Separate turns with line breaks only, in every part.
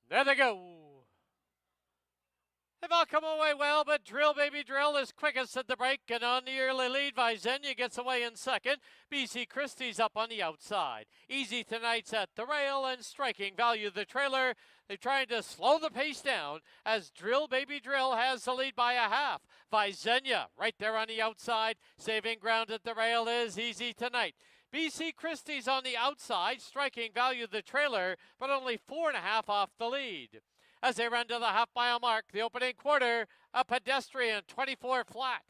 There they go. They've all come away well, but Drill Baby Drill is quickest at the break, and on the early lead, Visenya gets away in second. BC Christie's up on the outside. Easy Tonight's at the rail, and Striking Value the trailer. They're trying to slow the pace down as Drill Baby Drill has the lead by a half. Visenya right there on the outside. Saving ground at the rail is Easy Tonight. BC Christie's on the outside, Striking Value the trailer, but only 4.5 off the lead. As they run to the half-mile mark, the opening quarter, a pedestrian 24 flat.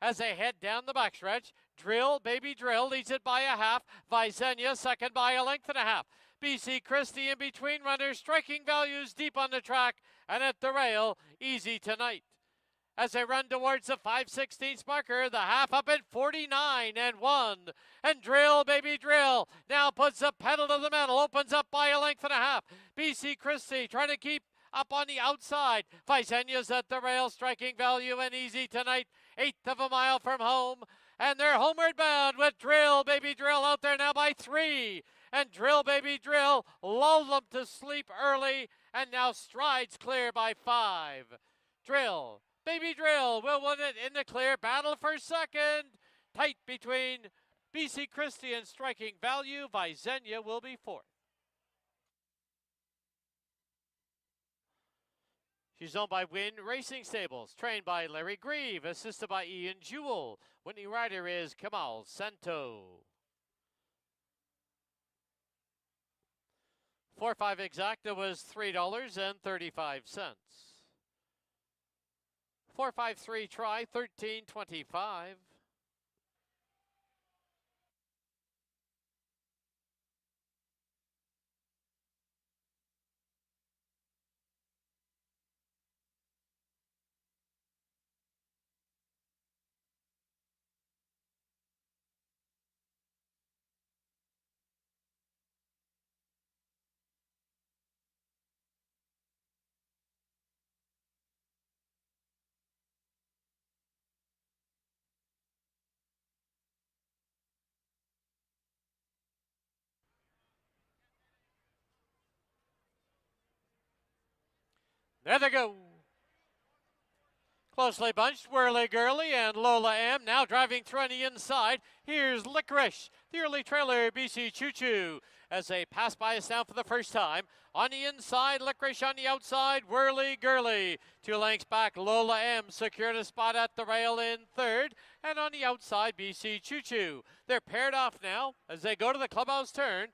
As they head down the backstretch, Drill Baby Drill leads it by a half. Visenya second by a length and a half. BC Christie in between runners, Striking Values deep on the track, and at the rail, Easy Tonight. As they run towards the 5/16 marker, the half up at 49 and 1. And Drill Baby Drill now puts the pedal to the metal, opens up by a length and a half. BC Christie trying to keep up on the outside. Visenya's at the rail, Striking Value and Easy Tonight, 1/8 of a mile from home. And they're homeward bound with Drill Baby Drill out there now by 3. And Drill Baby Drill lulled them to sleep early and now strides clear by 5. Drill Baby Drill will win it in the clear. Battle for second. Tight between BC Christie and Striking Value. Visenya will be fourth. She's owned by Wynn Racing Stables, trained by Larry Grieve, assisted by Ian Jewell. Winning rider is Kamal Santo. 4-5 exacta was $3.35. 4-5-3 try, $13.25. There they go. Closely bunched, Whirly Girly and Lola M now driving through on the inside. Here's Licorice, the early trailer, BC Choo Choo, as they pass by us now for the first time. On the inside, Licorice on the outside, Whirly Girly. 2 lengths back, Lola M secured a spot at the rail in third. And on the outside, BC Choo Choo. They're paired off now as they go to the clubhouse turn.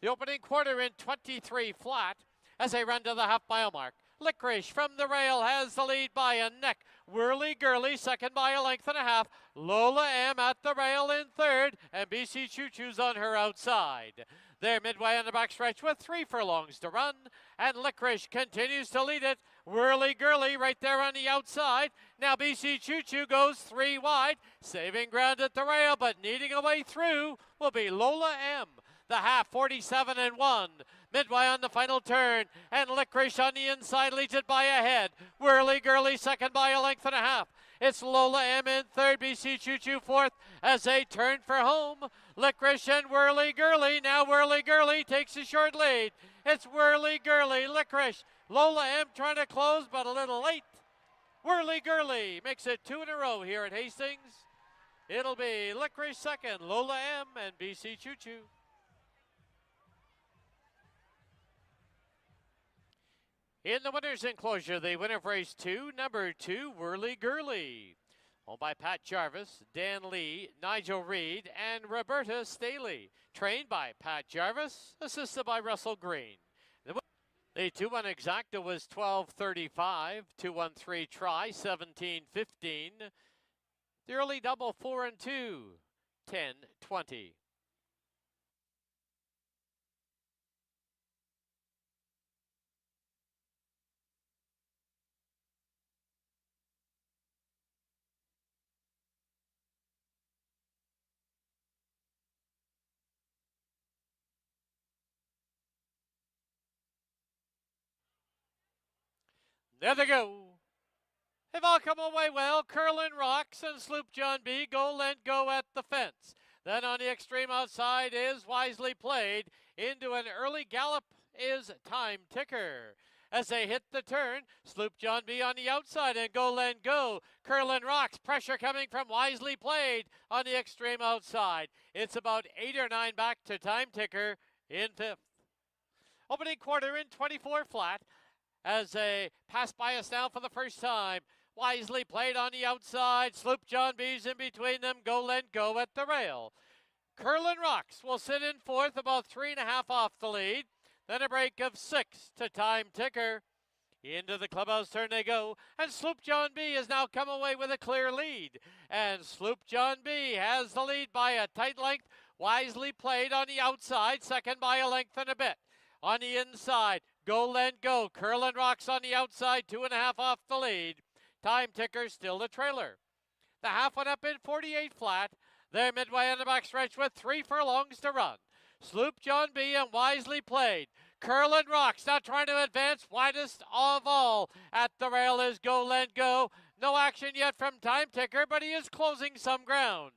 The opening quarter in 23 flat as they run to the half-mile mark. Licorice from the rail has the lead by a neck. Whirly Girly second by a length and a half. Lola M at the rail in third, and BC Choo Choo's on her outside. They're midway on the backstretch with 3 furlongs to run, and Licorice continues to lead it. Whirly Girly right there on the outside. Now BC Choo Choo goes 3 wide, saving ground at the rail, but needing a way through will be Lola M. The half, 47 and 1. Midway on the final turn, and Licorice on the inside leads it by a head. Whirly Girly second by a length and a half. It's Lola M in third, BC Choo Choo fourth as they turn for home. Licorice and Whirly Girly. Now Whirly Girly takes a short lead. It's Whirly Girly, Licorice. Lola M trying to close, but a little late. Whirly Girly makes it 2 in a row here at Hastings. It'll be Licorice second, Lola M, and BC Choo Choo. In the winner's enclosure, the winner of race 2, number 2, Whirly Girly. Owned by Pat Jarvis, Dan Lee, Nigel Reed, and Roberta Staley. Trained by Pat Jarvis, assisted by Russell Green. The 2-1 exacta was $12.35. 2-1-3 try, $17.15. The early double 4 and 2, $10.20. There they go. They've all come away well. Curlin Rocks and Sloop John B. Go Lent Go at the fence. Then on the extreme outside is Wisely Played. Into an early gallop is Time Ticker. as they hit the turn. Sloop John B on the outside and Go Len Go. Curlin Rocks, pressure coming from Wisely Played on the extreme outside. It's about 8 or 9 back to Time Ticker in fifth. Opening quarter in 24 flat as they pass by us now for the first time. Wisely Played on the outside. Sloop John B's in between them. Go Len Go at the rail. Curlin Rocks will sit in fourth, about 3.5 off the lead. Then a break of 6 to Time Ticker. Into the clubhouse turn they go, and Sloop John B has now come away with a clear lead. And Sloop John B has the lead by a tight length. Wisely Played on the outside, second by a length and a bit. On the inside, Go Len Go. Curlin Rocks on the outside, 2.5 off the lead. Time Ticker still the trailer. The half went up in 48 flat. They're midway on the backstretch with 3 furlongs to run. Sloop John B and Wisely Played. Curlin Rocks now trying to advance. Widest of all at the rail is Go Len Go. No action yet from Time Ticker, but he is closing some ground.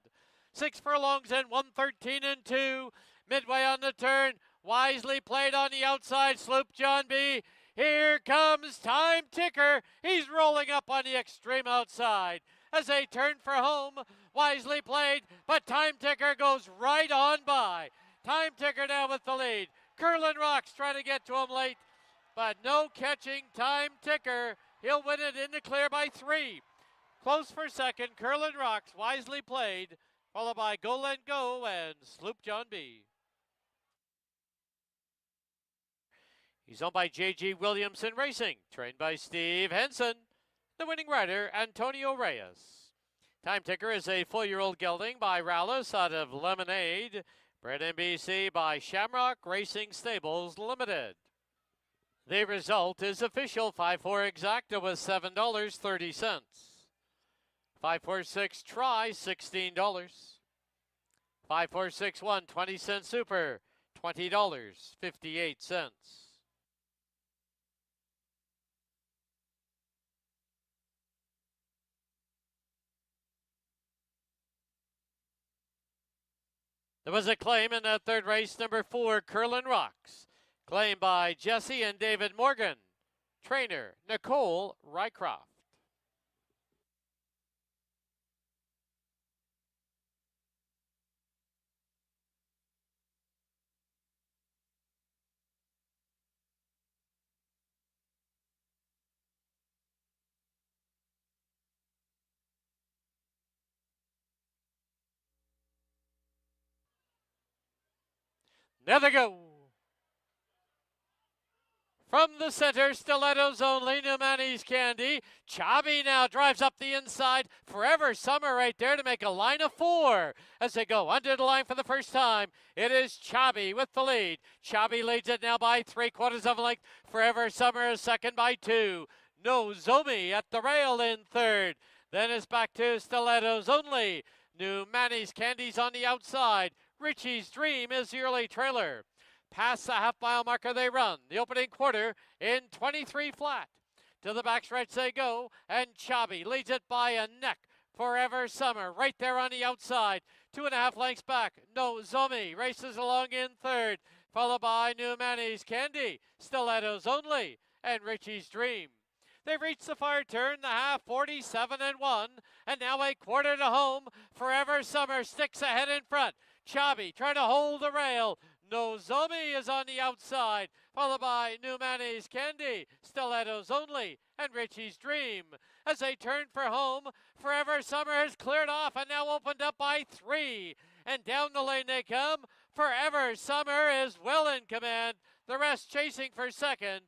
6 furlongs in, 1:13 and 2. Midway on the turn. Wisely Played on the outside. Sloop John B. Here comes Time Ticker. He's rolling up on the extreme outside as they turn for home. Wisely Played, but Time Ticker goes right on by. Time Ticker now with the lead. Curlin Rocks trying to get to him late, but no catching Time Ticker. He'll win it in the clear by 3. Close for second, Curlin Rocks, Wisely Played, followed by Go Len Go and Sloop John B. He's owned by J.G. Williamson Racing, trained by Steve Henson. The winning rider, Antonio Reyes. Time Ticker is a 4-year-old gelding by Rallis out of Lemonade. Bred in BC by Shamrock Racing Stables Limited. The result is official. 5-4 exacta was $7.30. 5-4-6 try, $16. 5-4-6-1, 20-cent super, $20.58. There was a claim in that third race, number 4, Curlin Rocks. Claimed by Jesse and David Morgan. Trainer, Nicole Rycroft. There they go. From the center, stilettos only, New Manny's Candy. Chabi now drives up the inside. Forever Summer right there to make a line of 4 as they go under the line for the first time. It is Chabi with the lead. Chabi leads it now by 3/4 of a length. Forever Summer is second by 2. No Zomi at the rail in third. Then it's back to stilettos only. New Manny's Candy's on the outside. Richie's Dream is the early trailer. Past the half-mile marker they run. The opening quarter in 23 flat. To the backstretch they go, and Chabi leads it by a neck. Forever Summer right there on the outside. 2.5 lengths back. No Zomi races along in third, followed by New Manny's Candy, Stilettos Only, and Richie's Dream. They've reached the far turn, the half, 47 and 1, and now a quarter to home. Forever Summer sticks ahead in front. Chabi trying to hold the rail. No Zomi is on the outside, followed by New Manny's Candy, Stilettos Only, and Richie's Dream. As they turn for home, Forever Summer has cleared off and now opened up by 3. And down the lane they come. Forever Summer is well in command. The rest chasing for second.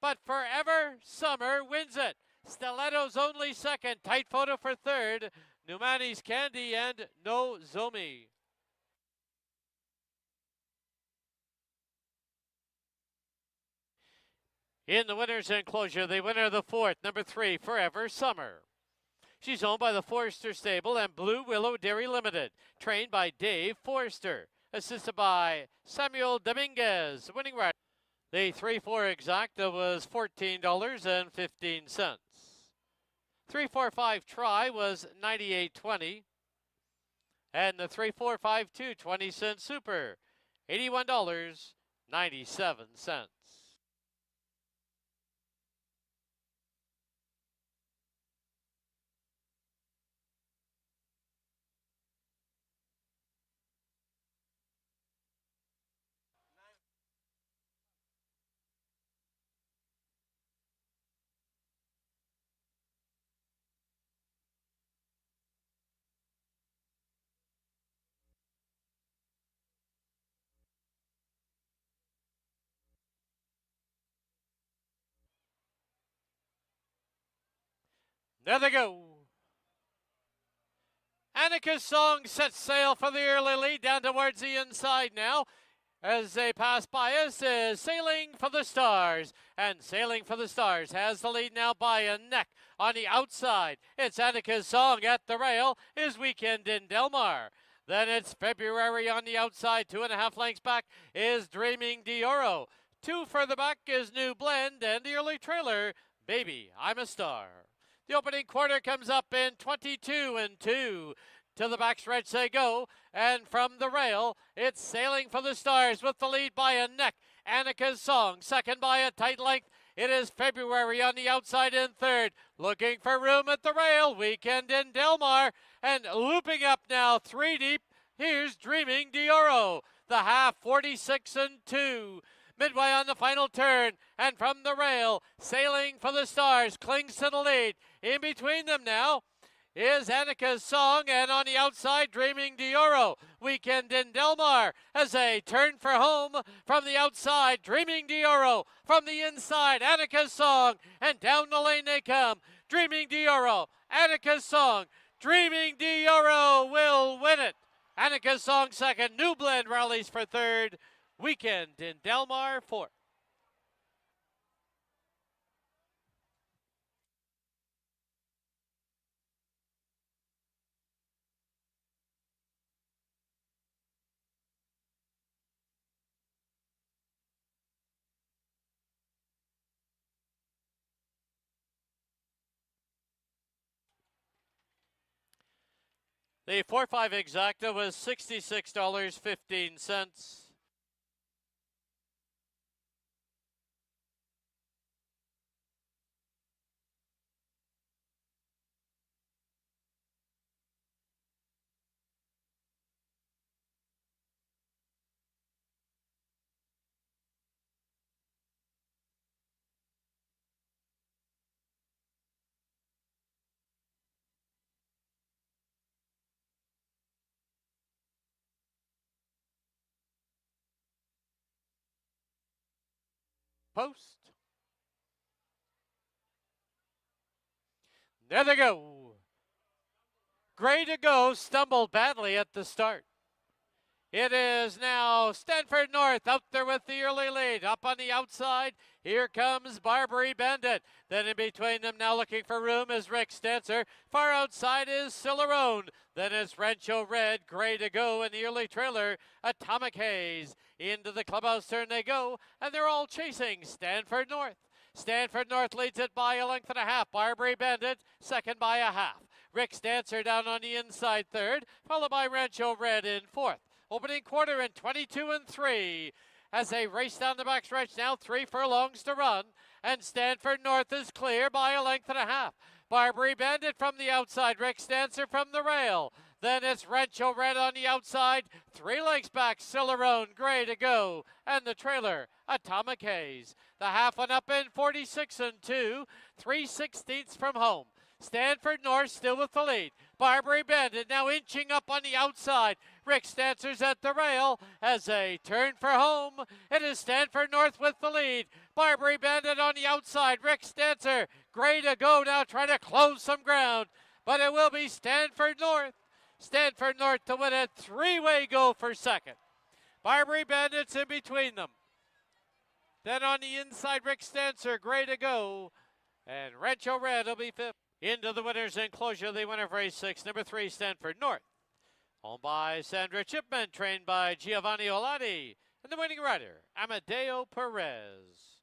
But Forever Summer wins it. Stilettos Only second. Tight photo for third. New Manny's Candy and No Zomi. In the winner's enclosure, the winner of the 4th, number 3, Forever Summer. She's owned by the Forrester Stable and Blue Willow Dairy Limited, trained by Dave Forrester, assisted by Samuel Dominguez, winning rider. The 3-4 exacta was $14.15. 3-4-5 try was $98.20. And the 3-4-5-2 20-cent super, $81.97. There they go. Annika's Song sets sail for the early lead down towards the inside now. As they pass by us is Sailing for the Stars. And Sailing for the Stars has the lead now by a neck. On the outside, it's Annika's Song at the rail is Weekend in Delmar. Then it's February on the outside. 2.5 lengths back is Dreaming Dioro. 2 further back is New Blend and the early trailer, Baby, I'm a Star. The opening quarter comes up in 22 and 2. To the backstretch they go, and from the rail, it's Sailing for the Stars with the lead by a neck. Annika's Song, second by a tight length. It is February on the outside in third. Looking for room at the rail, Weekend in Delmar. And looping up now, 3 deep, here's Dreaming Dioro. The half, 46 and 2. Midway on the final turn, and from the rail, Sailing for the Stars clings to the lead. In between them now is Annika's Song, and on the outside, Dreaming Dioro. Weekend in Delmar as they turn for home from the outside, Dreaming Dioro. From the inside, Annika's Song, and down the lane they come. Dreaming Dioro, Annika's Song. Dreaming Dioro will win it. Annika's Song second, New Blend rallies for third. Weekend in Delmar fourth. The 4-5 exacta was $66.15. Post. There they go. Gray to Go stumbled badly at the start. It is now Stanford North out there with the early lead. Up on the outside, here comes Barbary Bandit. Then in between them now looking for room is Rick Stancer. Far outside is Cilarone. Then it's Rancho Red, Gray to Go in the early trailer, Atomic Haze. Into the clubhouse turn they go, and they're all chasing Stanford North. Stanford North leads it by a length and a half. Barbary Bandit second by a half. Rick Stancer down on the inside third, followed by Rancho Red in fourth. Opening quarter in 22 and 3 as they race down the backstretch now, 3 furlongs to run, and Stanford North is clear by a length and a half. Barbary Bandit from the outside, Rick Stancer from the rail. Then it's Rancho Red on the outside, 3 lengths back, Cilarone, Gray to Go, and the trailer, Atomic Haze. The half one up in 46 and 2, 3/16 from home. Stanford North still with the lead. Barbary Bandit now inching up on the outside. Rick Stancer's at the rail as they turn for home. It is Stanford North with the lead. Barbary Bandit on the outside. Rick Stancer, Gray to Go now trying to close some ground. But it will be Stanford North. Stanford North to win a 3-way go for second. Barbary Bandit's in between them. Then on the inside, Rick Stancer, Gray to Go. And Rancho Red will be fifth. Into the winner's enclosure, the winner of race 6, number 3, Stanford North. Owned by Sandra Chipman, trained by Giovanni Olati. And the winning rider, Amadeo Perez.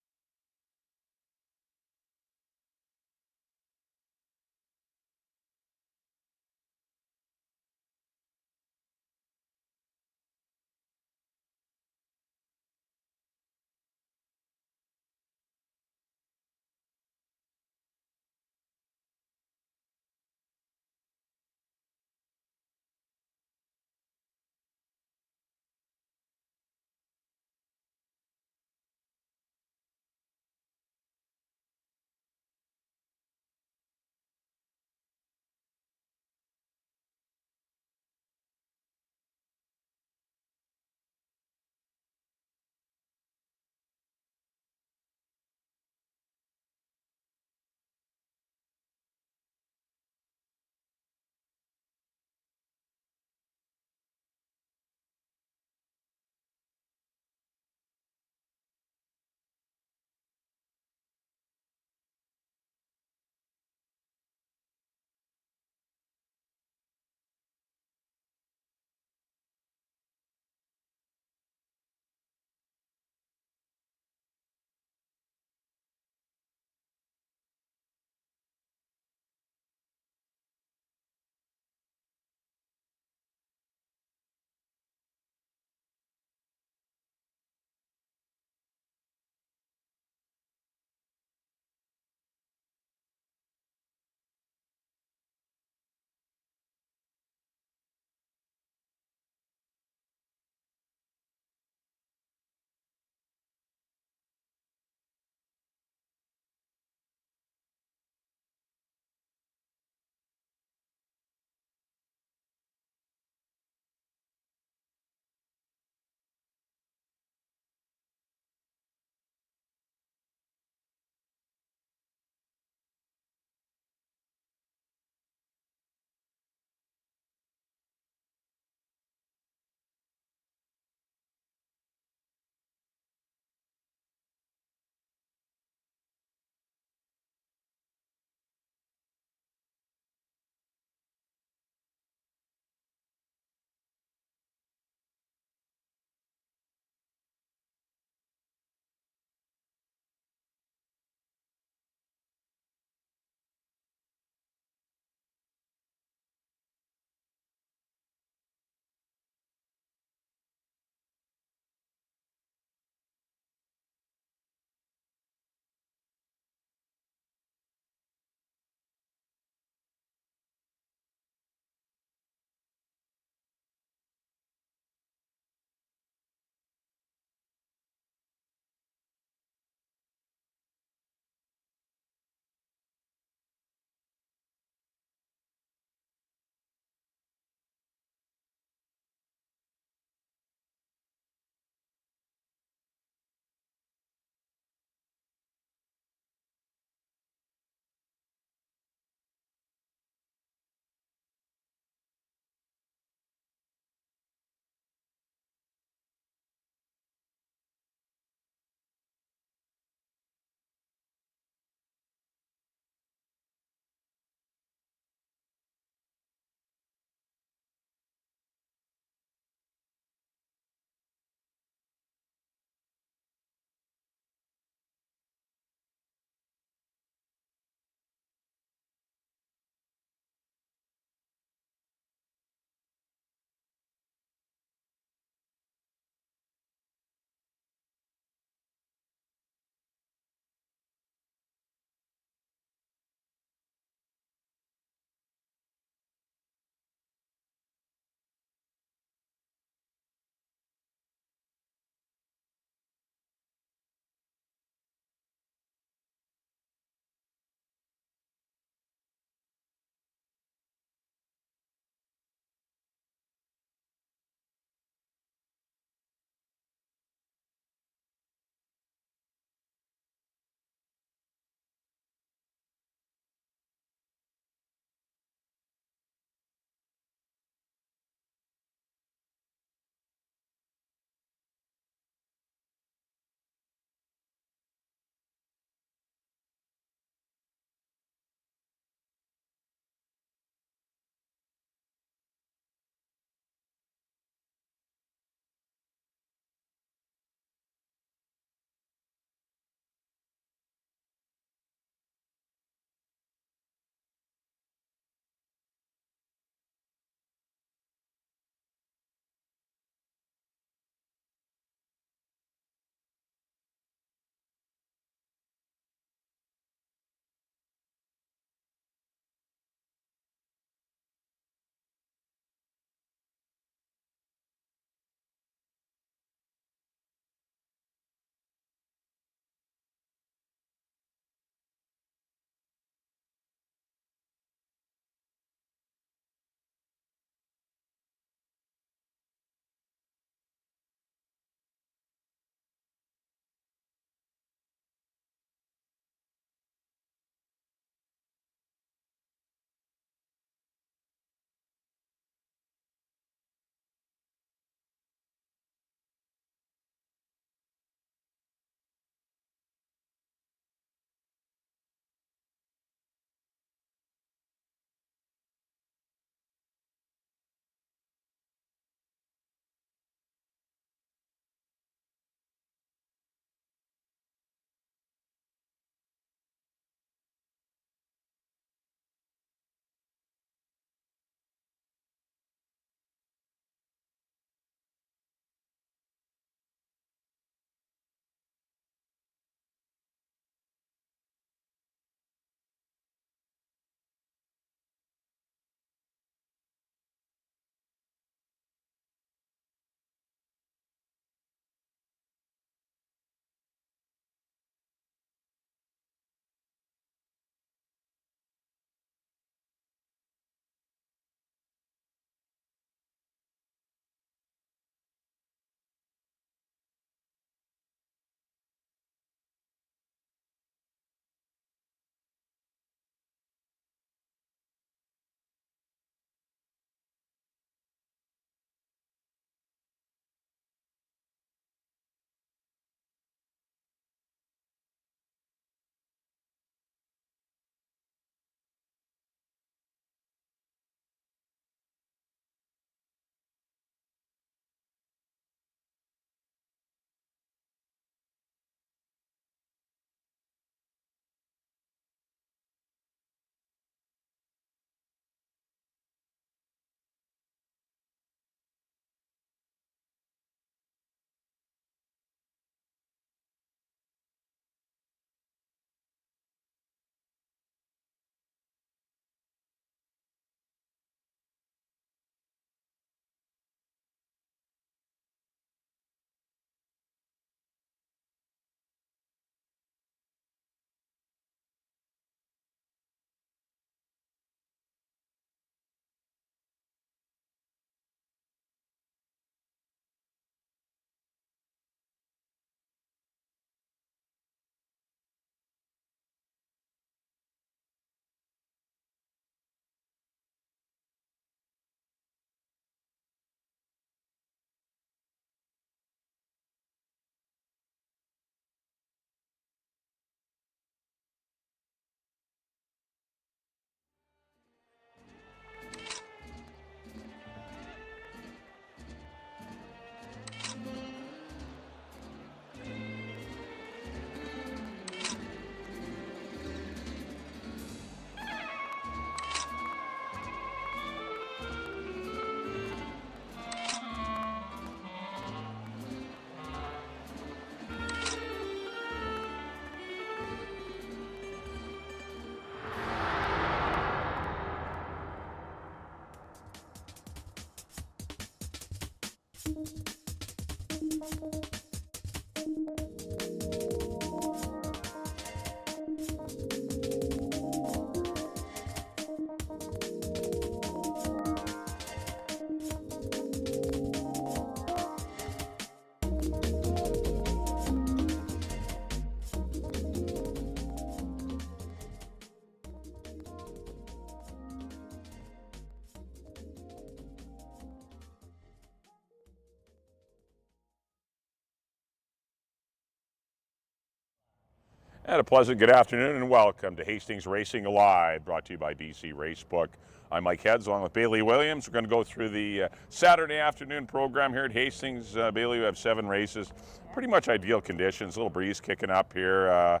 And a pleasant good afternoon and welcome to Hastings Racing Live, brought to you by BC Racebook. I'm Mike Heads along with Bailey Williams. We're going to go through the Saturday afternoon program here at Hastings. Bailey, we have 7 races. Pretty much ideal conditions, a little breeze kicking up here.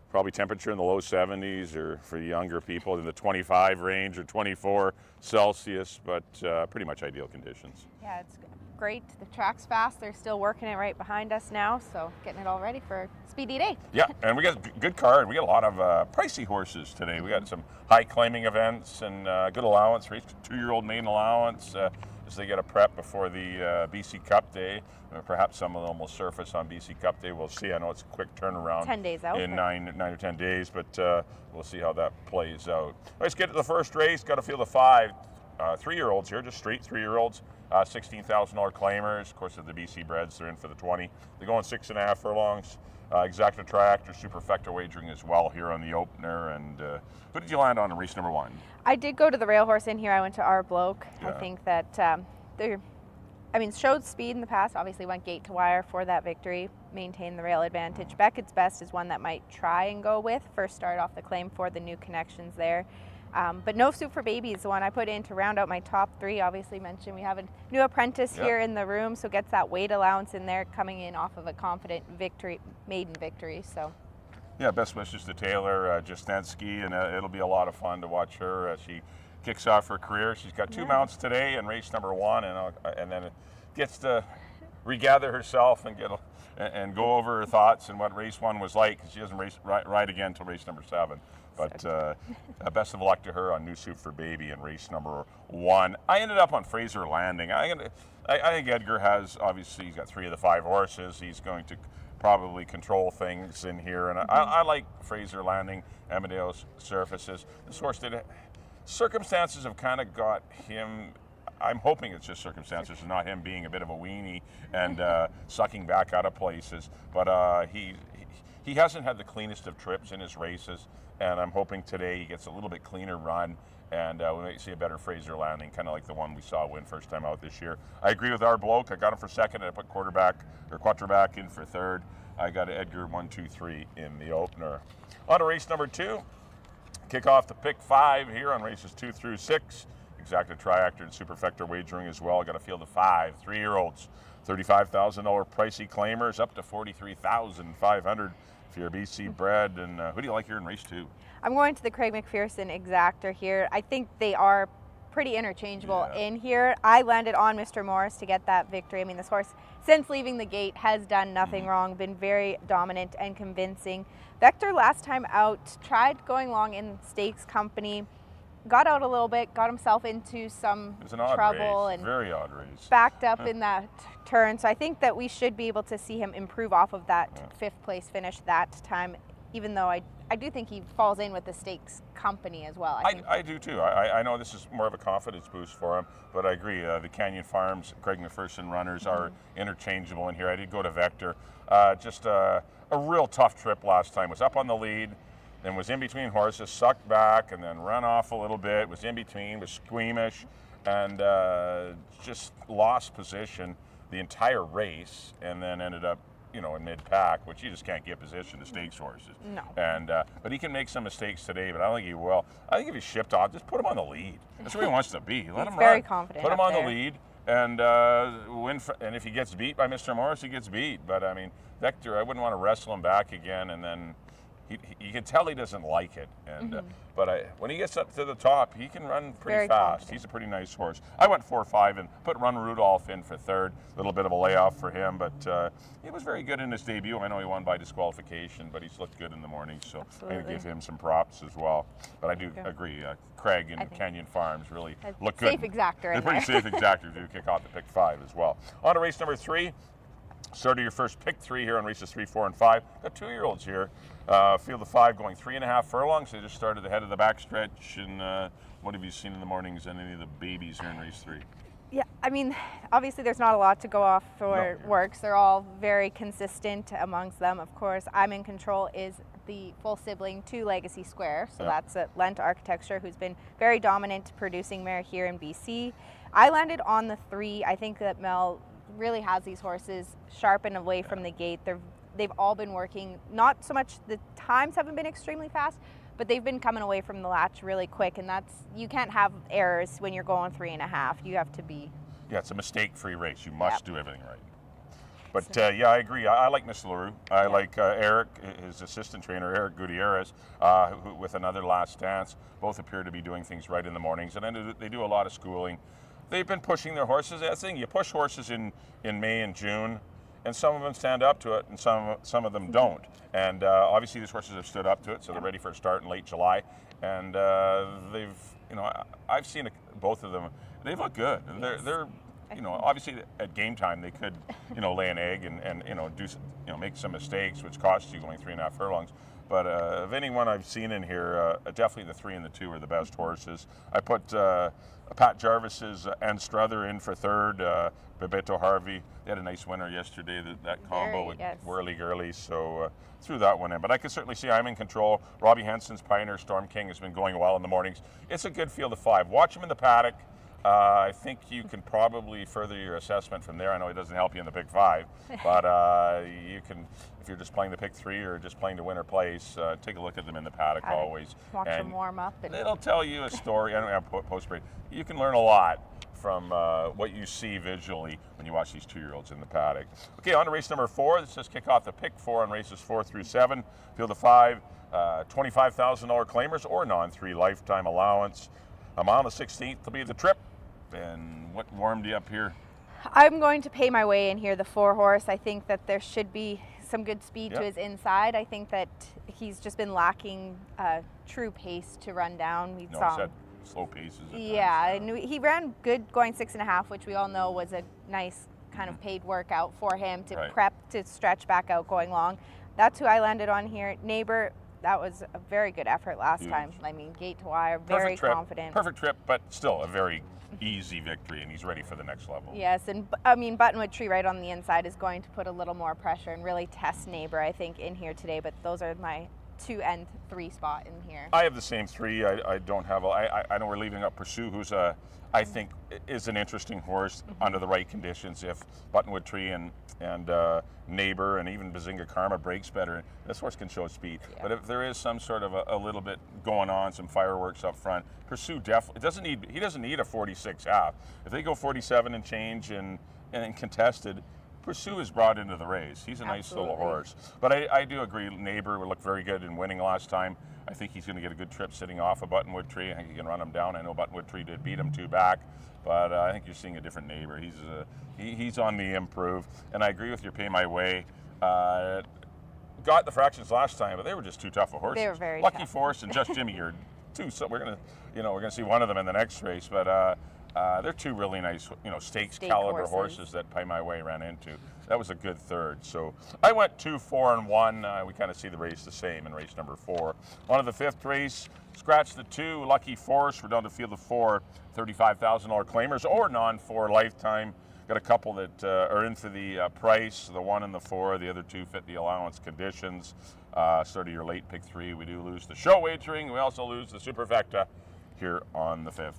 Probably temperature in the low 70s, or for younger people in the 25 range or 24 Celsius, but pretty much ideal conditions.
Yeah, it's great. The track's fast. They're still working it right behind us now, so getting it all ready for speedy day.
Yeah, and we got a good card. We got a lot of pricey horses today. We got some high claiming events and good allowance, 2-year-old maiden allowance as they get a prep before the BC Cup Day. Perhaps some of them will surface on BC Cup Day. We'll see. I know it's a quick turnaround.
10 days out.
In 9 or 10 days, but we'll see how that plays out. Let's get to the first race. Got to field of 5 3-year-olds here, just straight 3-year-olds. $16,000 claimers. Of course, of the BC Breds, they're in for the 20. They're going 6.5 furlongs. Exacta Triactor, Superfecta wagering as well here on the opener. And who did you land on in race number 1?
I did go to the rail horse in here. I went to Our Bloke.
Yeah.
I think that showed speed in the past. Obviously went gate to wire for that victory. Maintained the rail advantage. Beckett's Best is one that might try and go with. First start off the claim for the new connections there. But No Soup for Baby is the one I put in to round out my top 3. Obviously mentioned we have a new apprentice here in the room, so gets that weight allowance in there, coming in off of a confident maiden victory. So
yeah, best wishes to Taylor Jasnetsky, and it'll be a lot of fun to watch her as she kicks off her career. She's got 2 mounts today in race number 1, and then it gets to regather herself and go over her thoughts and what race 1 was like. She doesn't ride again until race number 7. But best of luck to her on New Soup for Baby in race number 1. I ended up on Fraser Landing. I think Edgar has, obviously, he's got 3 of the 5 horses. He's going to probably control things in here. And I like Fraser Landing, Amadeus Surfaces. This horse circumstances have kind of got him. I'm hoping it's just circumstances and not him being a bit of a weenie and sucking back out of places. But he hasn't had the cleanest of trips in his races. And I'm hoping today he gets a little bit cleaner run, and we might see a better Fraser Landing, kind of like the one we saw win first time out this year. I agree with Our Bloke. I got him for 2nd, and I put quarterback in for 3rd. I got Edgar 1, 2, 3 in the opener. On to race number 2. Kick off the pick 5 here on races 2 through 6. Exacta Triactor and Superfecta wagering as well. I got a field of 5 3-year-olds. $35,000 pricey claimers up to $43,500 if you're a BC bred. And who do you like here in race 2?
I'm going to the Craig McPherson Exactor here. I think they are pretty interchangeable in here. I landed on Mr. Morris to get that victory. I mean, this horse, since leaving the gate, has done nothing wrong, been very dominant and convincing. Vector last time out tried going long in stakes company, got out a little bit, got himself into some trouble,
and very odd race.
Backed up in that turn. So I think that we should be able to see him improve off of that 5th place finish that time, even though I do think he falls in with the stakes company as well.
I do too. I know this is more of a confidence boost for him, but I agree. The Canyon Farms, Craig McPherson runners are interchangeable in here. I did go to Vector. Just a real tough trip last time. Was up on the lead, then was in between horses, sucked back, and then ran off a little bit, was in between, was squeamish, and just lost position the entire race, and then ended up, in mid-pack, which you just can't get position to stakes horses.
No.
And but he can make some mistakes today, but I don't think he will. I think if he's shipped off, just put him on the lead. That's where he wants to be. Let him run.
Very confident.
Put him on the lead, and win. And if he gets beat by Mr. Morris, he gets beat. But I mean, Vector, I wouldn't want to wrestle him back again, and then you can tell he doesn't like it. And but when he gets up to the top, he can run pretty fast.
Confident.
He's a pretty nice horse. I went 4-5 and put Run Rudolph in for 3rd. A little bit of a layoff for him, but he was very good in his debut. I know he won by disqualification, but he's looked good in the morning, so I'm going to give him some props as well. But I do agree, Craig and Canyon Farms really look good.
Safe Exactor.
They're pretty safe Exactors to kick off the pick 5 as well. On to race number 3. Start of your first pick 3 here on races 3, 4, and 5. Got 2-year-olds here. Field of 5 going 3.5 furlongs. They just started the head of the backstretch. And what have you seen in the mornings and any of the babies here in race 3?
Yeah, I mean, obviously there's not a lot to go off for works. They're all very consistent amongst them. Of course, I'm in Control is the full sibling to Legacy Square. So that's a Lent Architecture, who's been very dominant producing mare here in BC. I landed on the 3. I think that Mel really has these horses sharp and away from the gate. They're they've all been working. Not so much the times haven't been extremely fast, but they've been coming away from the latch really quick, and you can't have errors when you're going 3.5. You have to be.
Yeah, it's a mistake-free race. You must do everything right. But yeah, I agree. I like Miss LaRue. I like Eric, his assistant trainer, Eric Gutierrez, who, with Another Last Dance. Both appear to be doing things right in the mornings, and then they do a lot of schooling. They've been pushing their horses. That's the thing. You push horses in May and June, and some of them stand up to it, and some of them don't. And obviously, these horses have stood up to it, so they're ready for a start in late July. And I've seen both of them. They look good. They're obviously at game time they could, lay an egg and do, make some mistakes, which costs you going 3.5 furlongs. But of anyone I've seen in here, definitely the 3 and the 2 are the best horses. I put Pat Jarvis's and Struther in for third. Bebeto Harvey, they had a nice winner yesterday, that combo with Whirly Girly, so threw that one in. But I can certainly see I'm in control. Robbie Henson's Pioneer Storm King has been going well in the mornings. It's a good field of 5. Watch him in the paddock. I think you can probably further your assessment from there. I know it doesn't help you in the Big 5, but you can, if you're just playing the Pick 3 or just playing to win or place, take a look at them in the paddock always.
Watch them warm up. And
it'll tell you a story. I don't have post-break. You can learn a lot from what you see visually when you watch these 2-year-olds in the paddock. Okay, on to race number 4. Let's just kick off the Pick 4 on races 4 through 7. Field of 5, $25,000 claimers or non-3 lifetime allowance. A mile and the 16th will be the trip. And what warmed you up here?
I'm going to pay my way in here, the 4 horse. I think that there should be some good speed to his inside. I think that he's just been lacking true pace to run down. We saw him.
Slow paces.
And he ran good going 6.5, which we all know was a nice kind of paid workout for him to prep to stretch back out going long. That's who I landed on here. Neighbor, that was a very good effort last time. I mean, gate to wire, very confident.
Perfect trip, but still a very easy victory, and he's ready for the next level.
Yes, and I mean, Buttonwood Tree right on the inside is going to put a little more pressure and really test Neighbor, I think, in here today. But those are my 2 and 3 spot in here.
I have the same 3. I don't have I know we're leaving up Pursue, who's I think is an interesting horse under the right conditions. If Buttonwood Tree and Neighbor and even Bazinga Karma breaks better, this horse can show speed. But if there is some sort of a little bit going on, some fireworks up front, Pursue definitely doesn't need a 46 half. If they go 47 and change and contested, Pursue is brought into the race. He's a nice little horse. But I do agree, Neighbor would look very good in winning last time. I think he's going to get a good trip sitting off of Buttonwood Tree. I think he can run him down. I know Buttonwood Tree did beat him 2 back, but I think you're seeing a different Neighbor. He's on the improve, and I agree with your pay my way. Got the fractions last time, but they were just too tough of horses.
They were very
Lucky
tough.
Force and Just Jimmy are 2. So we're gonna see one of them in the next race, but they're 2 really nice, stakes caliber horses that Pay My Way ran into. That was a good third. So I went 2, 4, and 1. We kind of see the race the same in race number 4. On to the 5th race. Scratch the 2, Lucky Force. We're down to field of 4, $35,000 claimers or non-4 lifetime. Got a couple that are in for the price. The 1 and the 4. The other 2 fit the allowance conditions. Sort of your late Pick 3. We do lose the show wagering. We also lose the superfecta here on the 5th.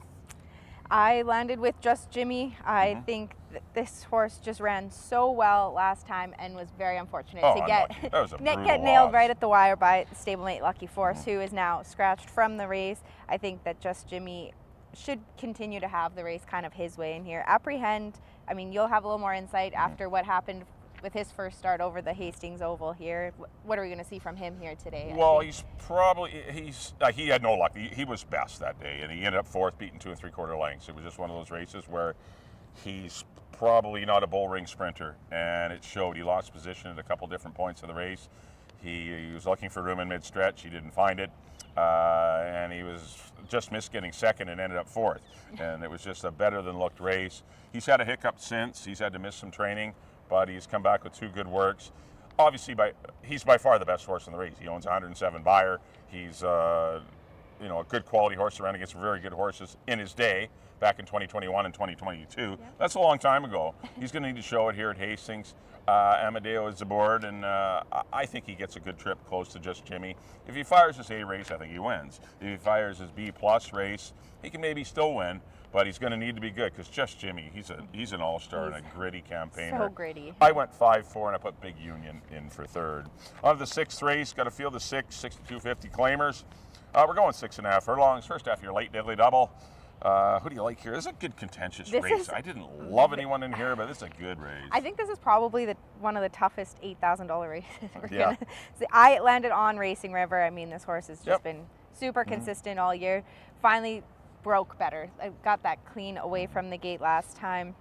I landed with Just Jimmy. I think that this horse just ran so well last time and was very unfortunate to get nailed right at the wire by stablemate Lucky Force, who is now scratched from the race. I think that Just Jimmy should continue to have the race kind of his way in here. Apprehend, I mean, you'll have a little more insight after what happened with his first start over the Hastings Oval here. What are we going to see from him here today?
Well, he had no luck. He was best that day, and he ended up 4th, beating 2 3/4 lengths. It was just one of those races where he's probably not a bull ring sprinter, and it showed. He lost position at a couple different points of the race. He was looking for room in mid-stretch. He didn't find it, and he was just missed getting 2nd and ended up 4th. And it was just a better than looked race. He's had a hiccup since. He's had to miss some training, but he's come back with 2 good works. Obviously, he's by far the best horse in the race. He owns 107 buyer. He's a good quality horse around against very good horses in his day back in 2021 and 2022. That's a long time ago. He's going to need to show it here at Hastings. Amadeo is aboard, and I think he gets a good trip close to Just Jimmy. If he fires his A race, I think he wins. If he fires his B plus race, he can maybe still win, but he's going to need to be good because Just Jimmy, he's an all-star and a gritty campaigner.
So gritty.
I went 5-4 and I put Big Union in for third. On to the sixth race, got to field the 6250 claimers. We're going 6.5 furlongs. First half, your late diddly double. Who do you like here? This is a good contentious race. I didn't love anyone in here, but this is a good race.
I think this is probably one of the toughest $8,000 races we're
Yeah.
gonna see. I landed on Racing River. I mean, this horse has just been super consistent all year. Finally broke better. I got that clean away from the gate last time.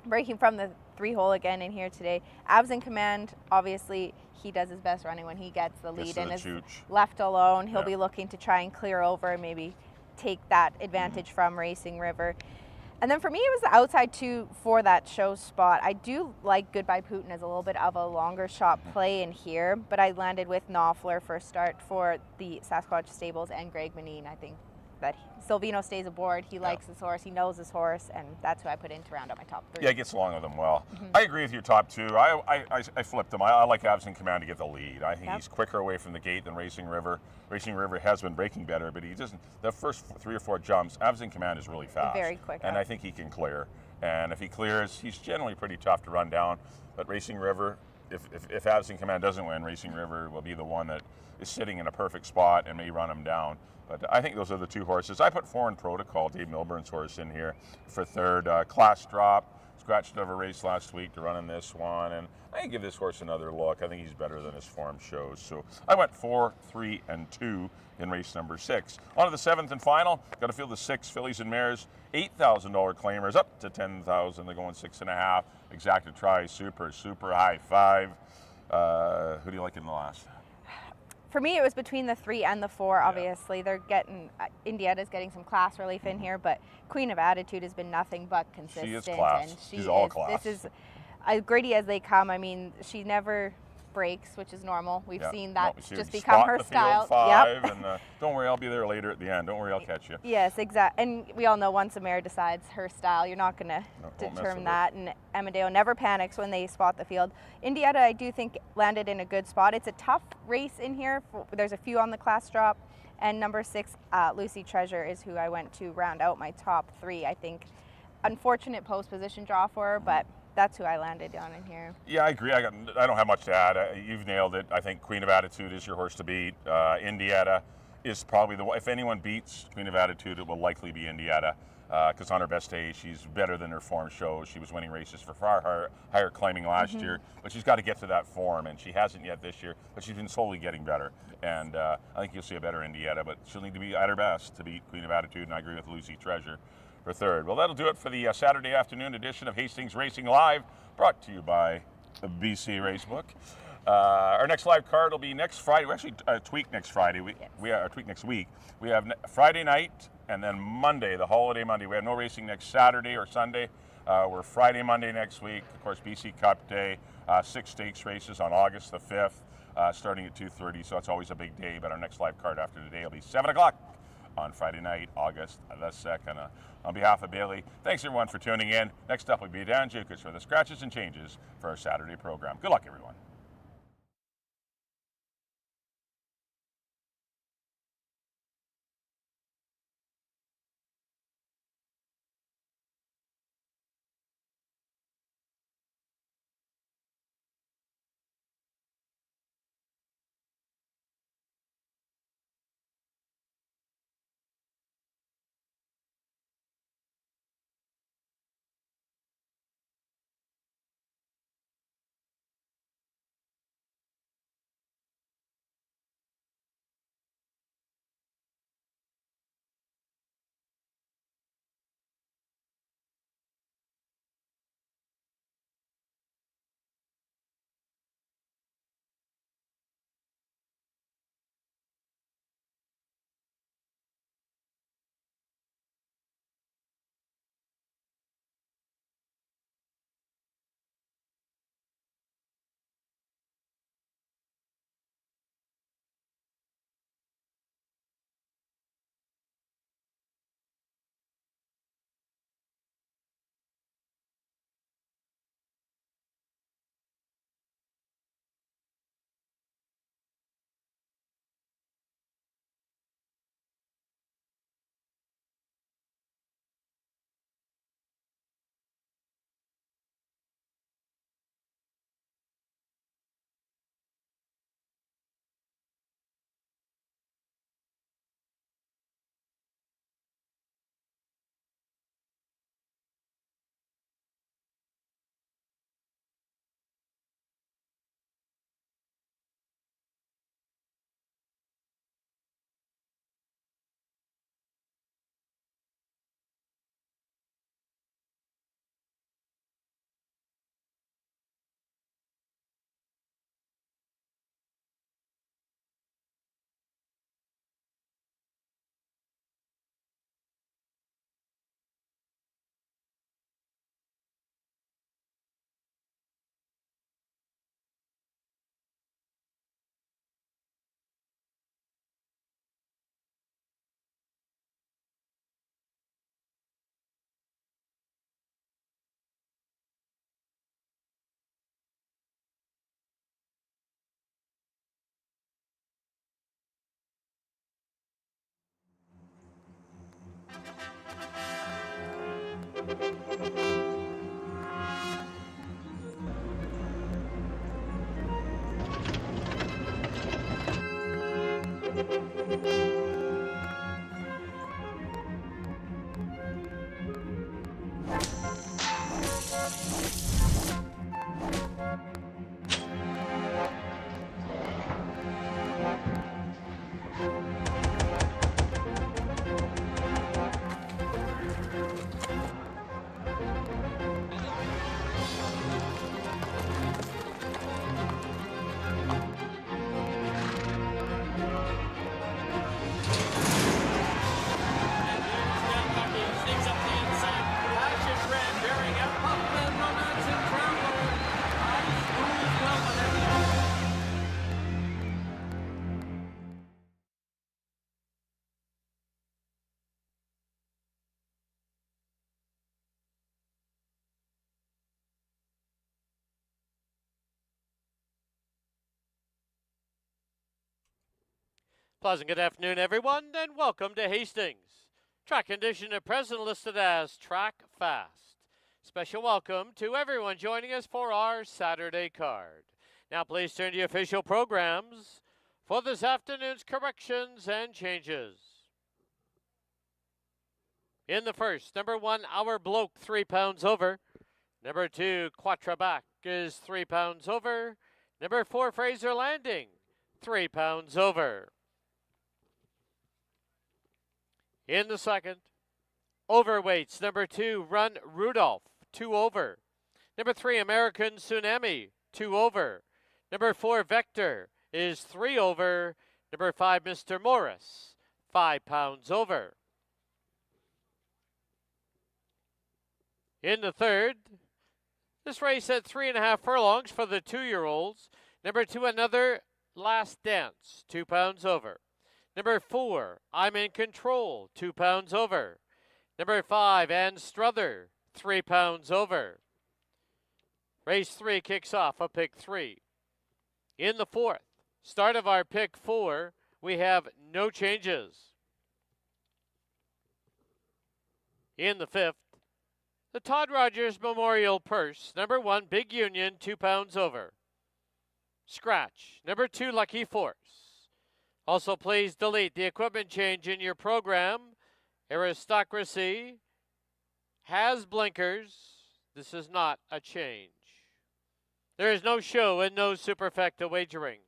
Breaking from the 3-hole again in here today. Abs in command, obviously he does his best running when he gets the lead and is left alone. He'll be looking to try and clear over and maybe take that advantage from Racing River. And then for me, it was the outside 2 for that show spot. I do like Goodbye Putin as a little bit of a longer shot play in here, but I landed with Knopfler for start for the Sasquatch Stables and Greg Manine. I think that Silvino stays aboard. He likes his horse. He knows his horse, and that's who I put in to round out my top 3.
Yeah, he gets along with them well. I agree with your top 2. I flipped him. I like Abs in Command to get the lead. I think he's quicker away from the gate than Racing River. Racing River has been breaking better, but he doesn't. The first 3 or 4 jumps, Abs in Command is really fast.
Very quick.
And I think he can clear. And if he clears, he's generally pretty tough to run down. But Racing River, if Abs in Command doesn't win, Racing River will be the one that is sitting in a perfect spot and may run him down. But I think those are the 2 horses. I put Foreign Protocol, Dave Milburn's horse, in here for third. Class drop, scratched out of a race last week to run in this one, and I can give this horse another look. I think he's better than his form shows. So I went 4, 3, and 2 in race number 6. On to the 7th and final. Got to field the 6 fillies and mares, $8,000 claimers up to $10,000. They're going 6.5. Exacta try, super high 5. Who do you like in the last?
For me, it was between the 3 and the 4. Obviously, they're getting Indietta's getting some class relief in here, but Queen of Attitude has been nothing but consistent.
She is class.
And
She's all class.
This is as gritty as they come. I mean, she never breaks, which is normal. We've seen that just become her style.
And don't worry, I'll be there later at the end. Don't worry, I'll catch you.
Yes, exactly. And we all know once a mare decides her style, you're not going to determine that. And Amadeo never panics when they spot the field. Indietta, I do think, landed in a good spot. It's a tough race in here. There's a few on the class drop. And number 6, Lucy Treasure, is who I went to round out my top 3. I think unfortunate post position draw for her, but that's who I landed on in here.
Yeah, I agree. I don't have much to add. You've nailed it. I think Queen of Attitude is your horse to beat. Indietta is probably the one. If anyone beats Queen of Attitude, it will likely be Indietta. Because on her best day, she's better than her form shows. She was winning races for far higher claiming last year, but she's got to get to that form, and she hasn't yet this year, but she's been slowly getting better. And I think you'll see a better Indietta, but she'll need to be at her best to beat Queen of Attitude, and I agree with Lucy Treasure for third. Well, that'll do it for the Saturday afternoon edition of Hastings Racing Live, brought to you by the BC Racebook. Our next live card will be next Friday. We actually tweak next Friday. We tweak next week. We have Friday night and then Monday, the holiday Monday. We have no racing next Saturday or Sunday. We're Friday, Monday next week. Of course, BC Cup Day, 6 stakes races on August the 5th, starting at 2:30. So it's always a big day. But our next live card after today will be 7 o'clock on Friday night, August the 2nd. On behalf of Bailey, thanks everyone for tuning in. Next up will be Dan Jukas for the scratches and changes for our Saturday program. Good luck, everyone.
Pleasant good afternoon, everyone, and welcome to Hastings. Track condition at present listed as Track Fast. Special welcome to everyone joining us for our Saturday card. Now please turn to your official programs for this afternoon's corrections and changes. In the first, number 1, Our Bloke, 3 pounds over. Number 2, Quattraback is 3 pounds over. Number 4, Fraser Landing, 3 pounds over. In the second, overweights, number 2, Run Rudolph, 2 over. Number 3, American Tsunami, 2 over. Number 4, Vector is 3 over. Number 5, Mr. Morris, 5 pounds over. In the third, this race at 3.5 furlongs for the 2-year-olds. Number 2, Another Last Dance, 2 pounds over. Number 4, I'm in Control, 2 pounds over. Number 5, Ann Struther, 3 pounds over. Race 3 kicks off a pick 3. In the fourth, start of our pick 4, we have no changes. In the fifth, the Todd Rogers Memorial Purse, number 1, Big Union, 2 pounds over. Scratch, number 2, Lucky Force. Also, please delete the equipment change in your program. Aristocracy has blinkers. This is not a change. There is no show and no superfecta wagering.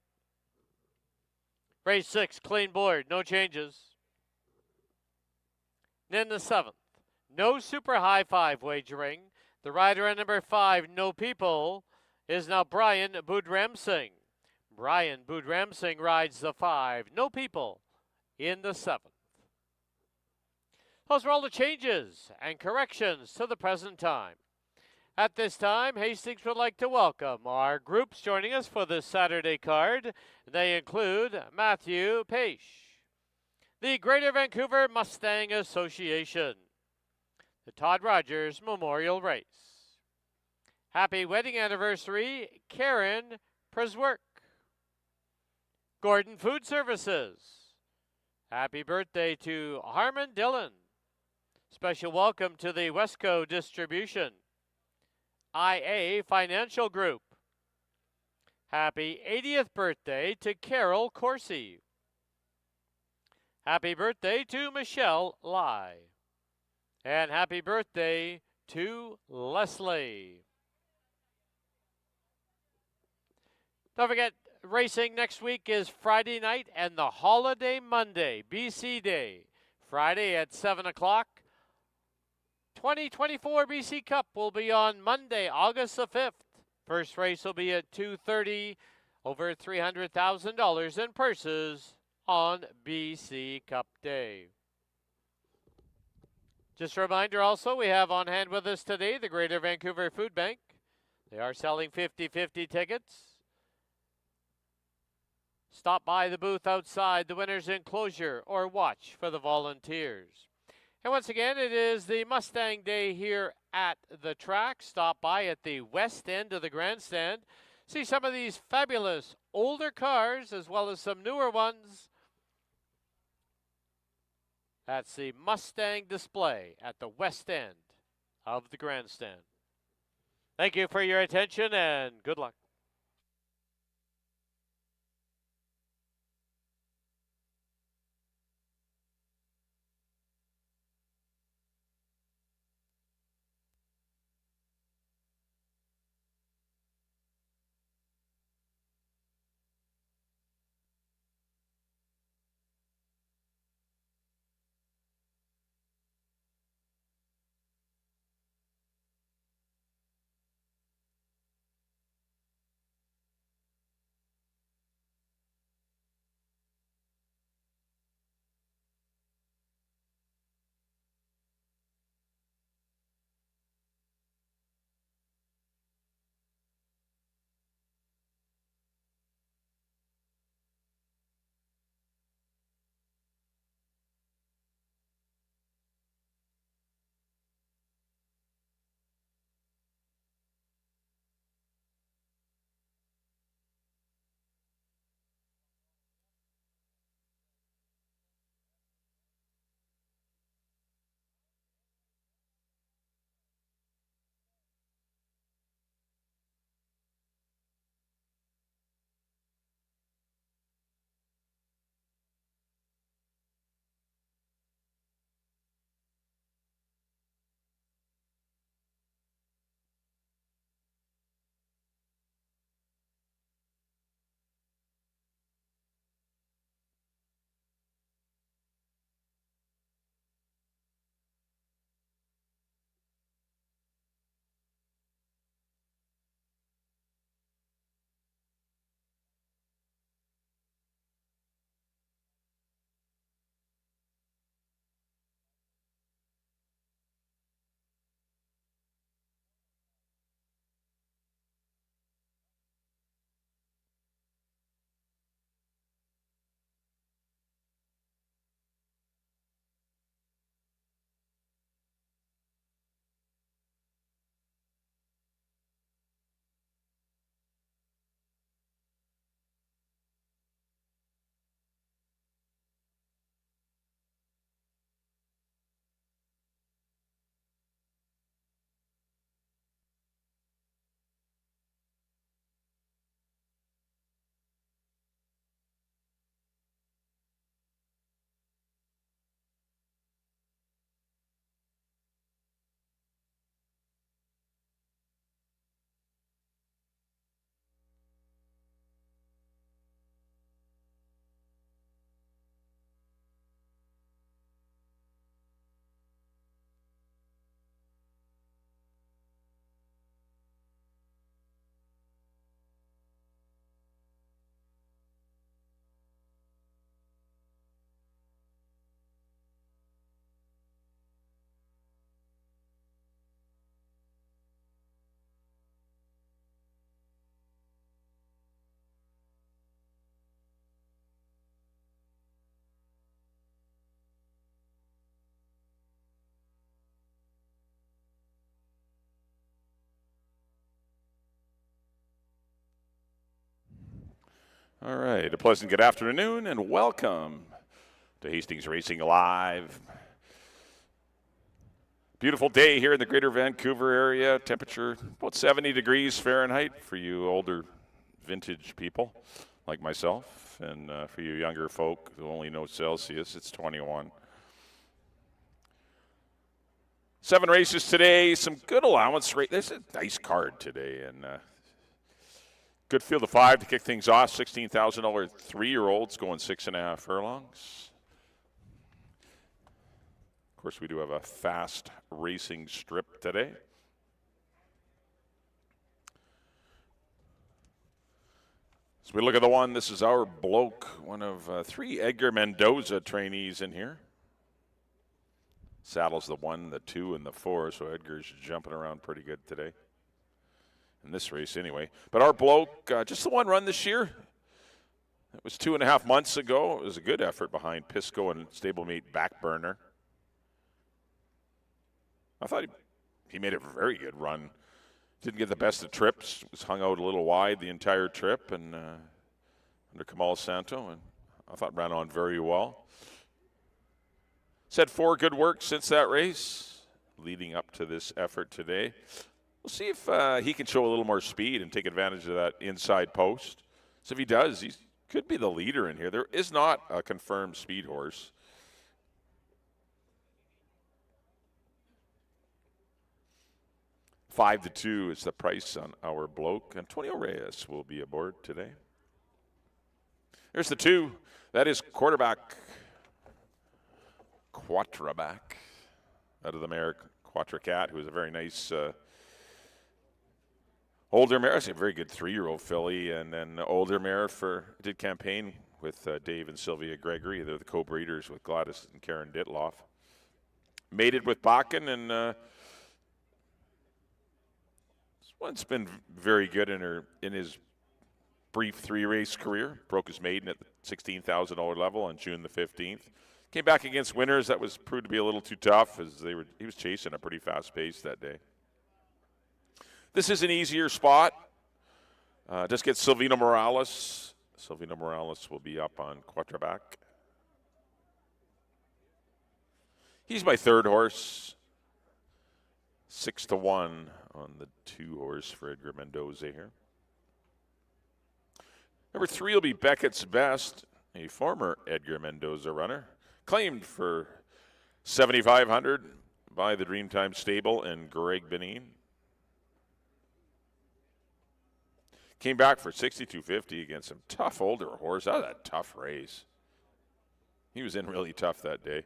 Race 6, clean board, no changes. Then the seventh, no super high 5 wagering. The rider at number 5, No People, is now Brian Budramsing. Brian Budramsing rides the 5, No People, in the 7th. Those are all the changes and corrections to the present time. At this time, Hastings would like to welcome our groups joining us for this Saturday card. They include Matthew Paish, the Greater Vancouver Mustang Association, the Todd Rogers Memorial Race. Happy wedding anniversary, Karen Preswork. Gordon Food Services. Happy birthday to Harmon Dillon. Special welcome to the Westco Distribution. IA Financial Group. Happy 80th birthday to Carol Corsi. Happy birthday to Michelle Lai. And happy birthday to Leslie. Don't forget, racing next week is Friday night and the holiday Monday, BC Day. Friday at 7 o'clock. 2024 BC Cup will be on Monday, August the 5th. First race will be at 2:30. Over $300,000 in purses on BC Cup Day. Just a reminder also, we have on hand with us today the Greater Vancouver Food Bank. They are selling 50-50 tickets. Stop by the booth outside the winner's enclosure or watch for the volunteers. And once again, it is the Mustang Day here at the track. Stop by at the west end of the grandstand. See some of these fabulous older cars as well as some newer ones. That's the Mustang display at the west end of the grandstand. Thank you for your attention and good luck.
All right, a pleasant good afternoon and welcome to Hastings Racing Live. Beautiful day here in the greater Vancouver area. Temperature about 70 degrees Fahrenheit for you older vintage people like myself. And for you younger folk who only know Celsius, it's 21. 7 races today, some good allowance rate. There's a nice card today, and good field of 5 to kick things off. $16,000 3-year-olds going 6.5 furlongs. Of course, we do have a fast racing strip today. As we look at the one, this is our bloke, one of 3 Edgar Mendoza trainees in here. Saddles the 1, the 2, and the 4, so Edgar's jumping around pretty good today. In this race anyway. But our bloke, just the one run this year. It was 2.5 months ago. It was a good effort behind Pisco and stablemate Backburner. I thought he made a very good run. Didn't get the best of trips. Was hung out a little wide the entire trip and under Kamal Santo, and I thought ran on very well. Said 4 good work since that race, leading up to this effort today. We'll see if he can show a little more speed and take advantage of that inside post. So if he does, he could be the leader in here. There is not a confirmed speed horse. $5-2 is the price on our bloke. Antonio Reyes will be aboard today. There's the 2. That is quarterback Quatraback out of the mare Quatracat, who is a very nice older mare. It's a very good 3-year-old filly, and then older mare did campaign with Dave and Sylvia Gregory. They're the co-breeders with Gladys and Karen Ditloff. Mated with Bakken, and this one's been very good in his brief 3-race career. Broke his maiden at the $16,000 level on June the 15th. Came back against winners. That was proved to be a little too tough as he was chasing a pretty fast pace that day. This is an easier spot. Just get Silvino Morales. Silvino Morales will be up on Quatraback. He's my 3rd horse. 6-1 on the 2 horse for Edgar Mendoza here. Number 3 will be Beckett's Best, a former Edgar Mendoza runner. Claimed for $7,500 by the Dreamtime Stable and Greg Benin. Came back for $6,250 against some tough older horse. That was a tough race. He was in really tough that day.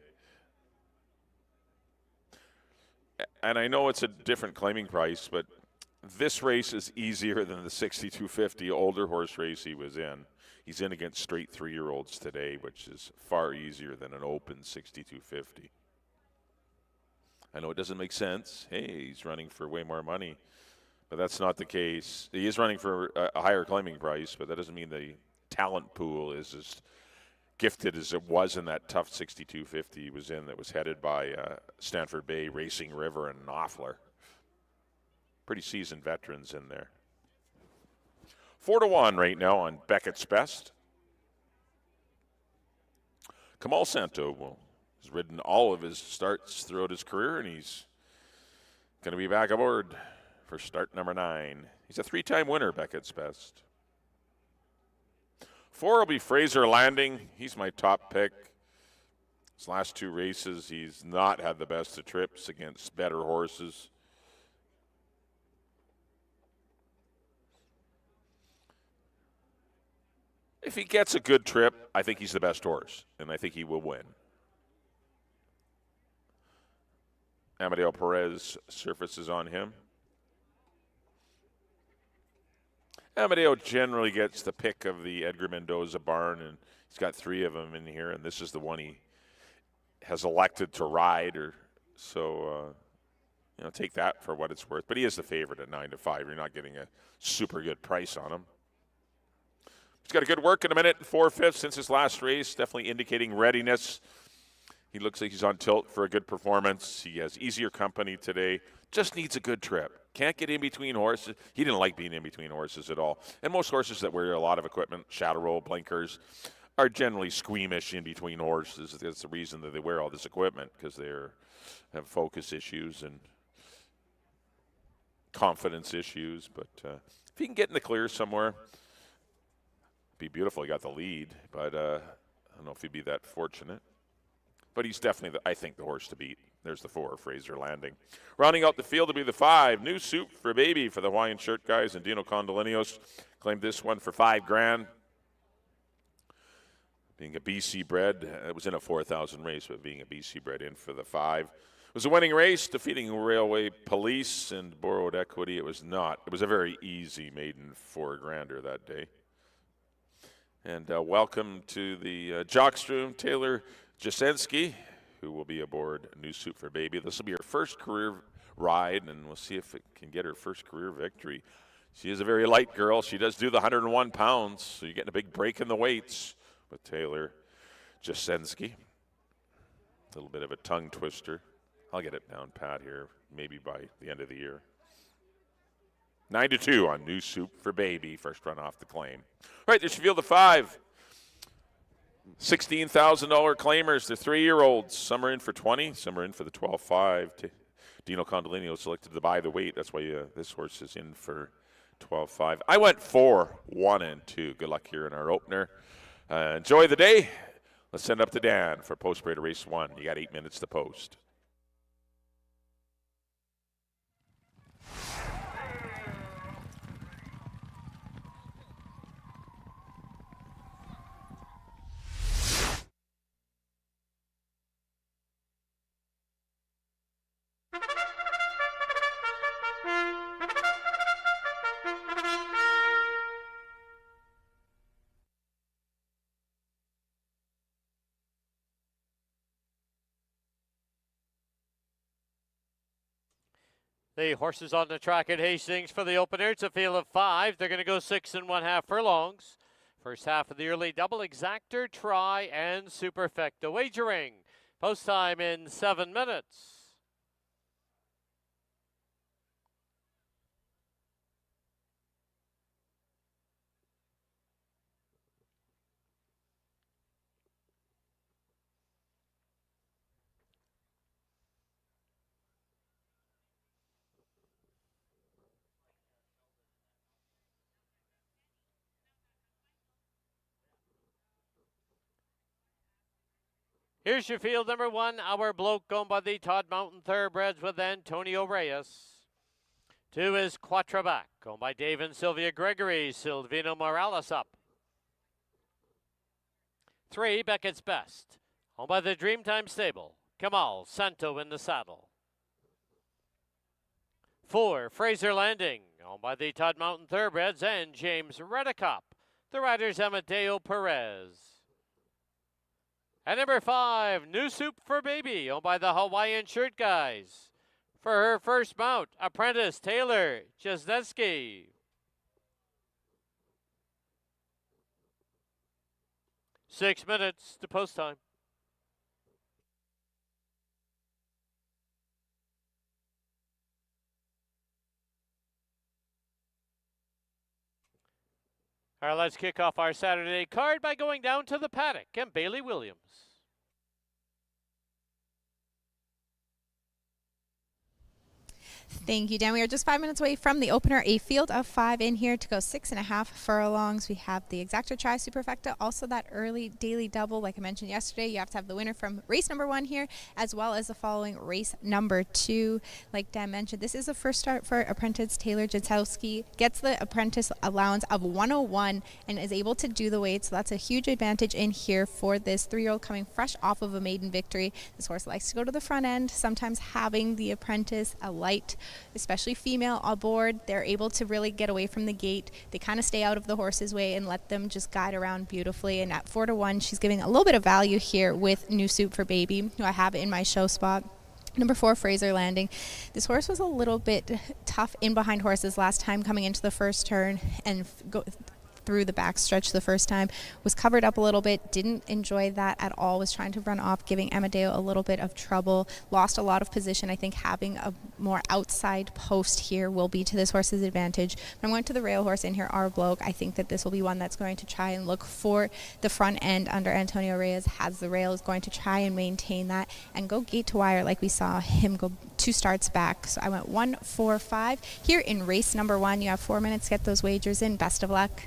And I know it's a different claiming price, but this race is easier than the $6,250 older horse race he was in. He's in against straight 3-year-olds today, which is far easier than an open $6,250. I know it doesn't make sense. Hey, he's running for way more money, but that's not the case. He is running for a higher claiming price, but that doesn't mean the talent pool is as gifted as it was in that tough $6,250 he was in that was headed by Stanford Bay, Racing River, and Knopfler. Pretty seasoned veterans in there. 4-1 right now on Beckett's Best. Kamal Santo has ridden all of his starts throughout his career, and he's going to be back aboard for start number 9. He's a 3-time winner, Beckett's Best. 4 will be Fraser Landing. He's my top pick. His last 2 races, he's not had the best of trips against better horses. If he gets a good trip, I think he's the best horse, and I think he will win. Amadeo Perez surfaces on him. Amadeo generally gets the pick of the Edgar Mendoza barn, and he's got 3 of them in here, and this is the one he has elected to ride, take that for what it's worth. But he is the favorite at 9-5. You're not getting a super good price on him. He's got a good work in a minute and 4/5 since his last race, definitely indicating readiness. He looks like he's on tilt for a good performance. He has easier company today. Just needs a good trip. Can't get in between horses. He didn't like being in between horses at all. And most horses that wear a lot of equipment, shadow roll, blinkers, are generally squeamish in between horses. That's the reason that they wear all this equipment, because they have focus issues and confidence issues. But if he can get in the clear somewhere, it'd be beautiful. He got the lead, but I don't know if he'd be that fortunate. But he's definitely, I think, the horse to beat. There's the 4, Fraser Landing. Rounding out the field to be the 5, New Soup for Baby for the Hawaiian Shirt guys, and Dino Condolinos claimed this one for $5,000. Being a BC bred, it was in a 4,000 race, but being a BC bred in for the 5. It was a winning race, defeating Railway Police and Borrowed Equity. It was not. It was a very easy maiden 4-grander that day. And welcome to the Jockstrom, Taylor Jasensky, who will be aboard New Soup for Baby. This will be her first career ride, and we'll see if it can get her first career victory. She is a very light girl. She does do the 101 pounds, so you're getting a big break in the weights with Taylor Jasensky. A little bit of a tongue twister. I'll get it down pat here, maybe by the end of the year. 9-2 on New Soup for Baby, first run off the claim. All right, there's your field of 5. $16,000 claimers. They're 3-year-olds. Some are in for 20. Some are in for the 12.5. Dino Condolino selected to buy the weight. That's why this horse is in for 12.5. I went 4, 1, and 2. Good luck here in our opener. Enjoy the day. Let's send up to Dan for post parade of race 1. You got 8 minutes to post.
The horses on the track at Hastings for the opener. It's a field of 5. They're going to go 6 1/2 furlongs. First half of the early double, Exactor, Try, and Superfecta. Wagering. Post time in 7 minutes. Here's your field number 1, Our Bloke, going by the Todd Mountain Thoroughbreds with Antonio Reyes. 2 is Quattraback, going by Dave and Sylvia Gregory, Silvino Morales up. 3, Beckett's Best, owned by the Dreamtime Stable, Kamal Santo in the saddle. 4, Fraser Landing, owned by the Todd Mountain Thoroughbreds and James Redicop. The rider's Amadeo Perez. And number 5, New Soup for Baby, owned by the Hawaiian Shirt guys. For her first mount, apprentice Taylor Jasensky. 6 minutes to post time. All right, let's kick off our Saturday card by going down to the paddock and Bailey Williams.
Thank you, Dan. We are just 5 minutes away from the opener. A field of 5 in here to go 6 1/2 furlongs. We have the Exactor, Try, Superfecta, also that early daily double. Like I mentioned yesterday, you have to have the winner from race number 1 here, as well as the following race number 2. Like Dan mentioned, this is the first start for apprentice Taylor Jasensky. Gets the apprentice allowance of 101 and is able to do the weight. So that's a huge advantage in here for this 3-year-old coming fresh off of a maiden victory. This horse likes to go to the front end. Sometimes having the apprentice, a light, especially female aboard, they're able to really get away from the gate. They kind of stay out of the horse's way and let them just guide around beautifully. And at 4-1, she's giving a little bit of value here with New Soup for Baby, who I have in my show spot. Number 4, Fraser Landing. This horse was a little bit tough in behind horses last time coming into the first turn and
through the backstretch the first time, was covered up a little bit, didn't enjoy that at all, was trying to run off, giving Amadeo a little bit of trouble, lost a lot of position. I think having a more outside post here will be to this horse's advantage. But I'm going to the rail horse in here, Our Bloke. I think that this will be one that's going to try and look for the front end under Antonio Reyes, has the rail, is going to try and maintain that and go gate to wire like we saw him go 2 starts back. So I went 1, 4, 5. Here in race number 1, you have 4 minutes to get those wagers in. Best of luck.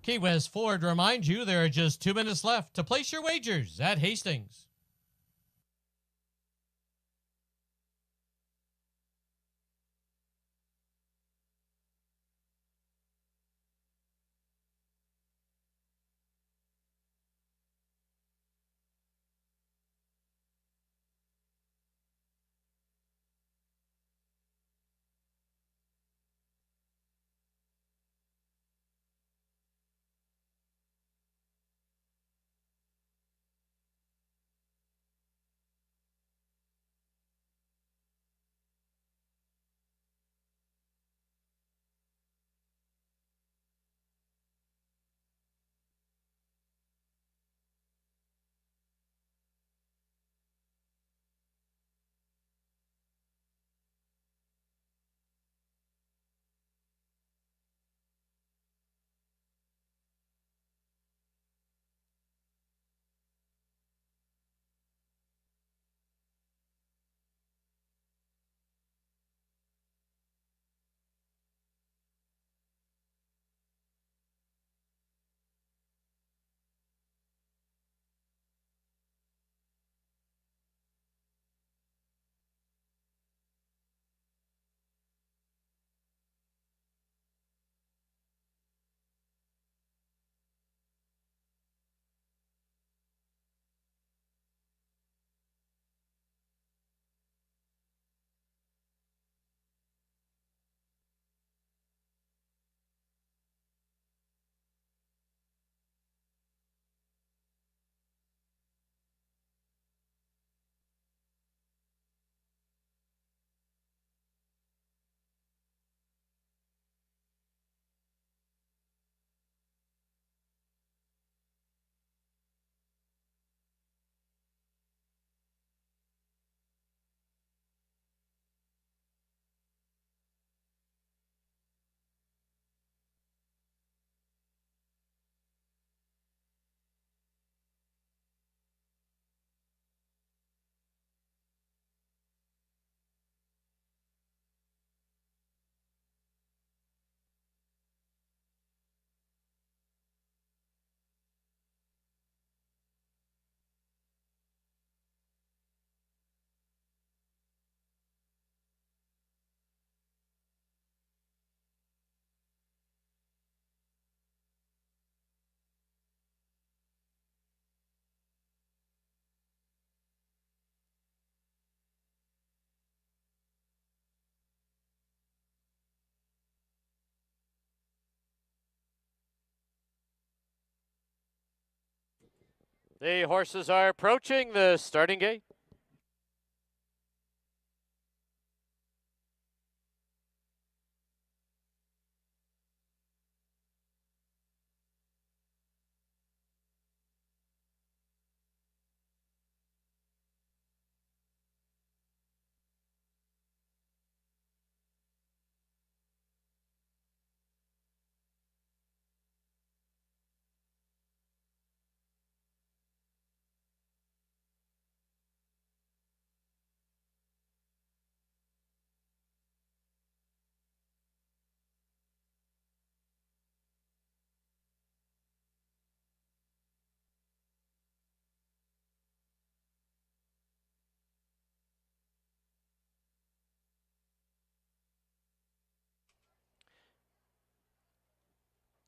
Key West Ford reminds you there are just 2 minutes left to place your wagers at Hastings. The horses are approaching the starting gate.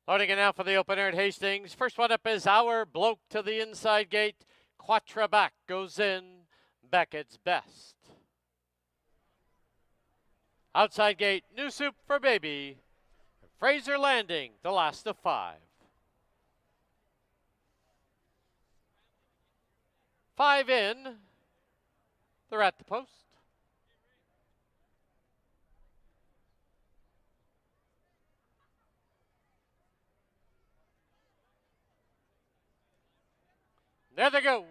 Loading it now for the opener at Hastings. First one up is Our Bloke to the inside gate. Quatre back goes in. Beckett's Best. Outside gate, New Soup for Baby. Fraser Landing, the last of 5. 5 in. They're at the post. There they go.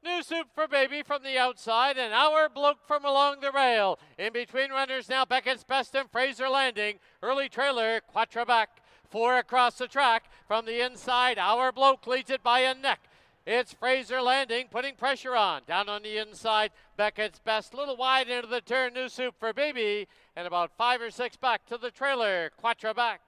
New Soup for Baby from the outside, and Our Bloke from along the rail. In between runners now, Beckett's Best and Fraser Landing. Early trailer, Quatre back. 4 across the track. From the inside, Our Bloke leads it by a neck. It's Fraser Landing putting pressure on. Down on the inside, Beckett's Best. A little wide into the turn, New Soup for Baby. And about 5 or 6 back to the trailer, Quatre back.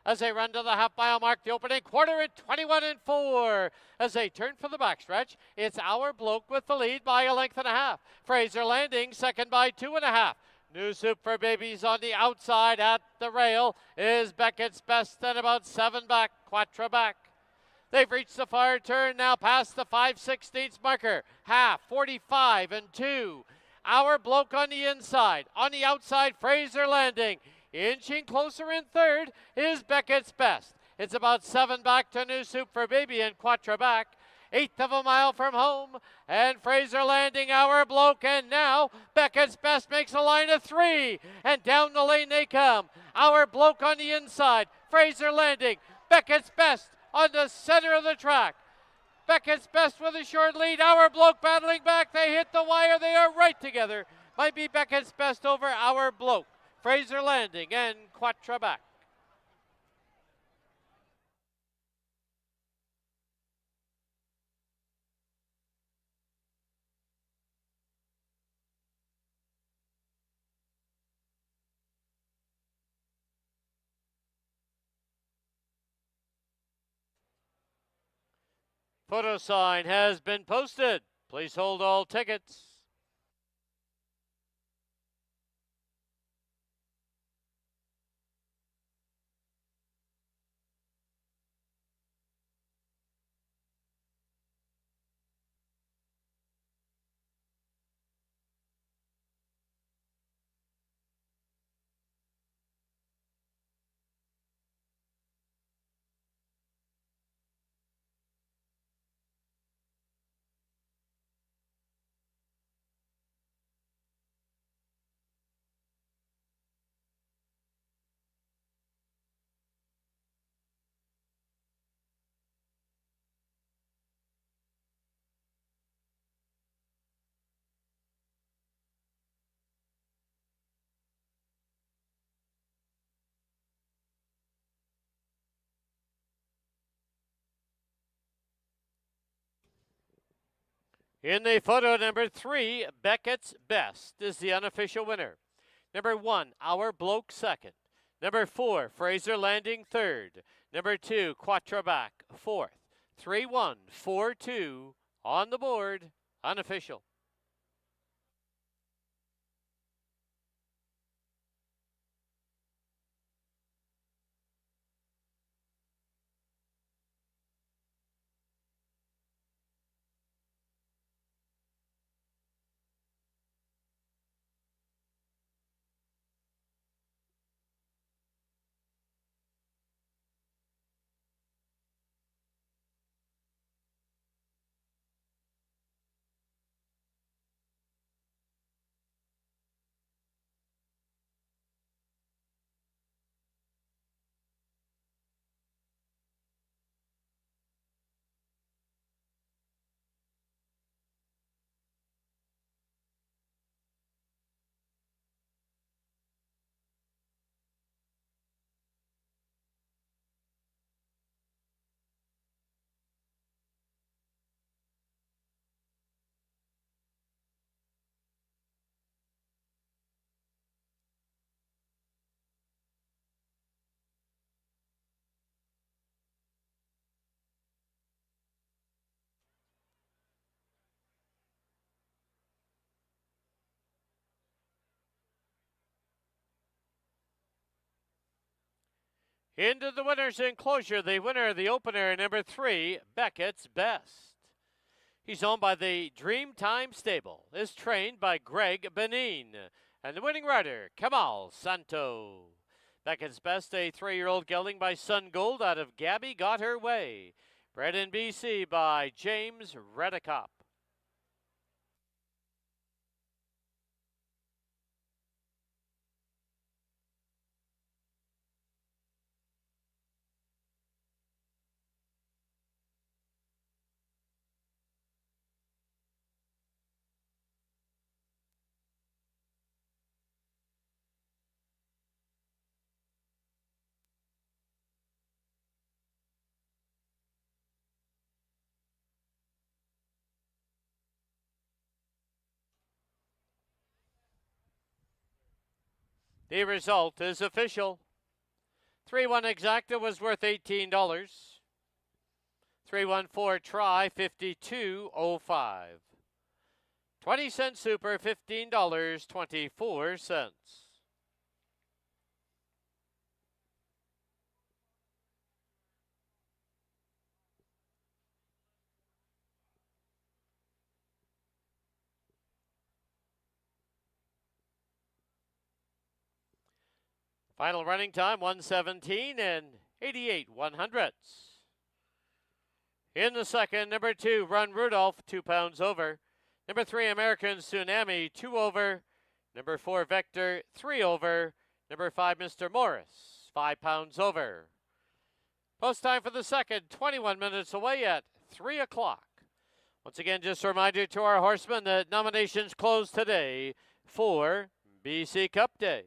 As they run to the half-mile mark, the opening quarter at 21-4. As they turn for the backstretch, it's Our Bloke with the lead by a length and a half. Fraser Landing second by 2.5. New Soup for Babies on the outside at the rail is Beckett's Best and about 7 back, Quatre back. They've reached the far turn now past the 5/16 marker. Half, 45-2. Our Bloke on the inside. On the outside, Fraser Landing. Inching closer in third is Beckett's Best. It's about 7 back to New Soup for Baby and Quatre back. 1/8 of a mile from home. And Fraser Landing, Our Bloke. And now Beckett's Best makes a line of 3. And down the lane they come. Our Bloke on the inside. Fraser Landing. Beckett's Best on the center of the track. Beckett's Best with a short lead. Our Bloke battling back. They hit the wire. They are right together. Might be Beckett's Best over Our Bloke. Fraser Landing and Quatre back. Photo sign has been posted. Please hold all tickets. In the photo, number 3, Beckett's Best is the unofficial winner. Number 1, Our Bloke second. Number 4, Fraser Landing third. Number 2, Quatre back fourth. 3-1, 4-2 on the board, unofficial. Into the winner's enclosure, the winner of the opener, number 3, Beckett's Best. He's owned by the Dreamtime Stable, is trained by Greg Benin, and the winning rider, Kamal Santo. Beckett's Best, a 3-year-old gelding by Sun Gold out of Gabby Got Her Way. Bred in BC by James Redicop. The result is official. 3-1 Exacta was worth $18. 3-1-4 Try, $52.05. 20-cent Super, $15.24. Final running time, 1:17 and 88/100ths. In the second, number 2, Run Rudolph, 2 pounds over. Number 3, American Tsunami, 2 over. Number 4, Vector, 3 over. Number 5, Mr. Morris, 5 pounds over. Post time for the second, 21 minutes away at 3 o'clock. Once again, just a reminder to our horsemen that nominations close today for BC Cup Day.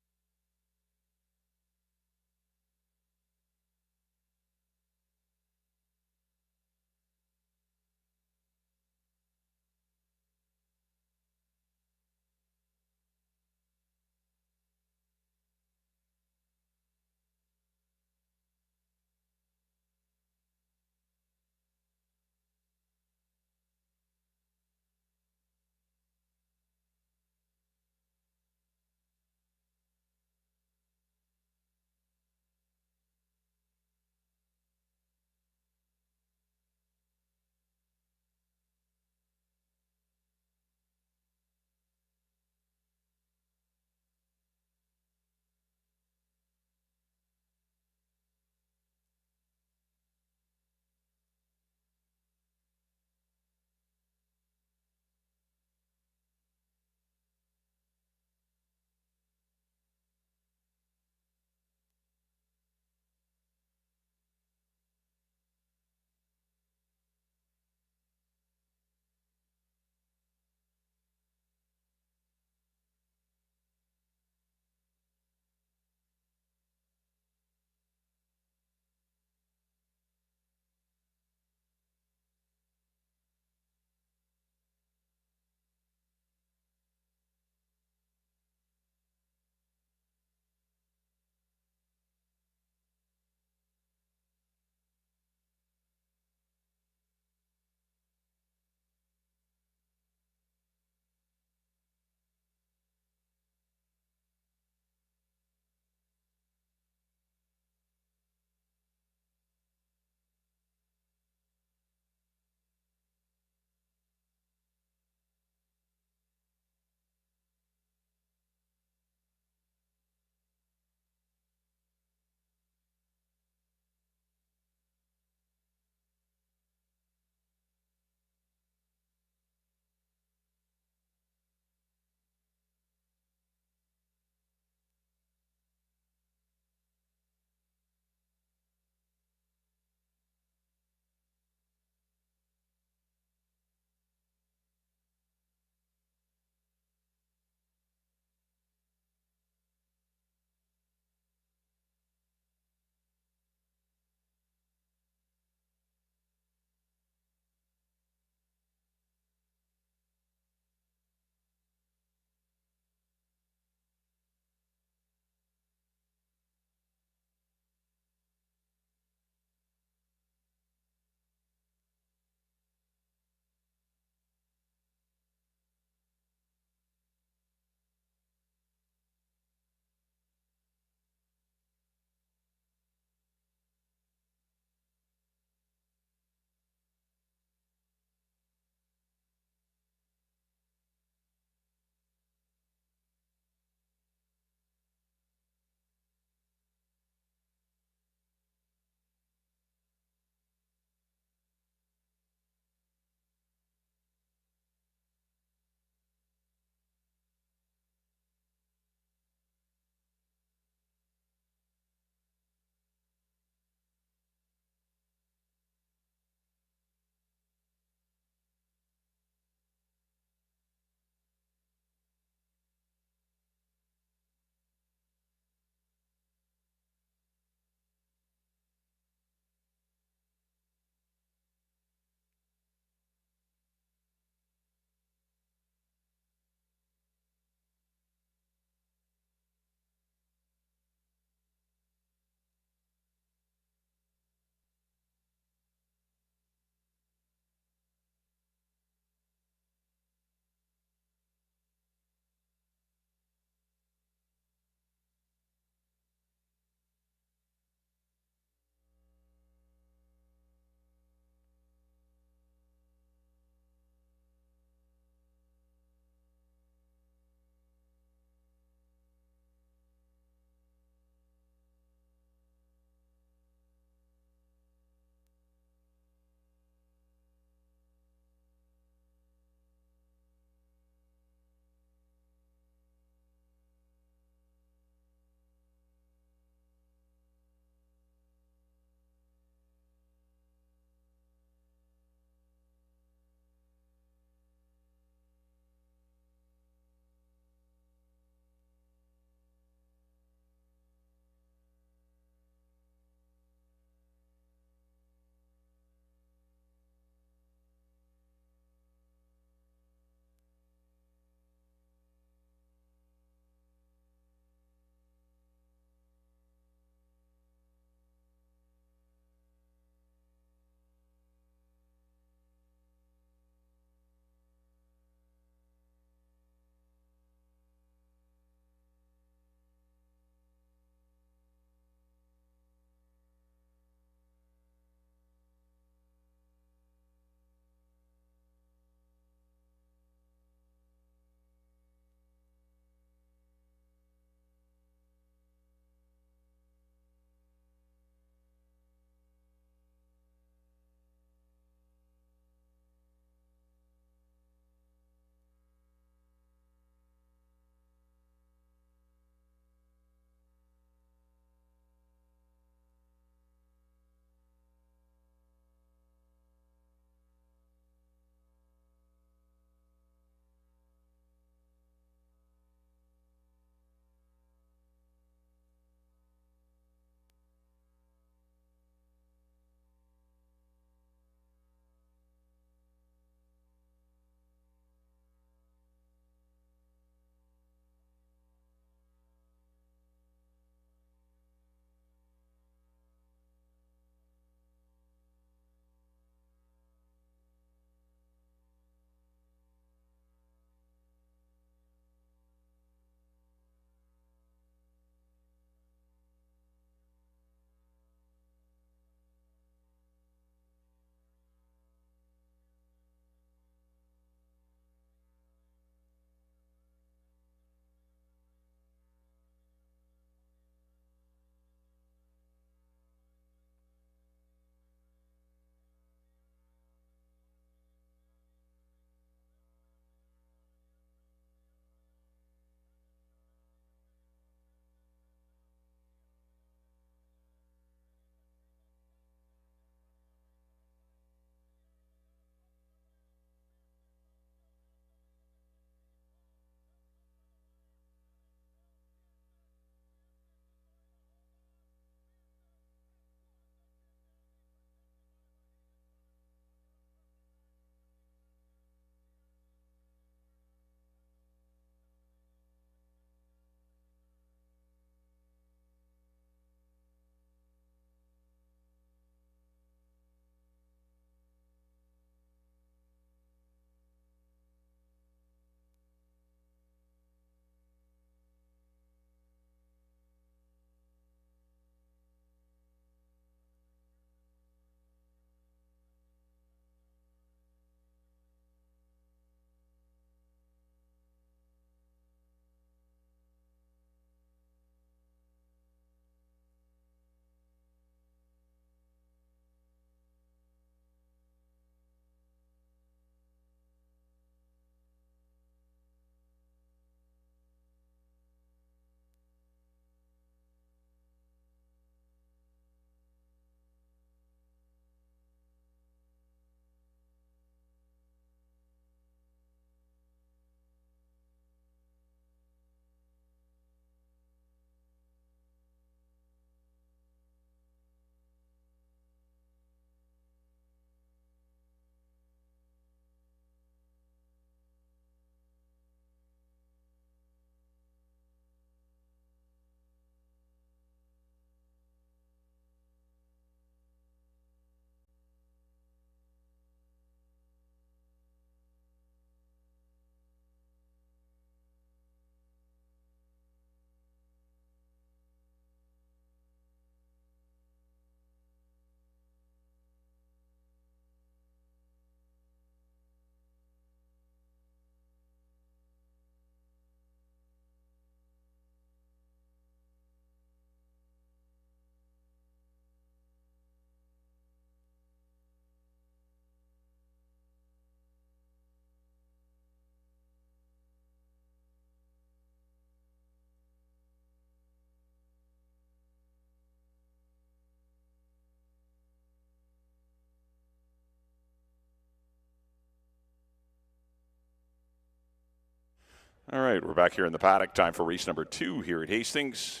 All right, we're back here in the paddock. Time for race number 2 here at Hastings.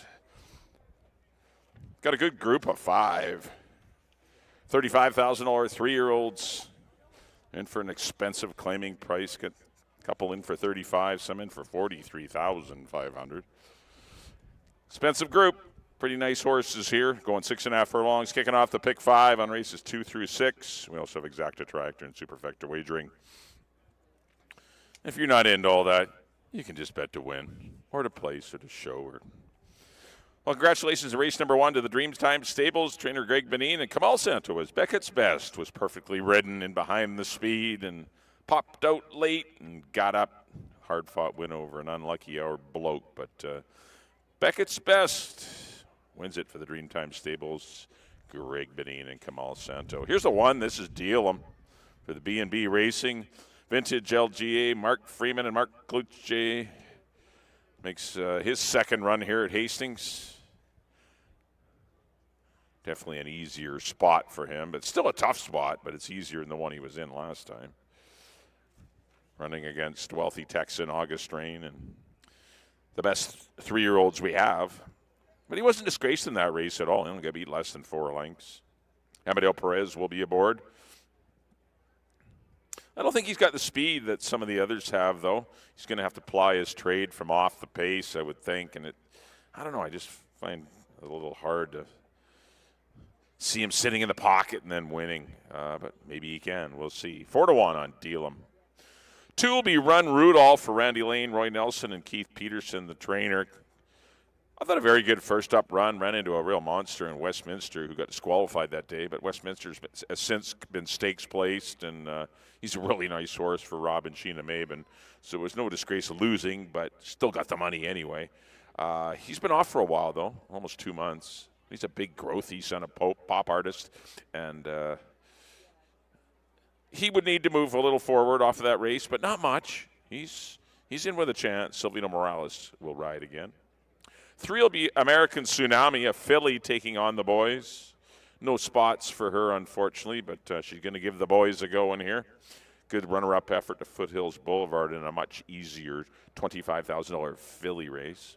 Got a good group of 5. $35,000 3-year-olds in for an expensive claiming price. Got a couple in for 35, some in for 43,500. Expensive group. Pretty nice horses here. Going 6.5 furlongs. Kicking off the pick 5 on races 2 through 6. We also have exacta tractor and superfecta wagering. If you're not into all that, you can just bet to win or to place or to show. Well, congratulations to race number 1 to the Dreamtime Stables. Trainer Greg Benin and Kamal Santos. Beckett's Best was perfectly ridden and behind the speed and popped out late and got up. Hard-fought win over an unlucky hour bloke, but Beckett's Best wins it for the Dreamtime Stables. Greg Benin and Kamal Santo. Here's the one. This is Deal 'em for the B&B Racing. Vintage LGA, Mark Freeman and Mark Kluche makes his second run here at Hastings. Definitely an easier spot for him, but still a tough spot, but it's easier than the one he was in last time. Running against Wealthy Texan, August Rain, and the best 3-year-olds we have. But he wasn't disgraced in that race at all. He only got beat less than 4 lengths. Amadeo Perez will be aboard. I don't think he's got the speed that some of the others have, though. He's going to have to ply his trade from off the pace, I would think. And I don't know, I just find it a little hard to see him sitting in the pocket and then winning. But maybe he can. We'll see. 4-1 on Deal 'em. 2 will be Run Rudolph for Randy Lane, Roy Nelson, and Keith Peterson, the trainer. I thought a very good first-up run. Ran into a real monster in Westminster who got disqualified that day. But Westminster's has since been stakes placed, and he's a really nice horse for Rob and Sheena Maben. So it was no disgrace of losing, but still got the money anyway. He's been off for a while, though, almost 2 months. He's a big growthy son of pop artist, and he would need to move a little forward off of that race, but not much. He's in with a chance. Silvino Morales will ride again. 3 will be American Tsunami, a filly taking on the boys. No spots for her, unfortunately, but she's going to give the boys a go in here. Good runner-up effort to Foothills Boulevard in a much easier $25,000 filly race.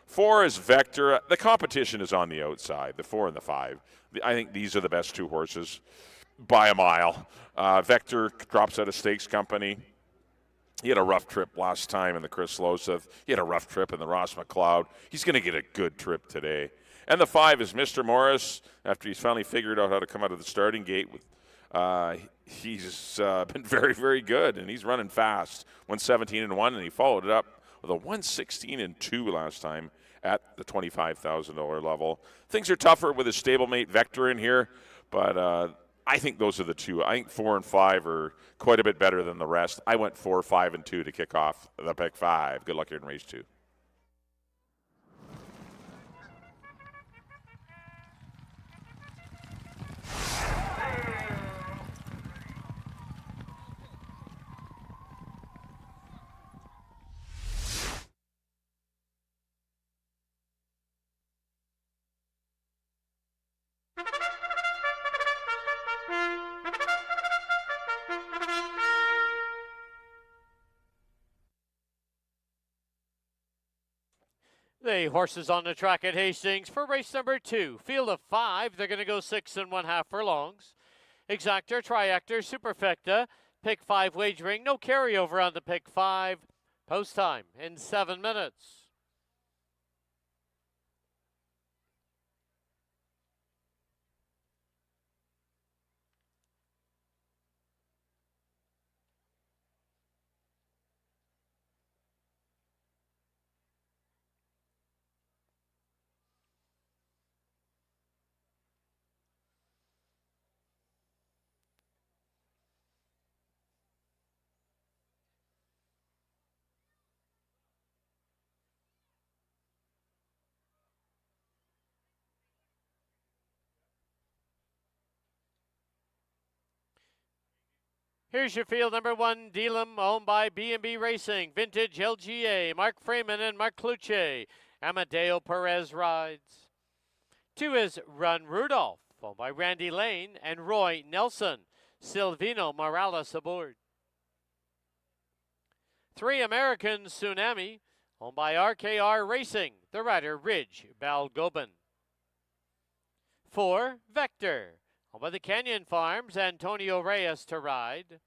4 is Vector. The competition is on the outside, the 4 and the 5. I think these are the best 2 horses by a mile. Vector drops out of Stakes Company. He had a rough trip last time in the Chris Loseth. He had a rough trip in the Ross McLeod. He's going to get a good trip today. And the 5 is Mr. Morris. After he's finally figured out how to come out of the starting gate, he's been very, very good, and he's running fast. 117-1, and he followed it up with a 116-2 last time at the $25,000 level. Things are tougher with his stablemate Vector in here, but I think those are the 2. I think 4 and 5 are quite a bit better than the rest. I went 4, 5, and 2 to kick off the pick 5. Good luck here in race 2.
The horses on the track at Hastings for race number 2. Field of 5. They're going to go 6.5 furlongs. Exactor, Triactor, Superfecta. Pick 5 wagering. No carryover on the pick 5. Post time in 7 minutes. Here's your field number 1, Deal 'em, owned by B&B Racing. Vintage LGA, Mark Freeman and Mark Kluche. Amadeo Perez rides. 2 is Run Rudolph, owned by Randy Lane and Roy Nelson. Silvino Morales aboard. 3, American Tsunami, owned by RKR Racing, the rider Ridge Balgobin. 4, Vector, owned by the Canyon Farms, Antonio Reyes to ride.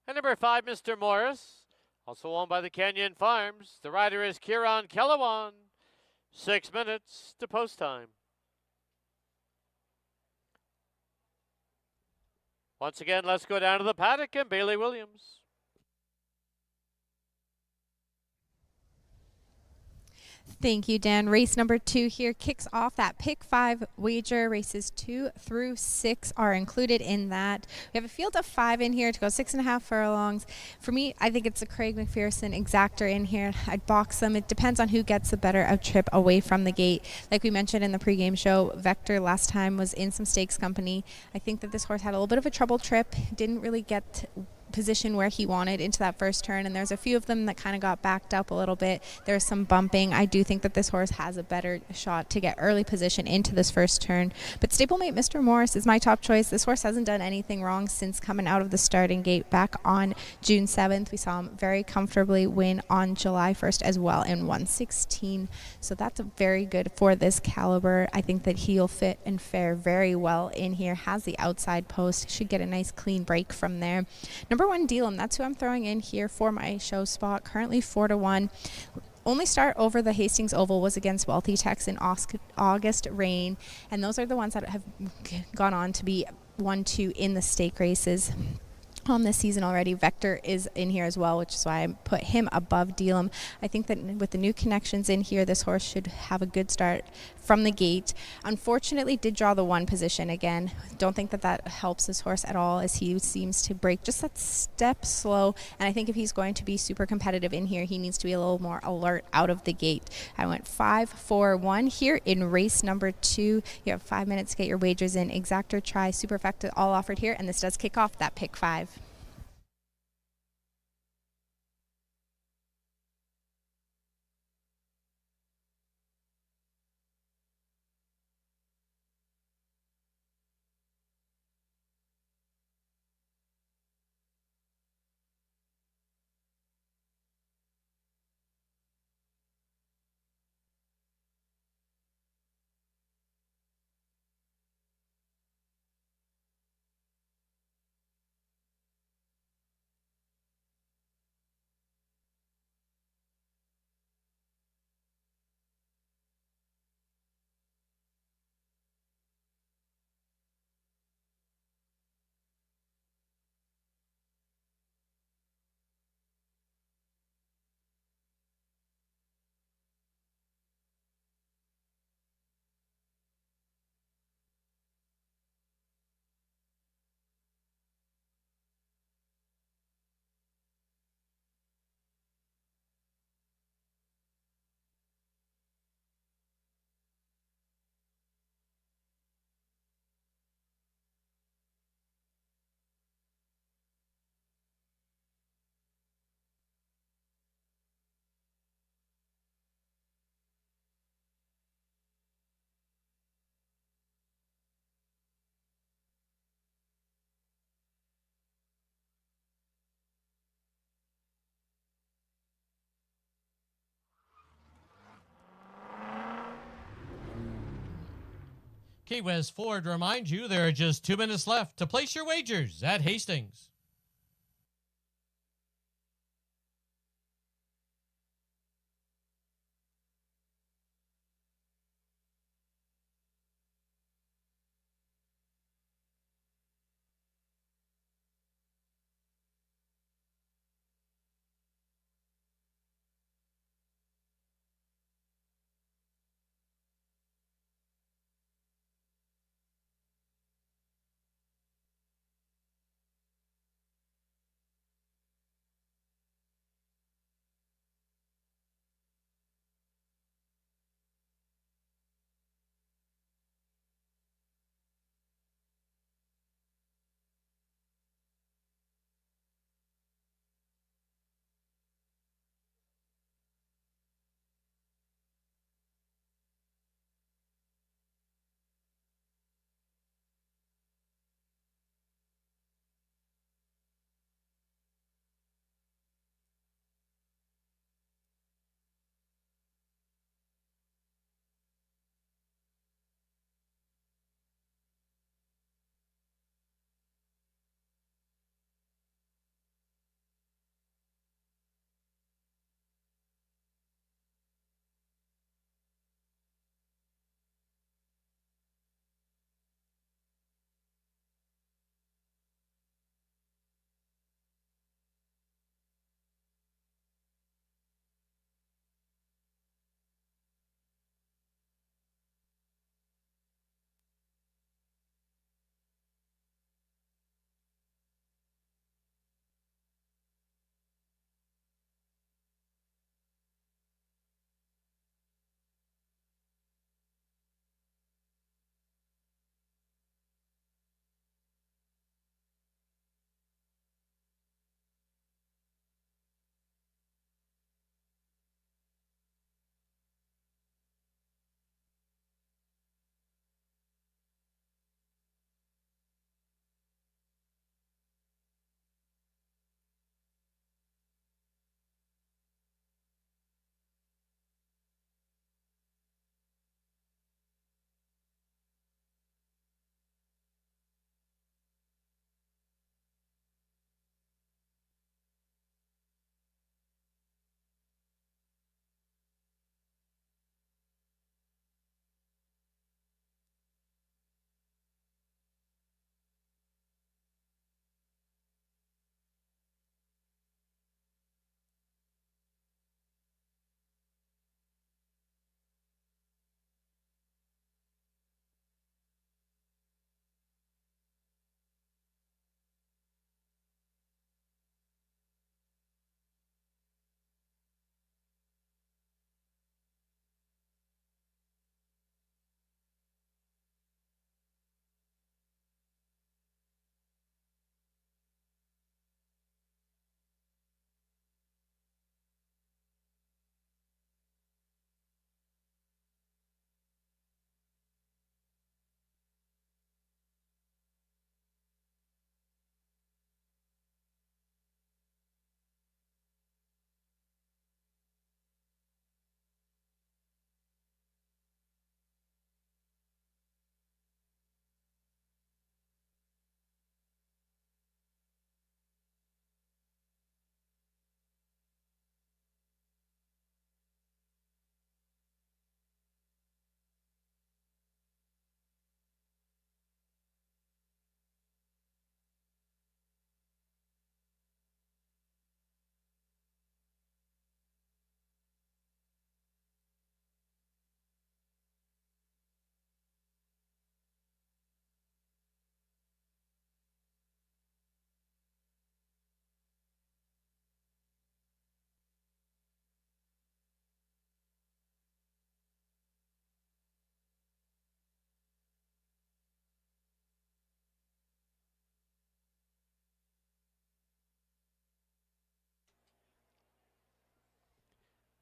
And number 5, Mr. Morris, also owned by the Canyon Farms, the rider is Kieran Kellawan. 6 minutes to post time. Once again, let's go down to the paddock and Bailey Williams.
Thank you, Dan. Race number 2 here kicks off that pick 5 wager. Races 2 through 6 are included in that. We have a field of 5 in here to go 6.5 furlongs. For me, I think it's a Craig McPherson exactor in here. I'd box them. It depends on who gets the better of trip away from the gate. Like we mentioned in the pregame show, Vector last time was in some stakes company. I think that this horse had a little bit of a trouble trip. Didn't really get position where he wanted into that first turn, and there's a few of them that kind of got backed up a little bit. There's some bumping. I do think that this horse has a better shot to get early position into this first turn, but stablemate Mr. Morris is my top choice. This horse hasn't done anything wrong since coming out of the starting gate back on June 7th. We saw him very comfortably win on July 1st as well in 116, so that's very good for this caliber. I think that he'll fit and fare very well in here. Has the outside post, should get a nice clean break from there. Number 1, Dealum, that's who I'm throwing in here for my show spot, currently 4-1. Only start over the Hastings Oval was against Wealthy Tex in August Rain, and those are the ones that have gone on to be 1-2 in the stake races on this season already. Vector is in here as well, which is why I put him above Dealum. I think that with the new connections in here, this horse should have a good start from the gate. Unfortunately, did draw the 1 position again. Don't think that that helps this horse at all, as he seems to break just that step slow. And I think if he's going to be super competitive in here, he needs to be a little more alert out of the gate. I went 5-4-1 here in race number 2. You have 5 minutes to get your wagers in. Exactor, try, superfecta, all offered here, and this does kick off that pick 5.
Key West Ford reminds you there are just 2 minutes left to place your wagers at Hastings.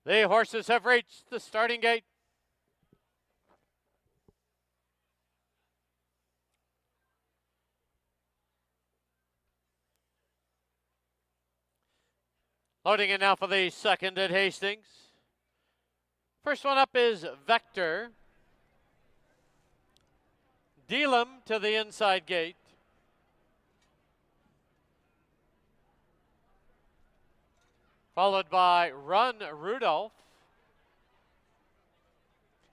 The horses have reached the starting gate. Loading in now for the second at Hastings. First one up is Vector. Dealum to the inside gate. Followed by Run Rudolph.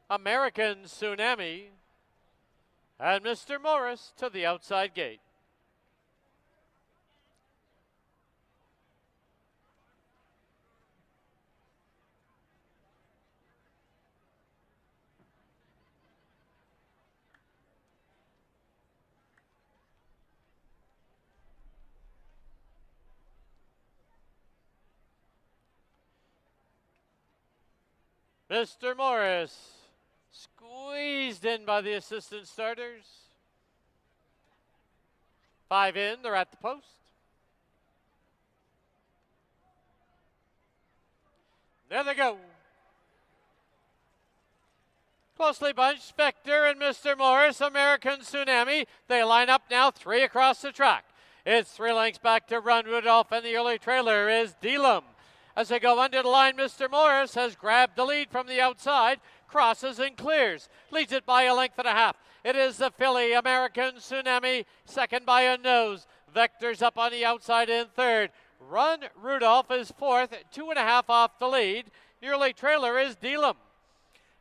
American Tsunami. And Mr. Morris to the outside gate. Mr. Morris squeezed in by the assistant starters. 5 in, they're at the post. There they go. Closely bunched, Spectre and Mr. Morris, American Tsunami. They line up now, 3 across the track. It's 3 lengths back to Run Rudolph, and the early trailer is Dealum. As they go under the line, Mr. Morris has grabbed the lead from the outside, crosses and clears, leads it by a length and a half. It is the filly, American Tsunami, second by a nose. Vector's up on the outside in third. Run Rudolph is fourth, 2.5 off the lead. The early trailer is Dealum.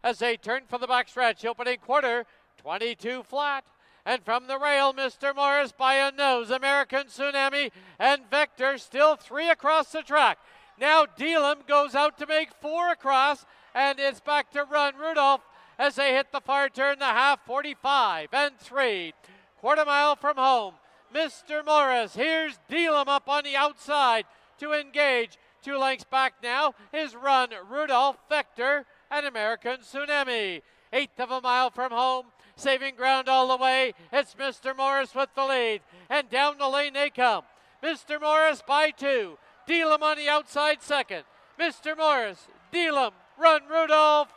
As they turn for the backstretch, opening quarter, 22 flat. And from the rail, Mr. Morris by a nose, American Tsunami and Vector still 3 across the track. Now Dealum goes out to make 4 across, and it's back to Run Rudolph as they hit the far turn, the half, 45 and 3. Quarter mile from home. Mr. Morris, here's Dealum up on the outside to engage. 2 lengths back now is Run Rudolph, Vector, and American Tsunami. 1/8 of a mile from home, saving ground all the way. It's Mr. Morris with the lead, and down the lane they come. Mr. Morris by 2. Dealum on the outside second. Mr. Morris, Dealum, Run Rudolph.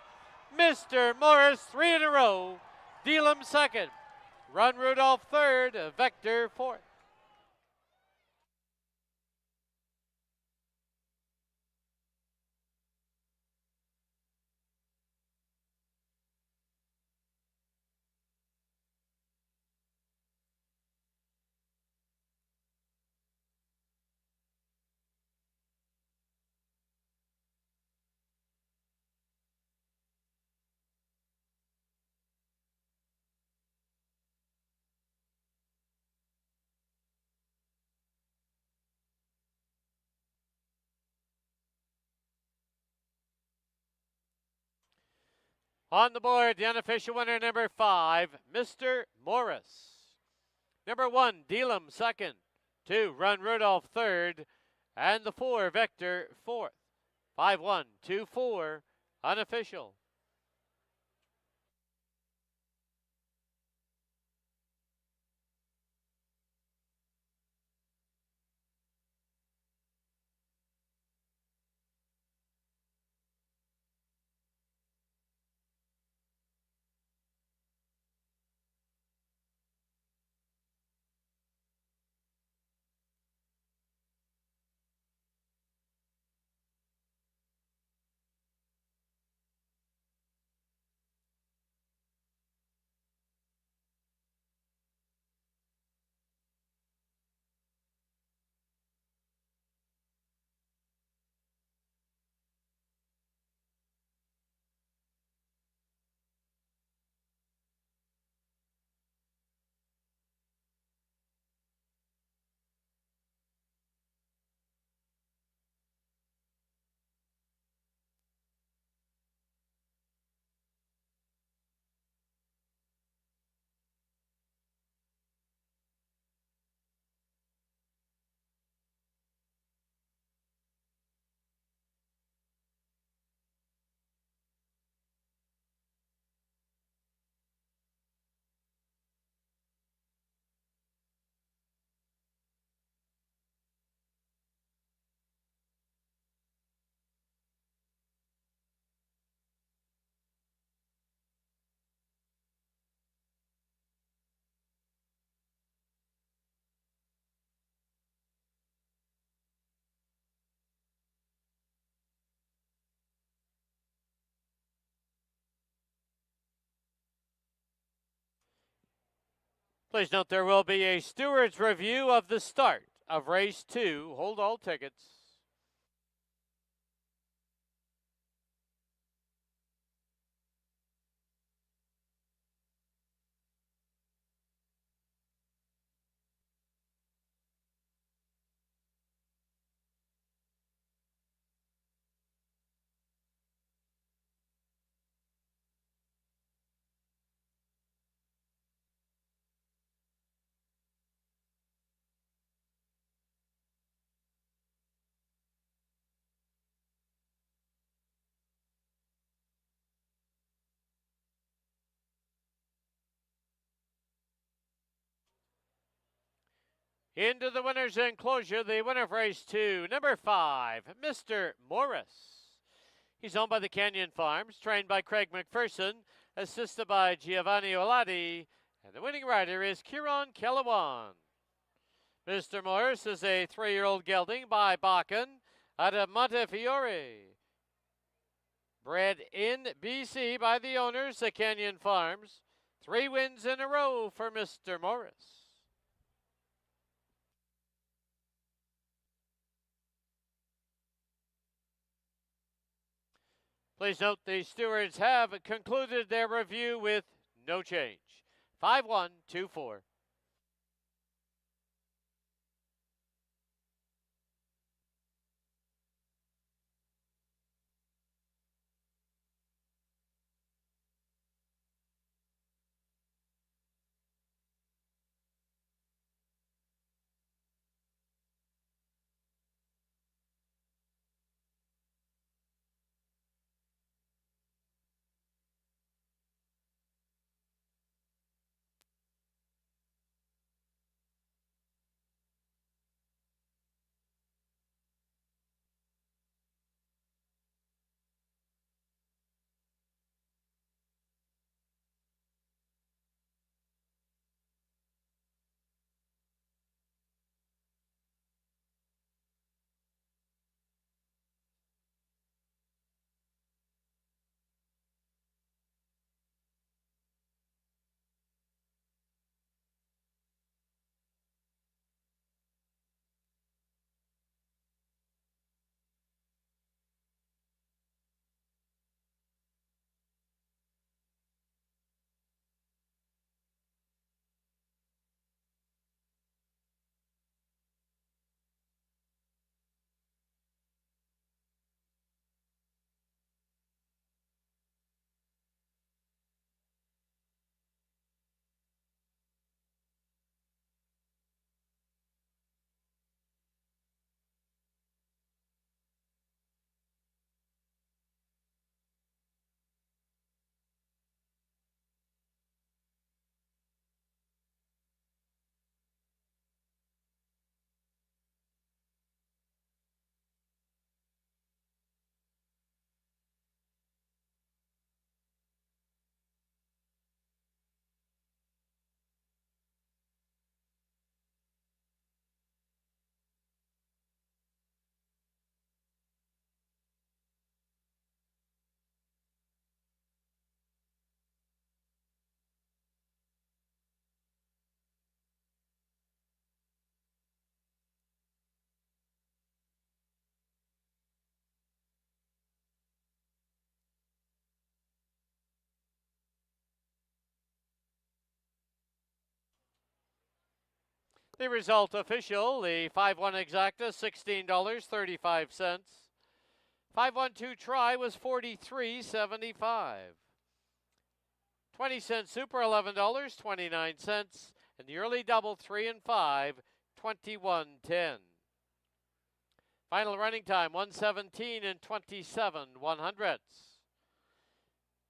Mr. Morris 3 in a row. Dealum second. Run Rudolph third. Vector fourth. On the board, the unofficial winner, number 5, Mr. Morris. Number 1, Dealum second. 2, Run Rudolph third. And the 4, Vector fourth. 5-1, 2-4, unofficial. Please note there will be a steward's review of the start of race 2. Hold all tickets. Into the winner's enclosure, the winner of race 2, number 5, Mr. Morris. He's owned by the Canyon Farms, trained by Craig McPherson, assisted by Giovanni Olati, and the winning rider is Kieran Kellawan. Mr. Morris is a 3-year-old gelding by Bakken out of Montefiore. Bred in BC by the owners, the Canyon Farms. 3 wins in a row for Mr. Morris. Please note the stewards have concluded their review with no change. 5-1-2-4. The result official, the 5-1 exacta, $16.35. 5-1-2 try was $43.75. 20-cent super, $11.29. And the early double, 3 and 5, $21.10. Final running time, 1:17 and 27/100ths.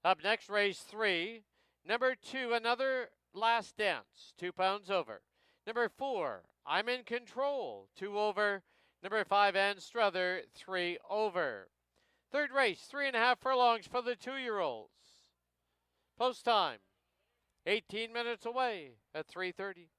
Up next, race 3. Number 2, another last dance, 2 pounds over. Number 4, I'm in control, 2 over. Number 5, Ann Struther, 3 over. Third race, 3.5 furlongs for the 2-year-olds. Post time, 18 minutes away at 3:30.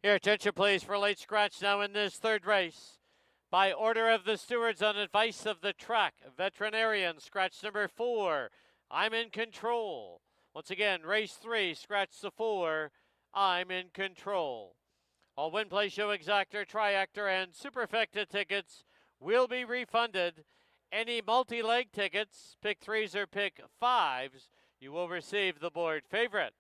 Here, attention please for late scratch now in this third race. By order of the stewards on advice of the track veterinarian, scratch number 4, I'm in Control. Once again, race 3, scratch the 4, I'm in Control. All win, play, show exactor, triactor, and superfecta tickets will be refunded. Any multi-leg tickets, pick 3s or pick 5s, you will receive the board favorite.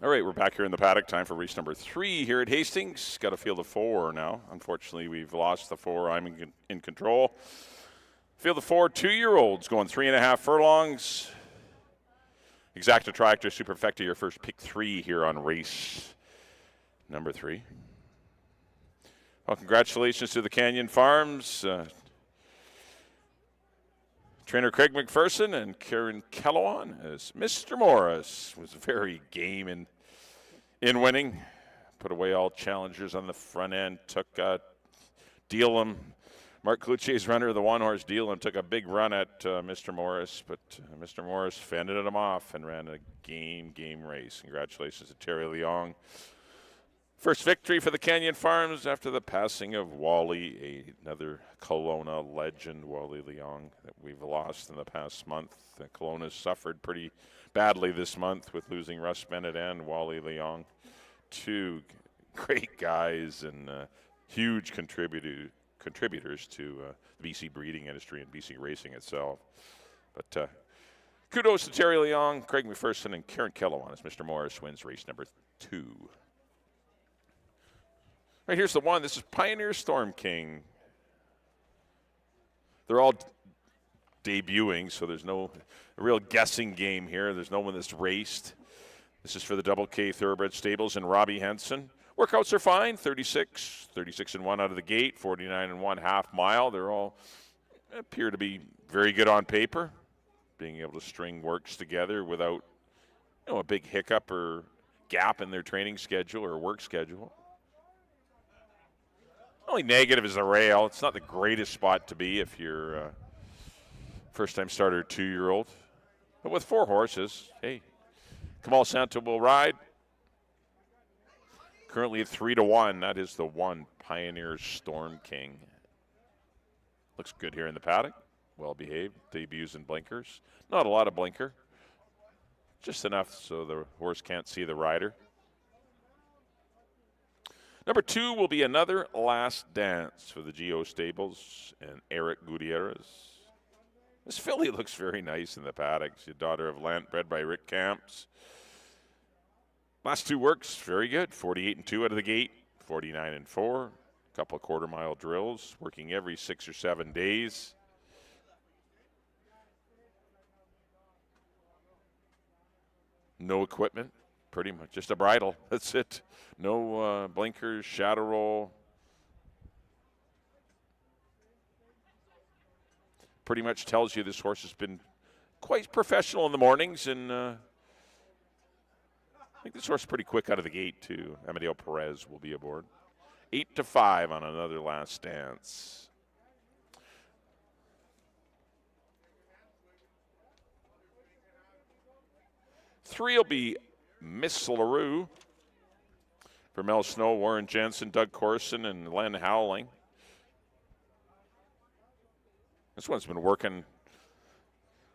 All right, we're back here in the paddock. Time for race number 3 here at Hastings. Got a field of 4 now. Unfortunately, we've lost the 4. I'm in control. Field of 4 2-year-olds going 3.5 furlongs. Exacta Tractor Superfecta, your first pick 3 here on race number 3. Well, congratulations to the Canyon Farms. Trainer Craig McPherson and Karen Kellowan as Mr. Morris was very game in winning. Put away all challengers on the front end. Took Dealham. Mark Cloutier's runner, the one-horse Dealham, took a big run at Mr. Morris, but Mr. Morris fended him off and ran a game race. Congratulations to Terry Leong. First victory for the Canyon Farms after the passing of Wally, another Kelowna legend, Wally Leong, that we've lost in the past month. Kelowna's suffered pretty badly this month with losing Russ Bennett and Wally Leong. 2 great guys and huge contributors to the BC breeding industry and BC racing itself. But kudos to Terry Leong, Craig McPherson, and Karen Kellowan as Mr. Morris wins race number 2. Right, here's the one. This is Pioneer Storm King. They're all debuting, so there's no real guessing game here. There's no one that's raced. This is for the Double K Thoroughbred Stables and Robbie Henson. Workouts are fine, 36 and 1 out of the gate, 49 and 1 half mile. They're all appear to be very good on paper, being able to string works together without a big hiccup or gap in their training schedule or work schedule. Only negative is the rail. It's not the greatest spot to be if you're a first-time starter 2-year-old. But with 4 horses, hey, Kamal Santa will ride. Currently at 3-1. That is the one Pioneer Storm King. Looks good here in the paddock. Well behaved. Debuts in blinkers. Not a lot of blinker. Just enough so the horse can't see the rider. Number 2 will be Another Last Dance for the Geo Stables and Eric Gutierrez. This filly looks very nice in the paddock. She's a daughter of Lant, bred by Rick Camps. Last 2 works, very good. 48 and 2 out of the gate, 49 and 4. A couple of quarter-mile drills, working every 6 or 7 days. No equipment, pretty much just a bridle. That's it. No blinkers, shadow roll. Pretty much tells you this horse has been quite professional in the mornings, and I think this horse is pretty quick out of the gate too. Amadeo Perez will be aboard. 8-5 on Another Last Dance. Three will be Miss LaRue for Mel Snow, Warren Jensen, Doug Corson, and Len Howling. This one's been working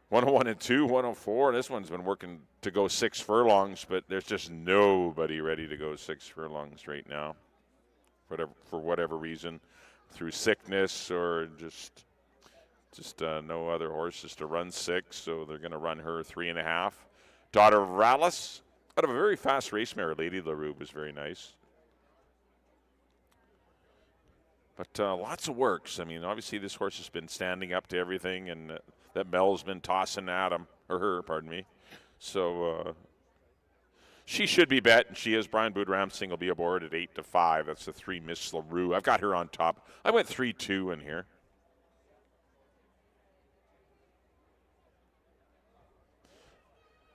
101 and 2, 104, and this one's been working to go 6 furlongs, but there's just nobody ready to go 6 furlongs right now, for whatever reason, through sickness or just no other horses to run 6, so they're going to run her 3.5. Daughter of Rallis, out of a very fast race mare, Lady LaRue was very nice. But lots of works. I mean, obviously this horse has been standing up to everything, and that Mel's been tossing at him, or her, pardon me. So she should be bet, and she is. Brian Boudramsing will be aboard at 8-5. That's the 3 Miss LaRue. I've got her on top. I went 3-2 in here.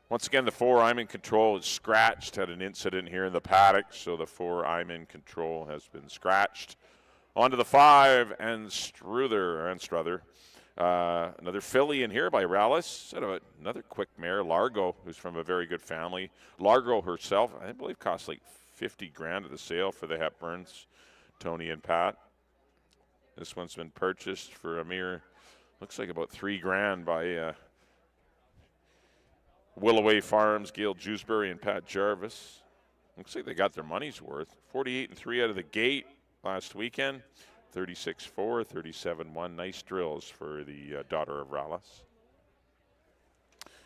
Once again, the 4 I'm in Control is scratched. Had an incident here in the paddock, so the 4 I'm in Control has been scratched. On to the 5 and Struther. Another filly in here by Rallis. Another quick mare, Largo, who's from a very good family. Largo herself, I believe, cost like $50,000 at the sale for the Hepburns, Tony and Pat. This one's been purchased for a mere, looks like about $3,000 by Willoway Farms, Gail Jewsbury, and Pat Jarvis. Looks like they got their money's worth. 48 and 3 out of the gate last weekend. 36-4, 37-1. Nice drills for the daughter of Rallis.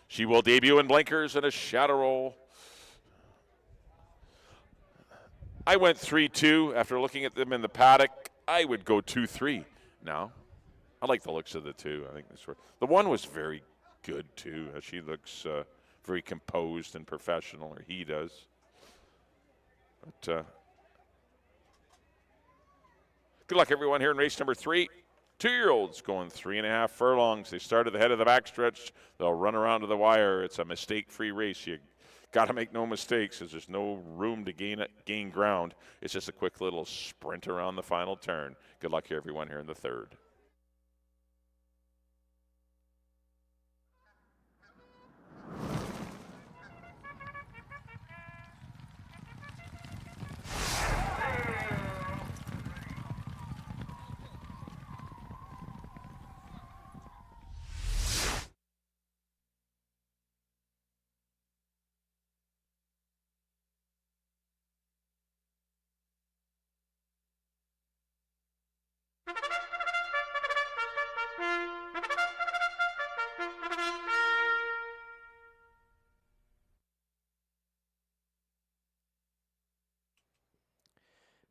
She will debut in blinkers and a shadow roll. I went 3-2 after looking at them in the paddock. I would go 2-3 now. I like the looks of the 2. I think this one. The 1 was very good too. She looks very composed and professional, or he does. But good luck, everyone, here in race number 3. 2-year-olds going 3.5 furlongs. They start at the head of the backstretch. They'll run around to the wire. It's a mistake-free race. You got to make no mistakes, because there's no room to gain ground. It's just a quick little sprint around the final turn. Good luck, here, everyone, here in the 3rd.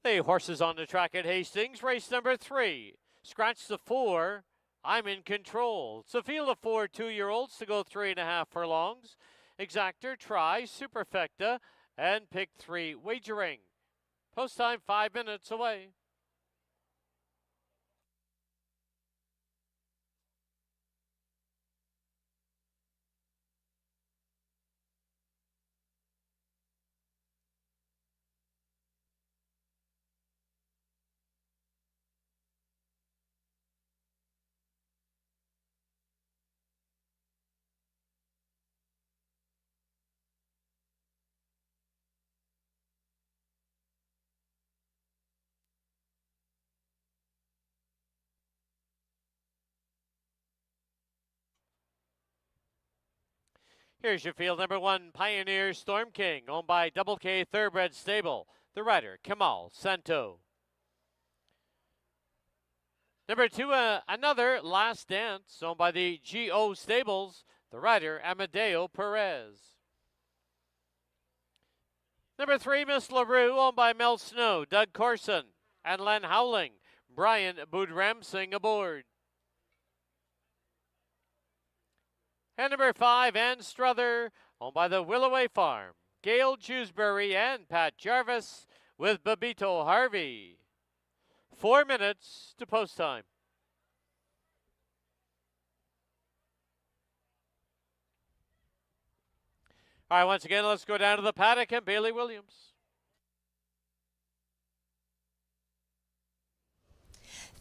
The horses on the track at Hastings, race number 3. Scratch the 4, I'm in Control. It's a field of 4 2-year-olds to go 3.5 furlongs. Exactor, Try, Superfecta, and Pick 3 Wagering. Post time 5 minutes away. Here's your field number 1, Pioneer Storm King, owned by Double K Thoroughbred Stable. The rider, Kamal Santo. Number 2, another Last Dance, owned by the GO Stables. The rider, Amadeo Perez. Number 3, Miss LaRue, owned by Mel Snow, Doug Corson, and Len Howling. Brian Boudramsing aboard. And number 5, Ann Struther, owned by the Willoway Farm. Gail Jewsbury and Pat Jarvis with Babito Harvey. 4 minutes to post time. All right, once again, let's go down to the paddock and Bailey Williams.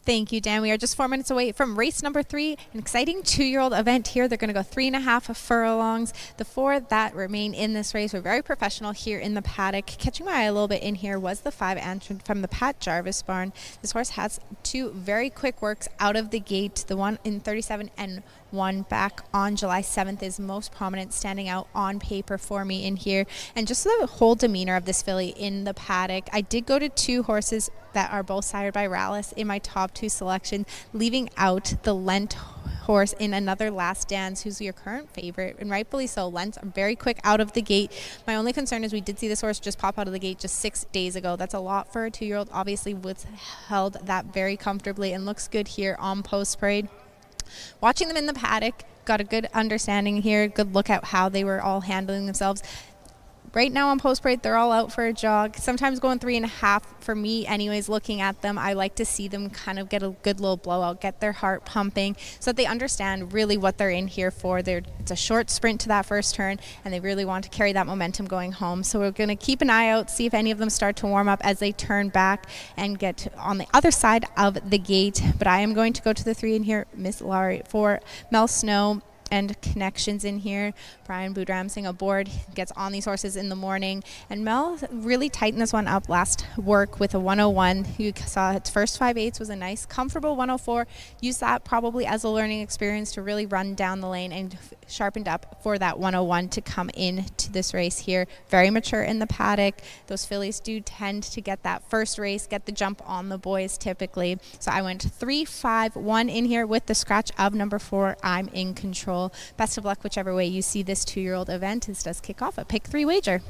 Thank you, Dan. We are just 4 minutes away from race number 3, an exciting 2-year-old event here. They're going to go 3.5 furlongs. The 4 that remain in this race were very professional here in the paddock. Catching my eye a little bit in here was the 5 entrant from the Pat Jarvis barn. This horse has 2 very quick works out of the gate. The one in 37 and 1 back on July 7th is most prominent, standing out on paper for me in here. And just the whole demeanor of this filly in the paddock. I did go to 2 horses that are both sired by Rallis in my top 2 selection, leaving out the Lent horse in Another Last Dance, who's your current favorite, and rightfully so. Lent's very quick out of the gate. My only concern is we did see this horse just pop out of the gate just 6 days ago. That's a lot for a 2-year-old. Obviously withheld that very comfortably and looks good here on post parade. Watching them in the paddock, got a good understanding here, good look at how they were all handling themselves. Right now on post parade, they're all out for a jog. Sometimes going 3.5 for me anyways, looking at them, I like to see them kind of get a good little blowout, get their heart pumping so that they understand really what they're in here for. It's a short sprint to that first turn, and they really want to carry that momentum going home. So we're going to keep an eye out, see if any of them start to warm up as they turn back and get on the other side of the gate. But I am going to go to the 3 in here, Miss Laurie, for Mel Snow and Connections in here. Brian Boudramsing aboard, gets on these horses in the morning, and Mel really tightened this one up last work with a 101. You saw its first 5/8 was a nice comfortable 104. Used that probably as a learning experience to really run down the lane, and sharpened up for that 101 to come in to this race here. Very mature in the paddock. Those fillies do tend to get that first race, get the jump on the boys typically. So I went 3-5-1 in here with the scratch of number 4. I'm in control. Best of luck whichever way you see this 2-year-old event. This does kick off a pick 3 wager.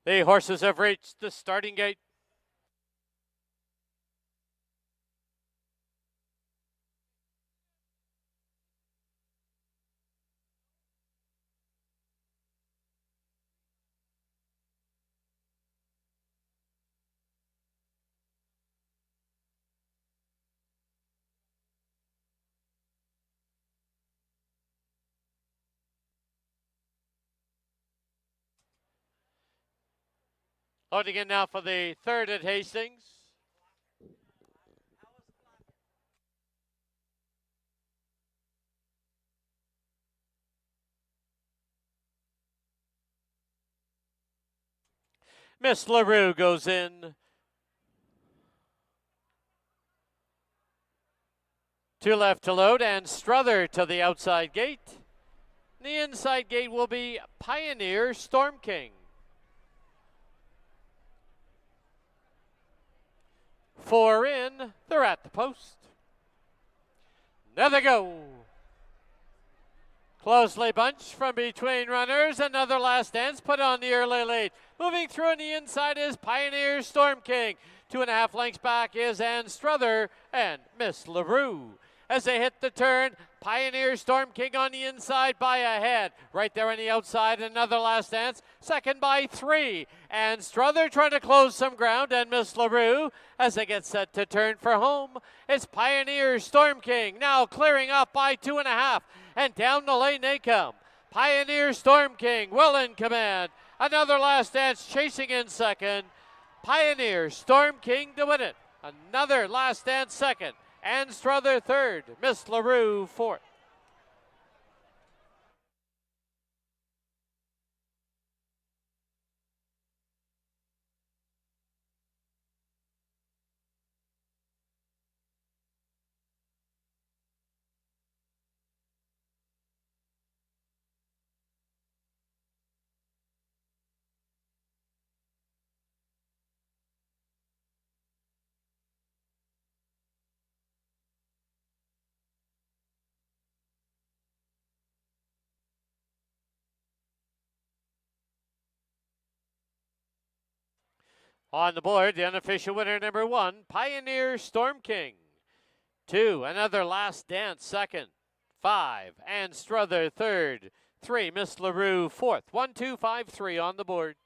The horses have reached the starting gate. Loading in now for the third at Hastings. Miss LaRue goes in. Two left to load, and Strother to the outside gate. The inside gate will be Pioneer Storm King. 4 in, they're at the post. There they go. Closely bunched from between runners. Another last dance put on the early lead. Moving through on the inside is Pioneer Storm King. 2.5 lengths back is Ann Strother and Miss LaRue. As they hit the turn, Pioneer Storm King on the inside by a head. Right there on the outside, another last dance. Second by 3. And Strother trying to close some ground, and Miss LaRue as they get set to turn for home. It's Pioneer Storm King now clearing up by 2.5. And down the lane they come. Pioneer Storm King well in command. Another last dance chasing in second. Pioneer Storm King to win it. Another last dance second. Ann Strother third. Miss LaRue fourth. On the board, the unofficial winner number 1, Pioneer Storm King. 2, another last dance second. 5, Ann Strother third. 3, Miss LaRue fourth. 1, 2, 5, 3 on the board.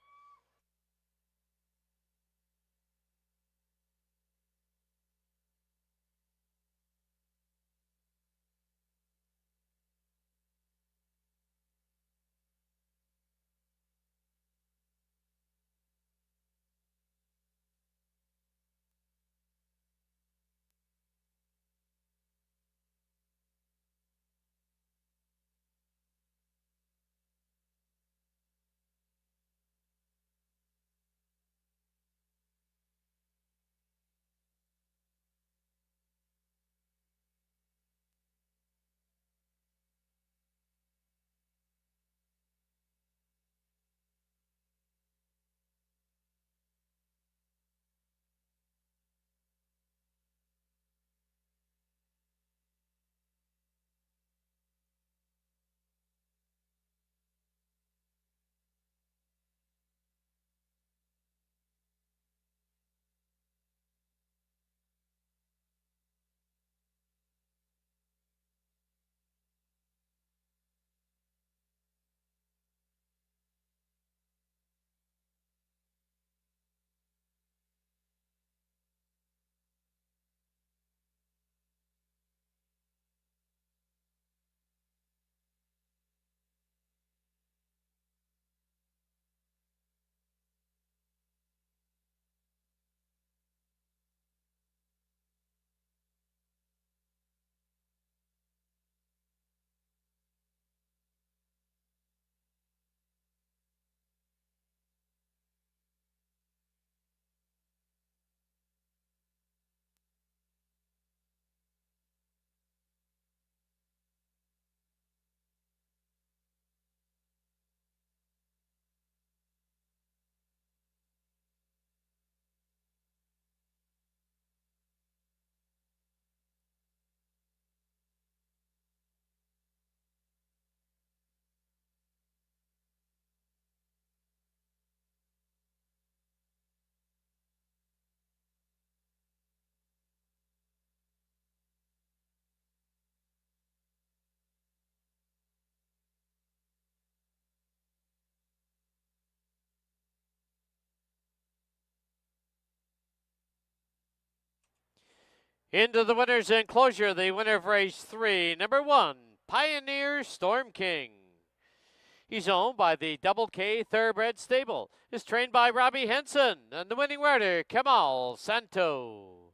Into the winner's enclosure, the winner of race 3, number 1, Pioneer Storm King. He's owned by the Double K Thoroughbred Stable. Is trained by Robbie Henson and the winning rider, Kamal Santo.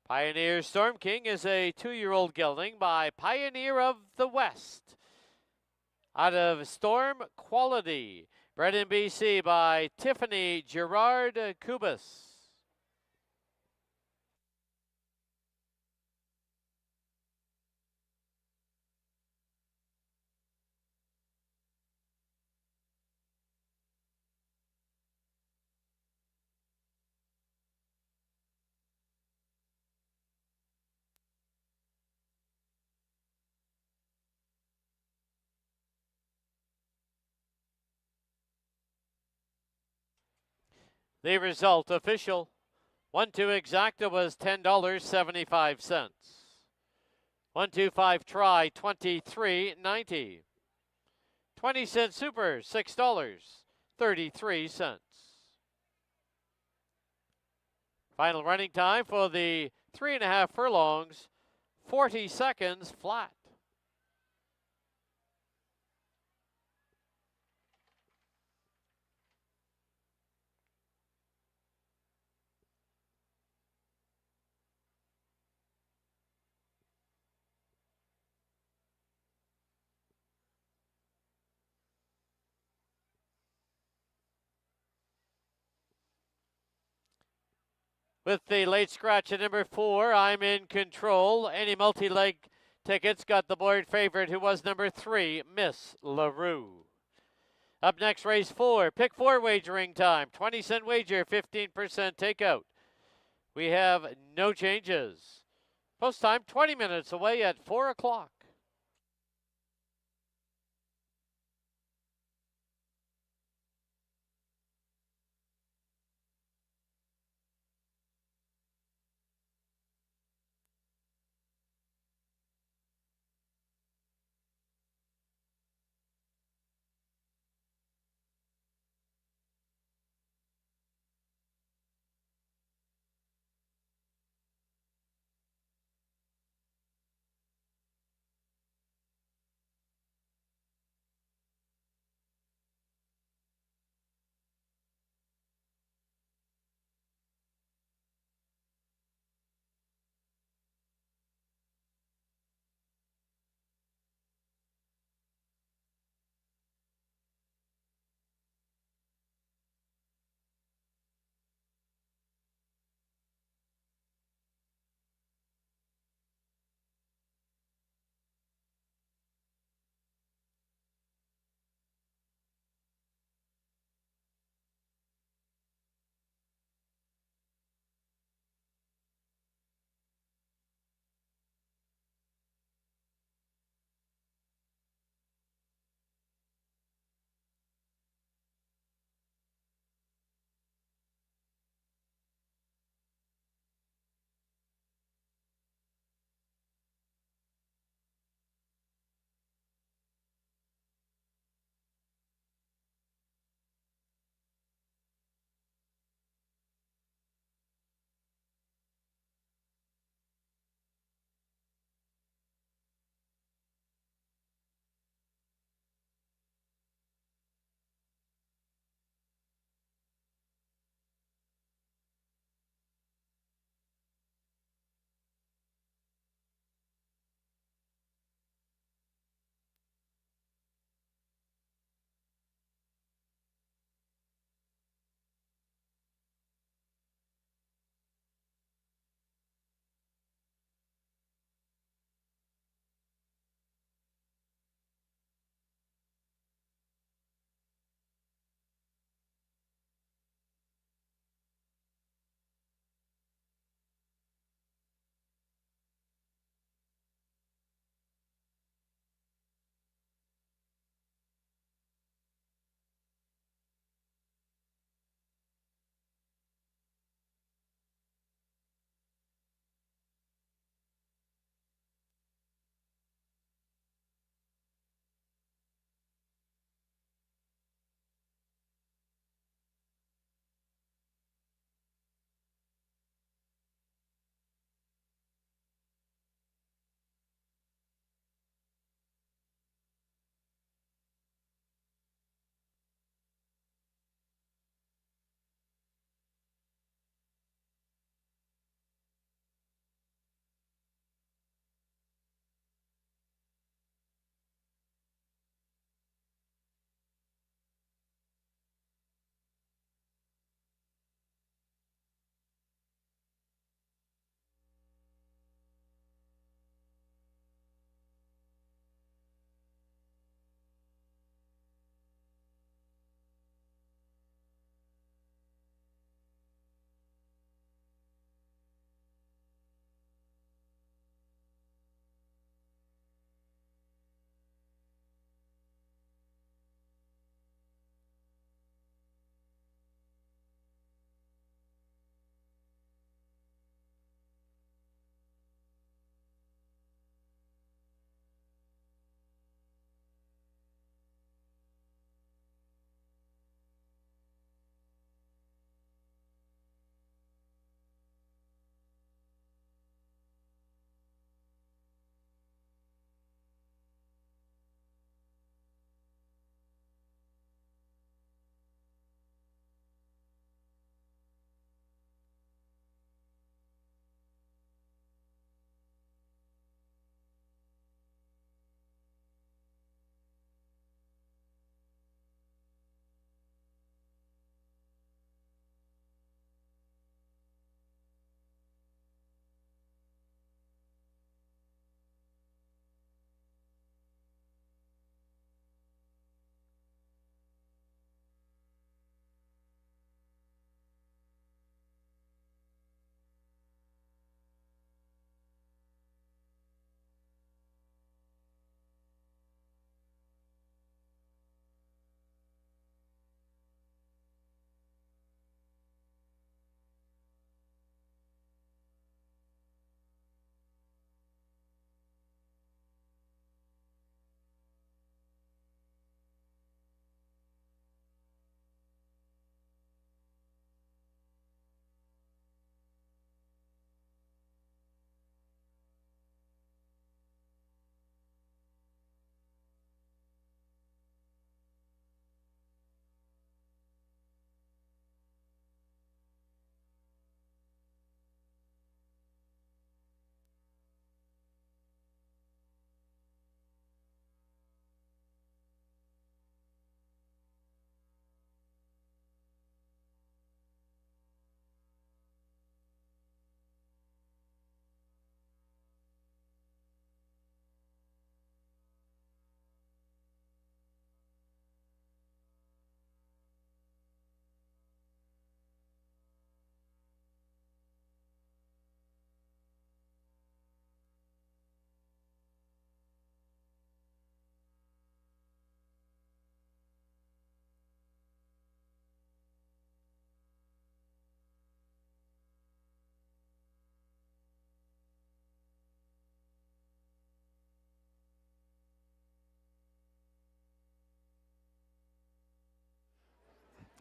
Pioneer Storm King is a 2-year-old gelding by Pioneer of the West. Out of Storm Quality, bred in BC by Tiffany Gerard Kubas. The result official. 1-2 exacta was $10.75. 1-2-5 try, $23.90. 20-cent super, $6.33. Final running time for the 3.5 furlongs, 40 seconds flat. With the late scratch at number 4, I'm in control. Any multi-leg tickets got the board favorite, who was number 3, Miss LaRue. Up next, race 4. Pick 4 wagering time. 20-cent wager, 15% takeout. We have no changes. Post time 20 minutes away at 4 o'clock.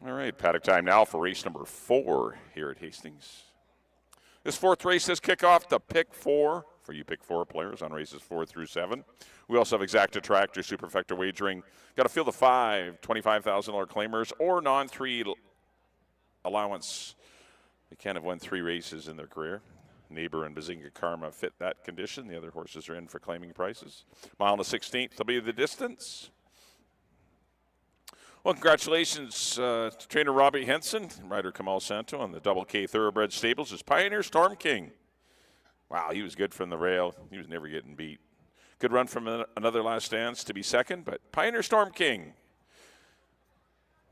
All right, paddock time now for race number 4 here at Hastings. This 4th race is kickoff to pick 4 for you pick 4 players on races 4 through 7. We also have Exacta Tractor, Superfecta Wagering. Got to field of 5 $25,000 claimers or non-3 allowance. They can't have won 3 races in their career. Neighbor and Bazinga Karma fit that condition. The other horses are in for claiming prices. Mile and a 16th will be the distance. Well, congratulations to trainer Robbie Henson and rider Kamal Santo on the Double K Thoroughbred Stables. His Pioneer Storm King. Wow, he was good from the rail. He was never getting beat. Good run from another last dance to be second, but Pioneer Storm King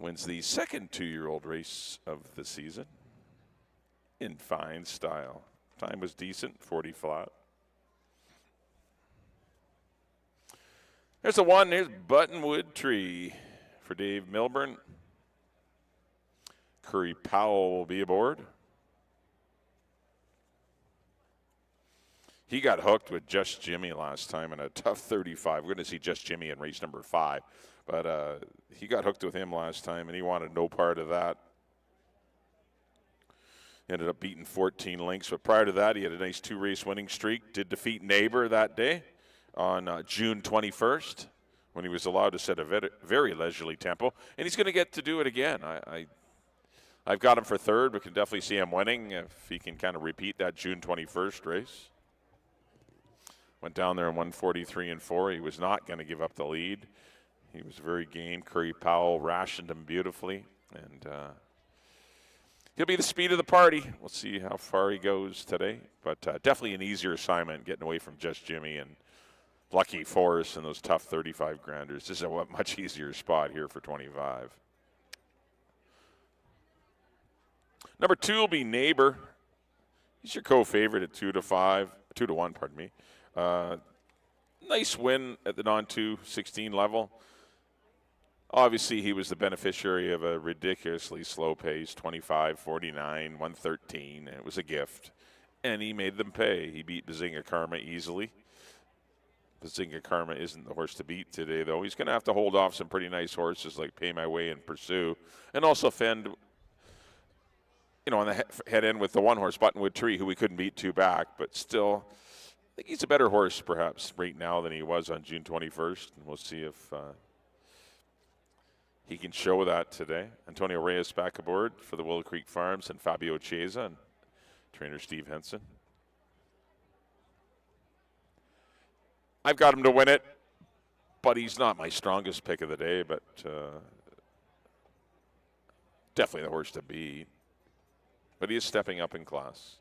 wins the second 2-year-old race of the season in fine style. Time was decent, 40 flat. There's the 1. Here's Buttonwood Tree for Dave Milburn. Curry Powell will be aboard. He got hooked with Just Jimmy last time in a tough 35. We're going to see Just Jimmy in race number 5. But he got hooked with him last time, and he wanted no part of that. Ended up beating 14 lengths. But prior to that, he had a nice 2-race winning streak. Did defeat Neighbor that day on June 21st. When he was allowed to set a very leisurely tempo. And he's going to get to do it again. I've got him for 3rd, but can definitely see him winning if he can kind of repeat that June 21st race. Went down there in 143 and 4. He was not going to give up the lead. He was very game. Curry Powell rationed him beautifully. And he'll be the speed of the party. We'll see how far he goes today. But definitely an easier assignment getting away from Just Jimmy and Lucky Forest and those tough 35 granders. This is a much easier spot here for 25. Number 2 will be Neighbor. He's your co-favorite at 2 to 1, pardon me. Nice win at the non-216 level. Obviously, he was the beneficiary of a ridiculously slow pace, 25, 49, 113. And it was a gift. And he made them pay. He beat Bazinga Karma easily. Bazinga Karma isn't the horse to beat today, though. He's going to have to hold off some pretty nice horses like Pay My Way and Pursue, and also fend, on the head end with the 1 horse, Buttonwood Tree, who we couldn't beat 2 back. But still, I think he's a better horse, perhaps, right now than he was on June 21st. And we'll see if he can show that today. Antonio Reyes back aboard for the Willow Creek Farms and Fabio Chiesa and trainer Steve Henson. I've got him to win it, but he's not my strongest pick of the day, but definitely the horse to beat. But he is stepping up in class.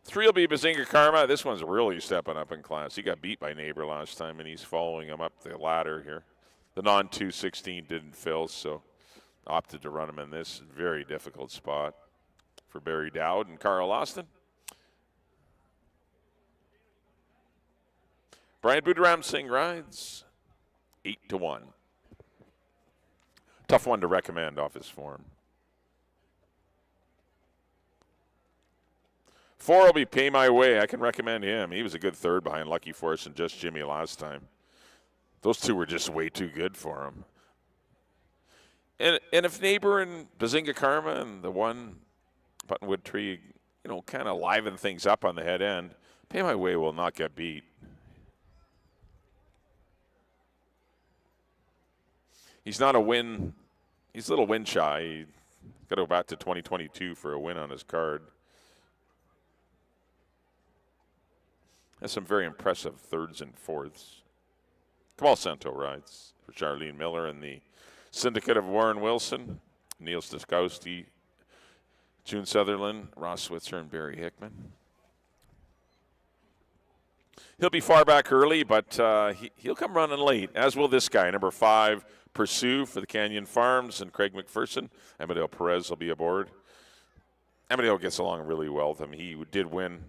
3 will be Bazinga Karma. This one's really stepping up in class. He got beat by Neighbor last time, and he's following him up the ladder here. The non-216 didn't fill, so opted to run him in this very difficult spot for Barry Dowd and Carl Austin. Brian Budaram Singh rides 8 to 1. Tough one to recommend off his form. 4 will be Pay My Way. I can recommend him. He was a good 3rd behind Lucky Force and Just Jimmy last time. Those 2 were just way too good for him. And if Neighbor and Bazinga Karma and the 1 Buttonwood Tree, kind of liven things up on the head end, Pay My Way will not get beat. He's not a win. He's a little win shy. He's got to go back to 2022 for a win on his card. Has some very impressive 3rds and 4ths. Kamal Santo rides for Charlene Miller and the syndicate of Warren Wilson, Neil Staszkowski, June Sutherland, Ross Switzer, and Barry Hickman. He'll be far back early, but he'll come running late, as will this guy, number 5, Pursue for the Canyon Farms, and Craig McPherson. Amadeo Perez will be aboard. Amadeo gets along really well with him. He did win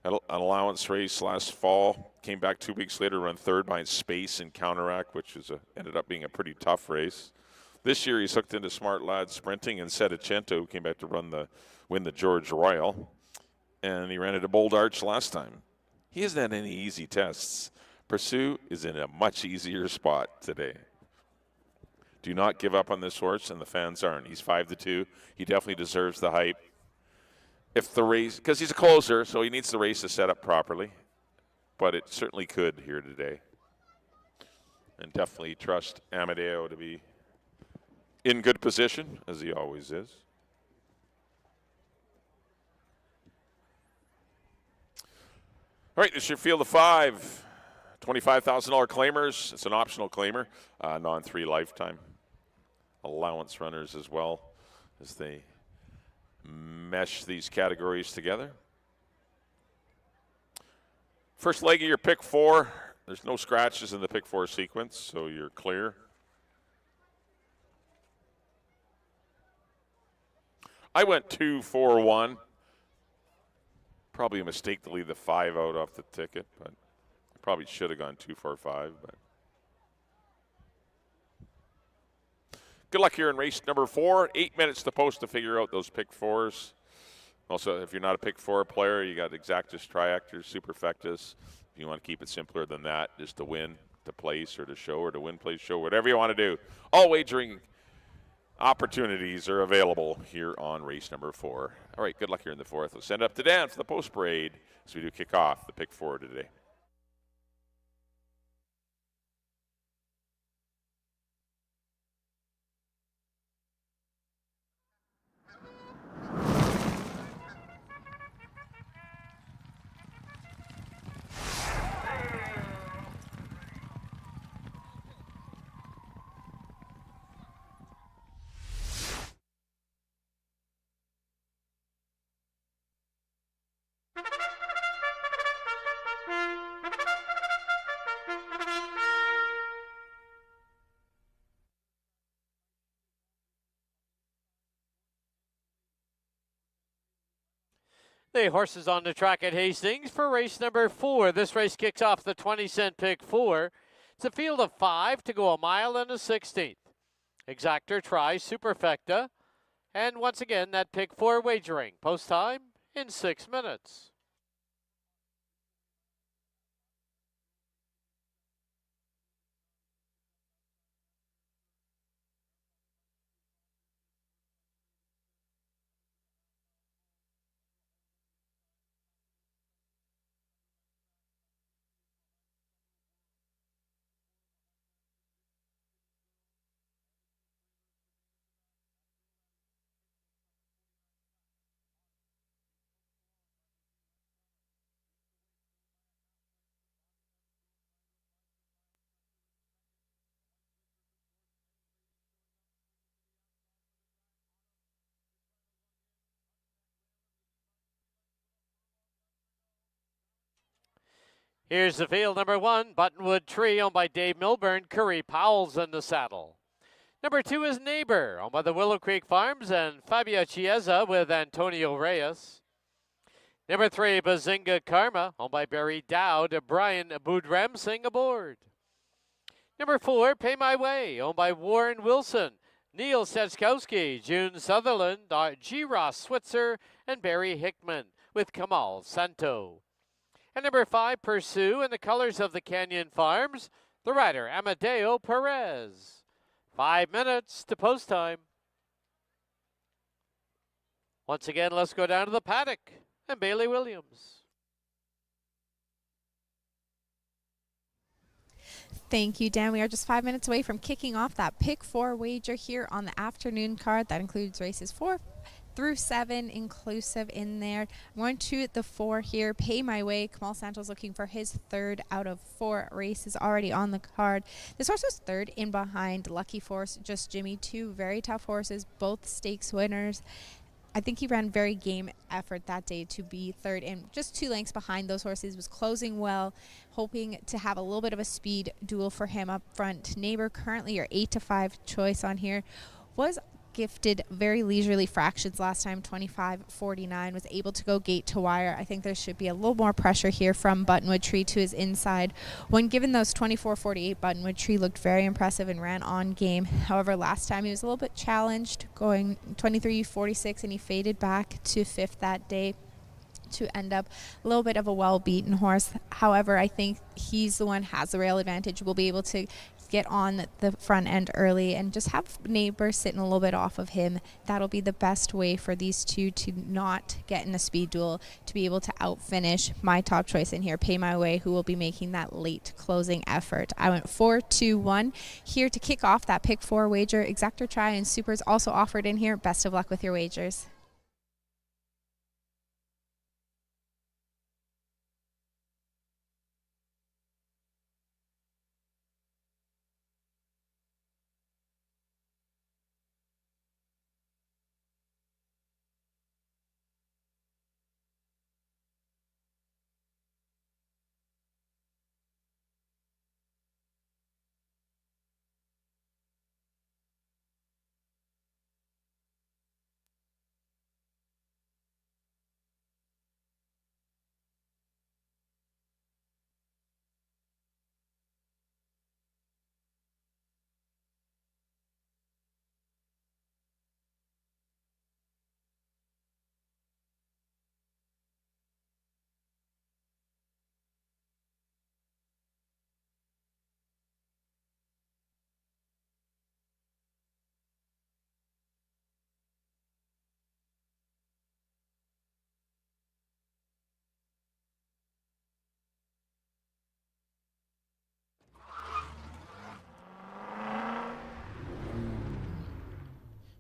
an allowance race last fall, came back 2 weeks later, run 3rd behind Space and Counteract, which ended up being a pretty tough race. This year he's hooked into Smart Lad Sprinting and Sedicento, who came back to win the George Royal, and he ran it at Bold Arch last time. He hasn't had any easy tests. Pursue is in a much easier spot today. Do not give up on this horse, and the fans aren't. He's 5-2. He definitely deserves the hype. If the race, because he's a closer, so he needs the race to set up properly. But it certainly could here today. And definitely trust Amadeo to be in good position, as he always is. All right, this is your field of 5. $25,000 claimers. It's an optional claimer, non-3 lifetime allowance runners as well, as they mesh these categories together. First leg of your pick 4. There's no scratches in the pick 4 sequence, so you're clear. I went 2-4-1. Probably a mistake to leave the 5 out off the ticket, but I probably should have gone 2-4-5. But good luck here in race number 4. 8 minutes to post to figure out those pick 4s. Also, if you're not a pick 4 player, you got exactus, triactors, superfectus. If you want to keep it simpler than that, just to win, to place, or to show, or to win, place, show, whatever you want to do. All wagering opportunities are available here on race number 4. All right, good luck here in the 4th. We'll send it up to Dan for the post parade as we do kick off the pick 4 today.
The horses on the track at Hastings for race number 4. This race kicks off the 20-cent pick 4. It's a field of 5 to go a mile and a 16th. Exactor, Tri, Superfecta. And once again, that pick 4 wagering. Post time in 6 minutes. Here's the field. Number 1, Buttonwood Tree, owned by Dave Milburn. Curry Powell's in the saddle. Number 2 is Neighbor, owned by the Willow Creek Farms, and Fabio Chiesa with Antonio Reyes. Number 3, Bazinga Karma, owned by Barry Dowd. Brian Boudremsing aboard. Number 4, Pay My Way, owned by Warren Wilson, Neil Steczkowski, June Sutherland, G. Ross Switzer, and Barry Hickman with Kamal Santo. And number 5, Pursue, in the colors of the Canyon Farms, the rider Amadeo Perez. 5 minutes to post time. Once again, let's go down to the paddock and Bailey Williams.
Thank you, Dan. We are just 5 minutes away from kicking off that pick 4 wager here on the afternoon card. That includes races 4 through 7 inclusive in there. I'm going to the 4 here, Pay My Way. Kamal Santos looking for his 3rd out of 4 races already on the card. This horse was 3rd in behind Lucky Force, Just Jimmy. 2 very tough horses, both stakes winners. I think he ran very game effort that day to be 3rd and just 2 lengths behind those horses. Was closing well, hoping to have a little bit of a speed duel for him up front. Neighbor, currently your 8-5 choice on here, was gifted very leisurely fractions last time, 25.49, was able to go gate to wire. I think there should be a little more pressure here from Buttonwood Tree to his inside. When given those 24.48, Buttonwood Tree looked very impressive and ran on game. However, last time he was a little bit challenged, going 23.46, and he faded back to 5th that day to end up a little bit of a well-beaten horse. However, I think he's the one has the rail advantage, will be able to get on the front end early and just have Neighbor sitting a little bit off of him. That'll be the best way for these two to not get in a speed duel, to be able to outfinish my top choice in here, Pay My Way, who will be making that late closing effort. I went 4-2-1 here to kick off that pick 4 wager. Exactor try and supers also offered in here. Best of luck with your wagers.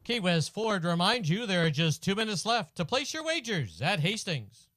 Key West Ford reminds you there are just 2 minutes left to place your wagers at Hastings.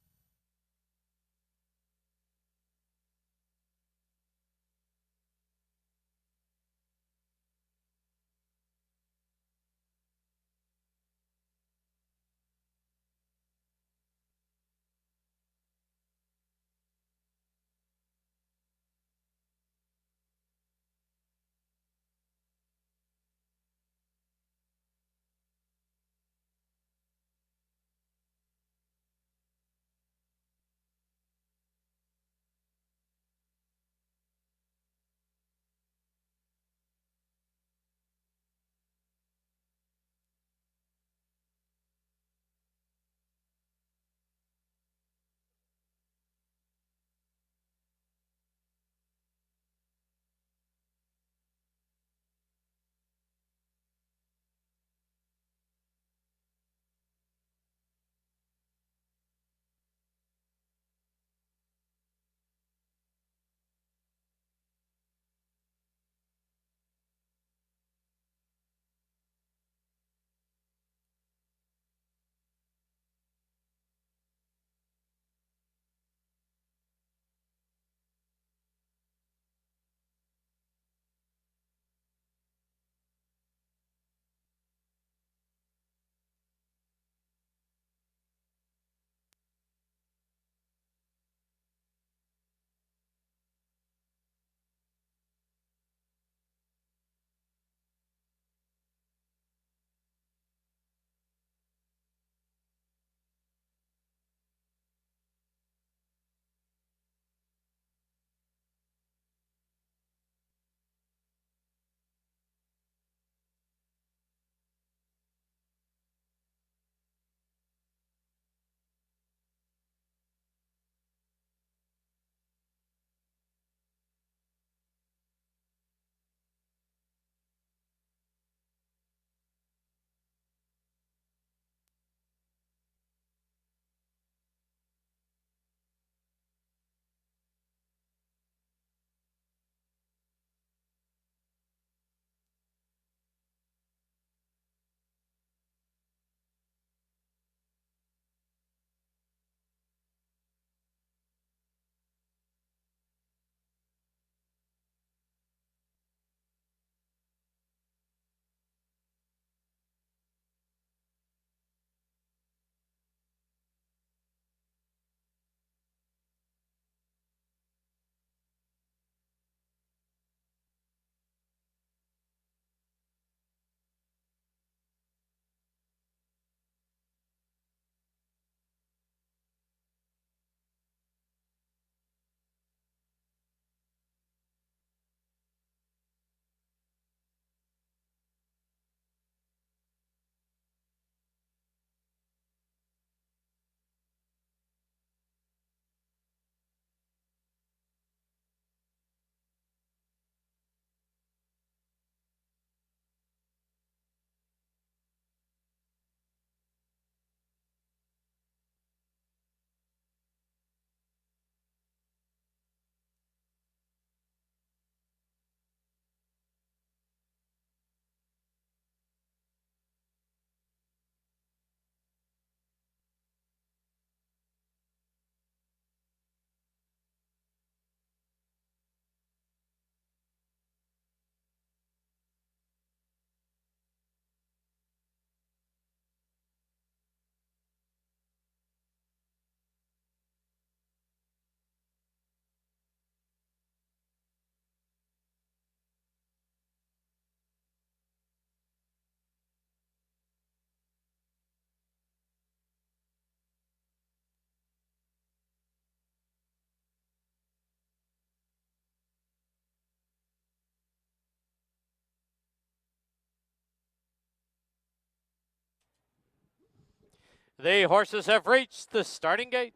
The horses have reached the starting gate.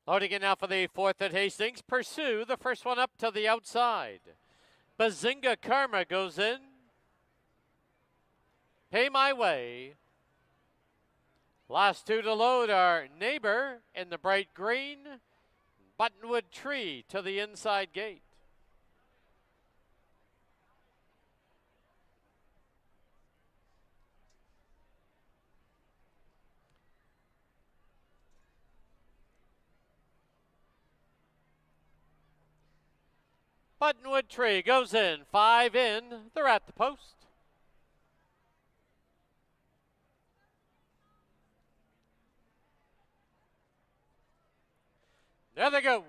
Loading in now for the 4th at Hastings. Pursue, the first one up to the outside. Bazinga Karma goes in. Pay My Way. Last two to load are Neighbor in the bright green. Buttonwood Tree to the inside gate. Buttonwood Tree goes in. 5 in. They're at the post. There they go.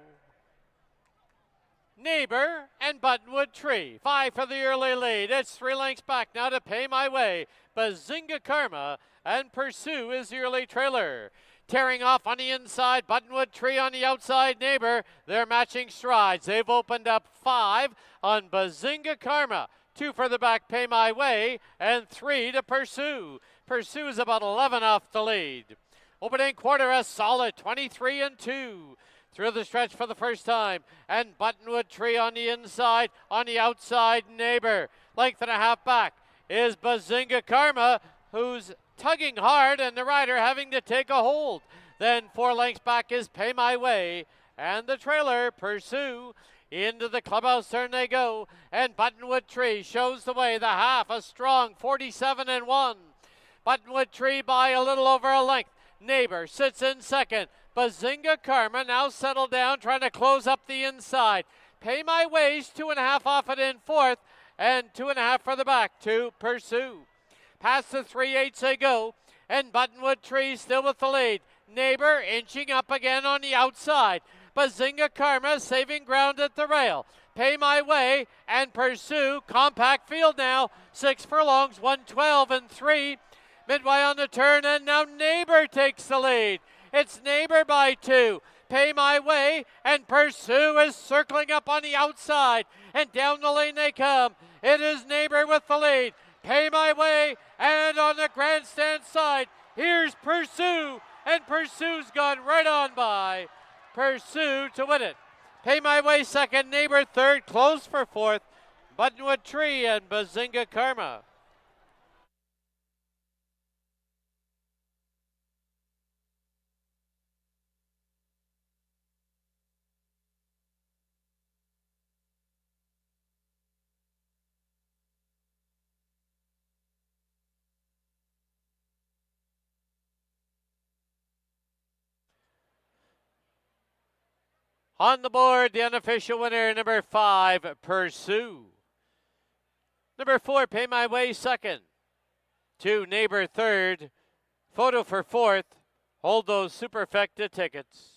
Neighbor and Buttonwood Tree. 5 for the early lead. It's 3 lengths back now to Pay My Way. Bazinga Karma and Pursue is the early trailer. Tearing off on the inside, Buttonwood Tree on the outside, Neighbor. They're matching strides. They've opened up 5 on Bazinga Karma. 2 for the back, Pay My Way, and 3 to Pursue. Pursue is about 11 off the lead. Opening quarter, a solid 23 and 2. Through the stretch for the first time, and Buttonwood Tree on the inside, on the outside, Neighbor. Length and a half back is Bazinga Karma, who's tugging hard, and the rider having to take a hold. Then 4 lengths back is Pay My Way, and the trailer, Pursue. Into the clubhouse turn they go, and Buttonwood Tree shows the way. The half, a strong 47 and 1. Buttonwood Tree by a little over a length. Neighbor sits in second. Bazinga Karma now settled down, trying to close up the inside. Pay My Way's 2.5 off it in fourth, and 2.5 for the back to Pursue. Past the 3/8 they go, and Buttonwood Tree still with the lead. Neighbor inching up again on the outside. Bazinga Karma saving ground at the rail. Pay My Way and Pursue, compact field now. 6 furlongs, 112 and 3. Midway on the turn, and now Neighbor takes the lead. It's Neighbor by 2. Pay My Way, and Pursue is circling up on the outside, and down the lane they come. It is Neighbor with the lead. Pay My Way, and on the grandstand side, here's Pursue, and Pursue's gone right on by. Pursue to win it. Pay My Way second, Neighbor third, close for fourth. Buttonwood Tree and Bazinga Karma. On the board, the unofficial winner, number 5, Pursue. Number 4, Pay My Way second. 2, Neighbor third. Photo for fourth. Hold those superfecta tickets.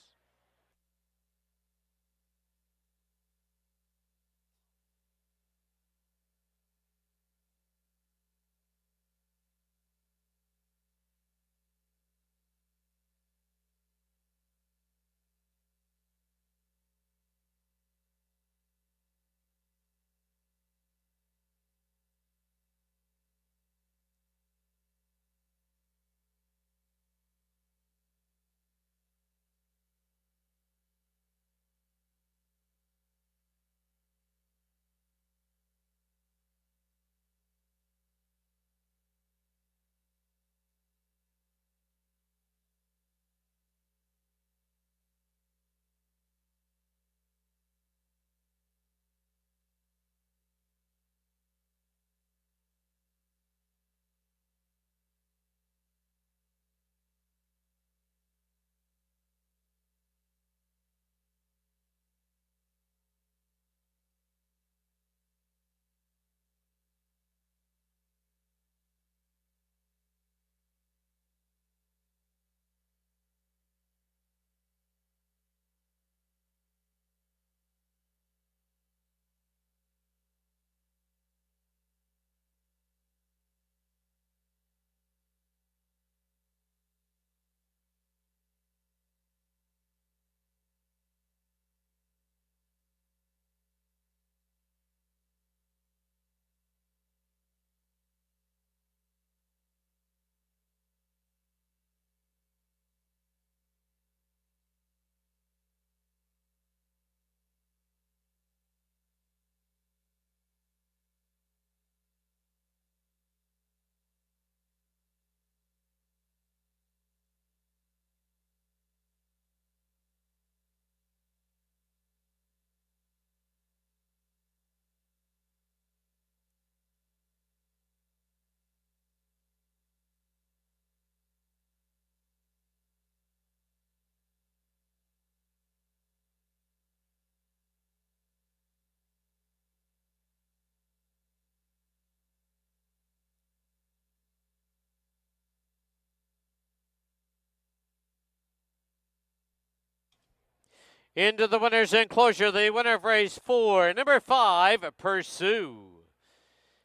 Into the winner's enclosure, the winner of race 4, number 5, Pursue.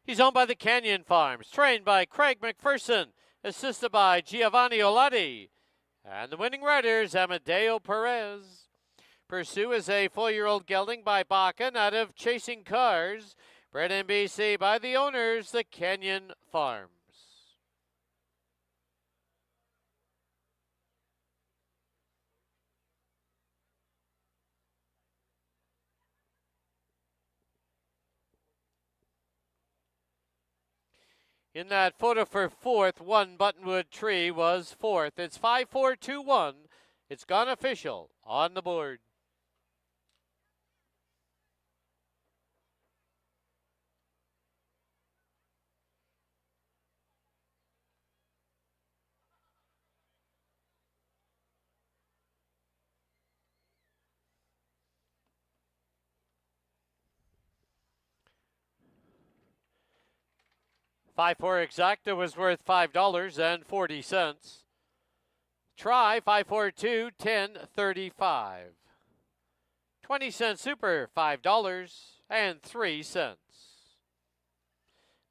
He's owned by the Canyon Farms, trained by Craig McPherson, assisted by Giovanni Olatti, and the winning rider's Amadeo Perez. Pursue is a 4-year-old gelding by Bakken out of Chasing Cars, bred in BC by the owners, the Canyon Farms. In that photo for 4th, 1 Buttonwood Tree was 4th. It's 5-4-2-1. It's gone official on the board. Five four exacta was worth $5.40. Try 542 10.35. 20-cent super $5.03.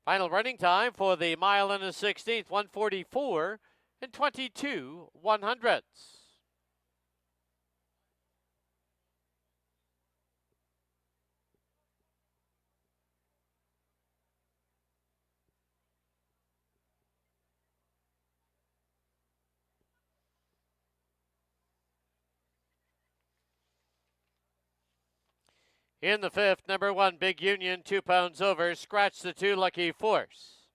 Final running time for the mile and a 16th, 1:44 and 22/100. In the 5th, number 1, Big Union, 2 pounds over. Scratch the 2, Lucky Force.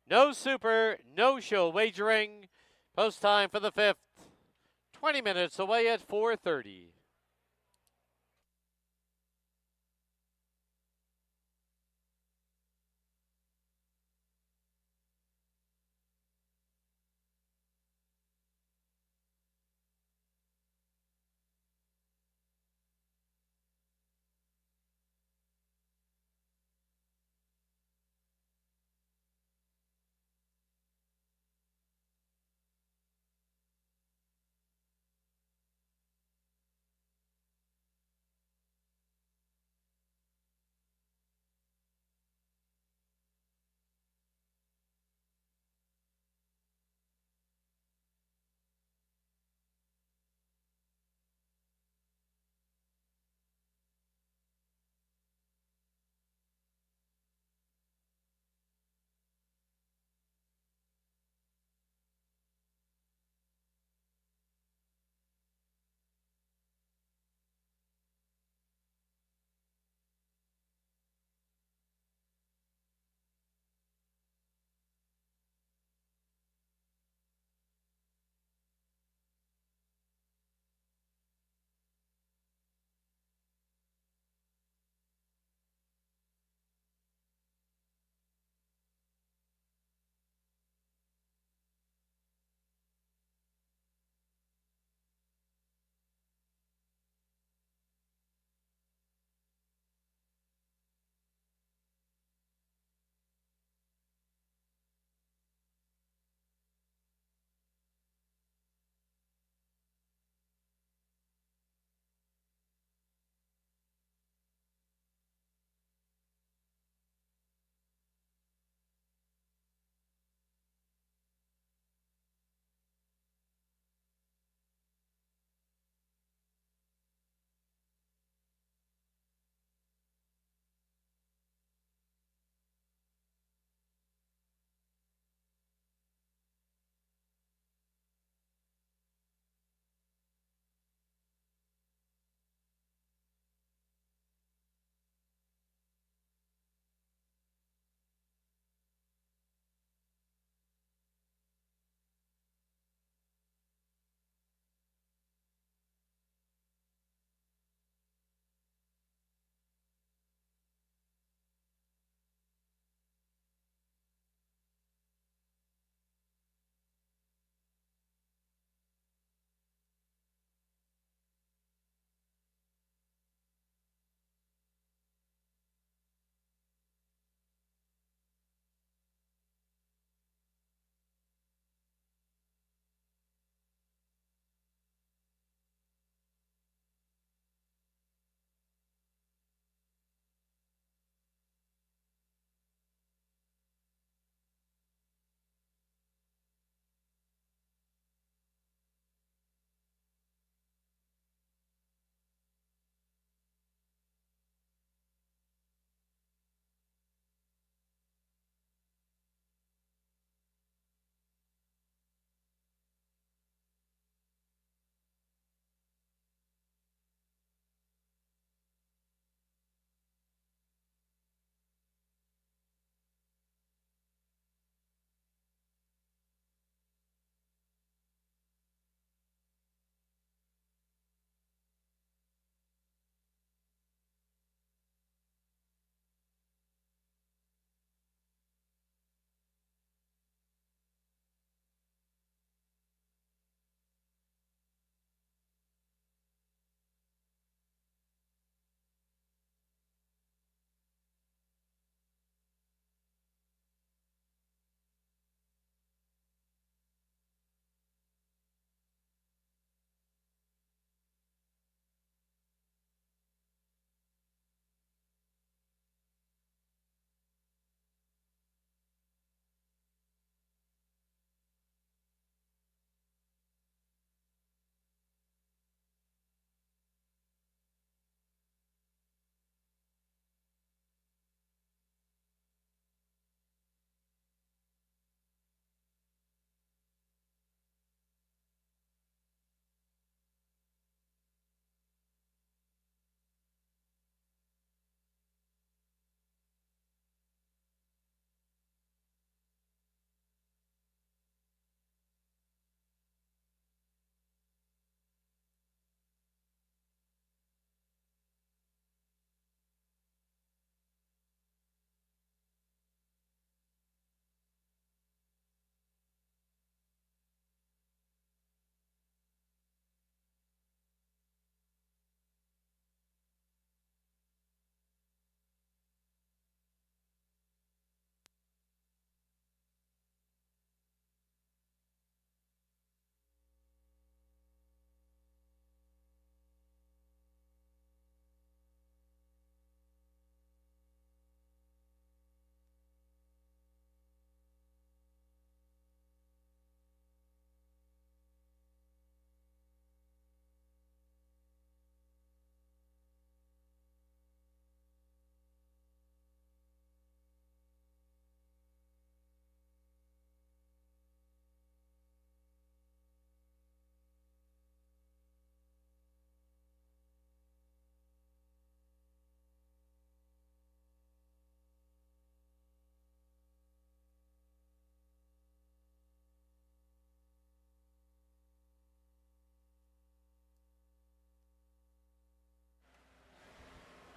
No super, no show wagering. Post time for the 5th, 20 minutes away at 4:30.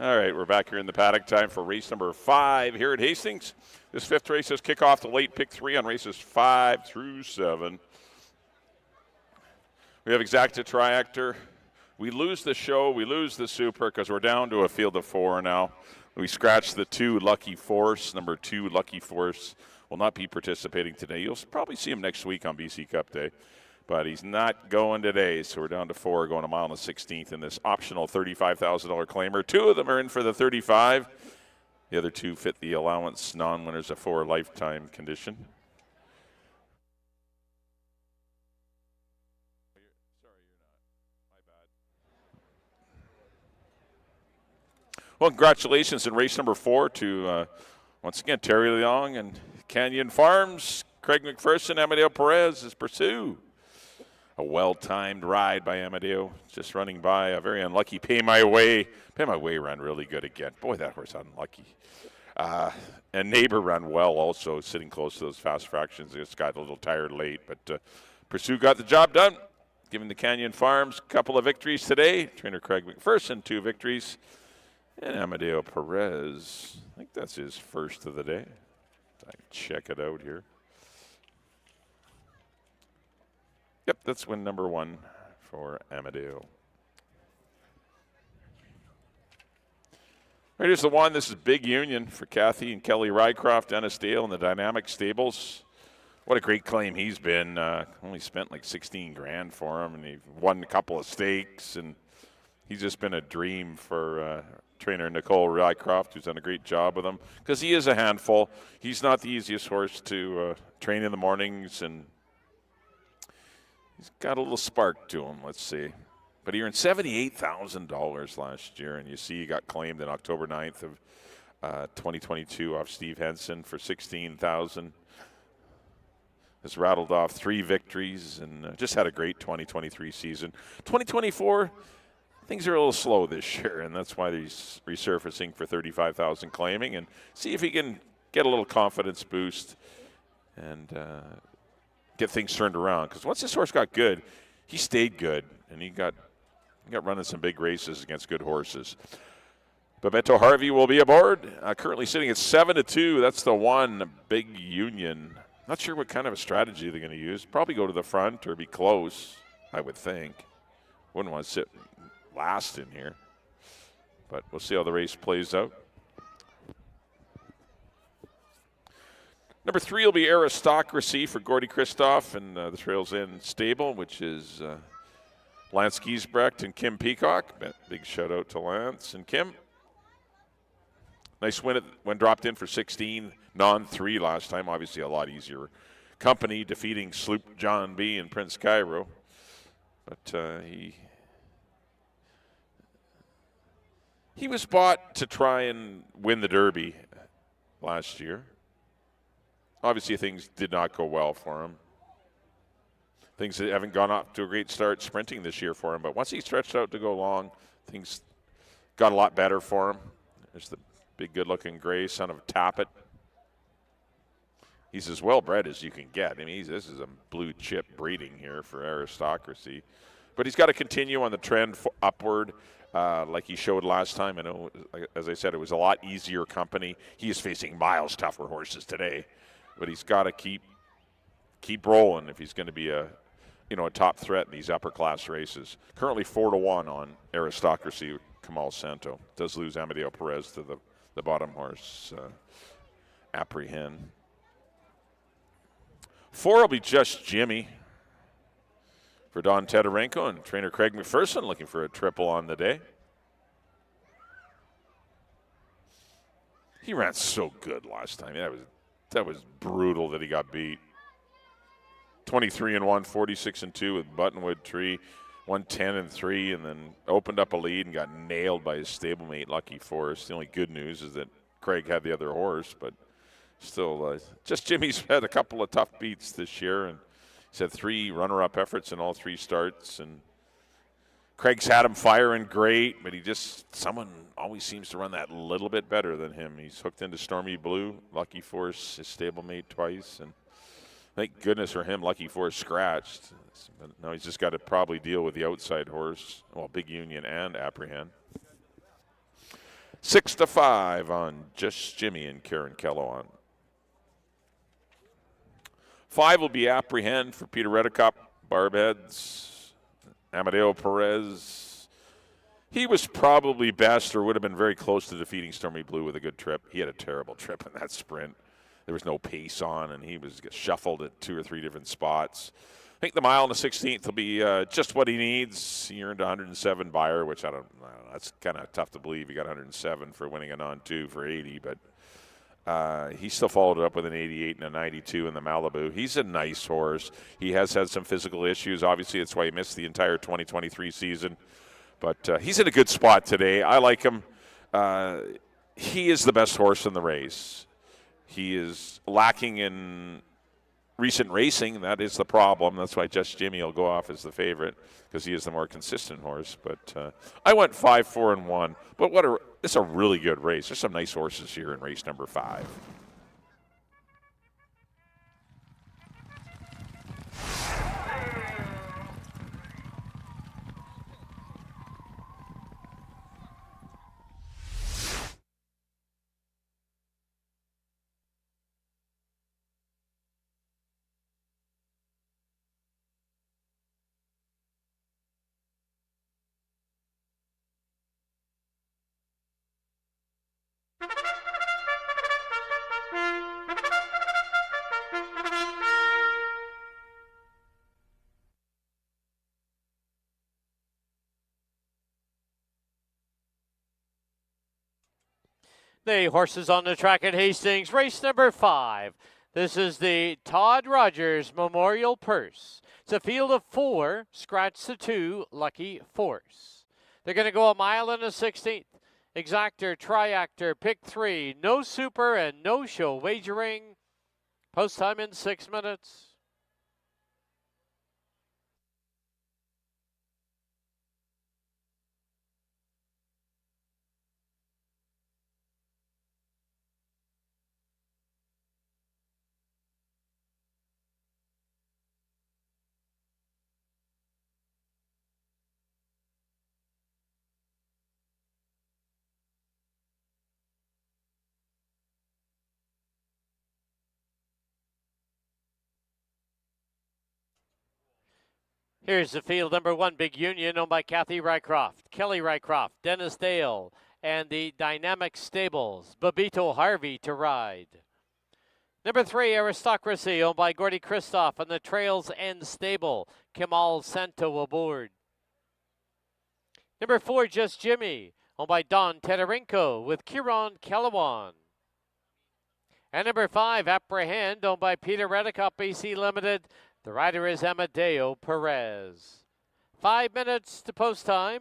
All right, we're back here in the paddock. Time for race number 5 here at Hastings. This 5th race has kick off the late pick 3 on races 5 through 7. We have Exacta Triactor. We lose the show, we lose the Super because we're down to a field of 4 now. We scratched the 2 Lucky Force. Number 2 Lucky Force will not be participating today. You'll probably see him next week on BC Cup Day. But he's not going today, so we're down to 4, going a mile and a 16th in this optional $35,000 claimer. 2 of them are in for the 35. The other 2 fit the allowance non-winners of 4 lifetime condition. Well, congratulations in race number 4 to, once again, Terry Leong and Canyon Farms. Craig McPherson, Amadeo Perez is pursue. A well-timed ride by Amadeo, just running by. A very unlucky Pay My Way. Pay My Way ran really good again. Boy, that horse unlucky. And Neighbor ran well also, sitting close to those fast fractions. He just got a little tired late, but Pursue got the job done. Giving the Canyon Farms a couple of victories today. Trainer Craig McPherson, 2 victories. And Amadeo Perez, I think that's his first of the day. I can check it out here. Yep, that's win number 1 for Amadeo. Right, here's the one. This is Big Union for Kathy and Kelly Rycroft, Dennis Dale, and the Dynamic Stables. What a great claim he's been. Only spent like 16 grand for him, and he won a couple of stakes, and he's just been a dream for trainer Nicole Rycroft, who's done a great job with him, because he is a handful. He's not the easiest horse to train in the mornings, and he's got a little spark to him, let's see. But he earned $78,000 last year, and you see he got claimed on October 9th of 2022 off Steve Henson for $16,000. Has rattled off 3 victories and just had a great 2023 season. 2024, things are a little slow this year, and that's why he's resurfacing for $35,000 claiming, and see if he can get a little confidence boost and get things turned around. Because once this horse got good, he stayed good, and he got running some big races against good horses. Bebeto Harvey will be aboard, currently sitting at 7-2. That's the one Big Union. Not sure what kind of a strategy they're going to use. Probably go to the front or be close, I would think. Wouldn't want to sit last in here. But we'll see how the race plays out. Number 3 will be Aristocracy for Gordy Kristoff and the Trails End stable, which is Lance Giesbrecht and Kim Peacock. Big shout out to Lance and Kim. Nice win when dropped in for 16, non-3 last time. Obviously a lot easier company, defeating Sloop John B. and Prince Cairo. But he was bought to try and win the Derby last year. Obviously, things did not go well for him. Things that haven't gone off to a great start sprinting this year for him. But once he stretched out to go long, things got a lot better for him. There's the big, good-looking gray son of Tappet. He's as well-bred as you can get. I mean, this is a blue-chip breeding here for Aristocracy. But he's got to continue on the trend upward. Like he showed last time. I know, as I said, it was a lot easier company. He is facing miles tougher horses today. But he's got to keep rolling if he's going to be a top threat in these upper class races. Currently 4-1 on Aristocracy. Kamal Santo does lose Amadeo Perez to the bottom horse, Apprehend. 4 will be Just Jimmy for Don Tedorenko and trainer Craig McPherson, looking for a triple on the day. He ran so good last time. That was brutal that he got beat. 23-1, 46-2 with Buttonwood Tree, 110-3, and then opened up a lead and got nailed by his stablemate Lucky Force. The only good news is that Craig had the other horse, but still, Just Jimmy's had a couple of tough beats this year, and he's had 3 runner-up efforts in all 3 starts, and Craig's had him firing great, but someone always seems to run that little bit better than him. He's hooked into Stormy Blue, Lucky Force, his stablemate twice, and thank goodness for him, Lucky Force scratched. But now he's just got to probably deal with the outside horse, well, Big Union and Apprehend. 6-5 on Just Jimmy and Karen Kellowan. 5 will be Apprehend for Peter Reddecup, Barbheads, Amadeo Perez. He was probably best, or would have been very close to defeating Stormy Blue with a good trip. He had a terrible trip in that sprint. There was no pace on, and he was shuffled at 2 or 3 different spots. I think the mile on the 16th will be just what he needs. He earned 107 Bayer, which I don't know. That's kind of tough to believe. He got 107 for winning a non-2 for 80, but he still followed it up with an 88 and a 92 in the Malibu. He's a nice horse. He has had some physical issues. Obviously, that's why he missed the entire 2023 season. But he's in a good spot today. I like him. He is the best horse in the race. He is lacking in recent racing. That is the problem. That's why Just Jimmy will go off as the favorite, because he is the more consistent horse. But I went 5, 4, and 1. But it's a really good race. There's some nice horses here in race number 5.
The horses on the track at Hastings, race number 5. This is the Todd Rogers Memorial Purse. It's a field of 4, scratch the 2, Lucky Force. They're going to go a mile and a 16th. Exactor, Triactor, pick 3, no super and no show wagering. Post time in 6 minutes. Here's the field, number 1, Big Union, owned by Kathy Rycroft, Kelly Rycroft, Dennis Dale, and the Dynamic Stables, Babito Harvey to ride. Number 3, Aristocracy, owned by Gordy Kristoff and the Trails End Stable, Kemal Santo aboard. Number 4, Just Jimmy, owned by Don Tedarenko with Kieran Kellowan. And number 5, Apprehend, owned by Peter Reddecup, BC Limited. The rider is Amadeo Perez. 5 minutes to post time.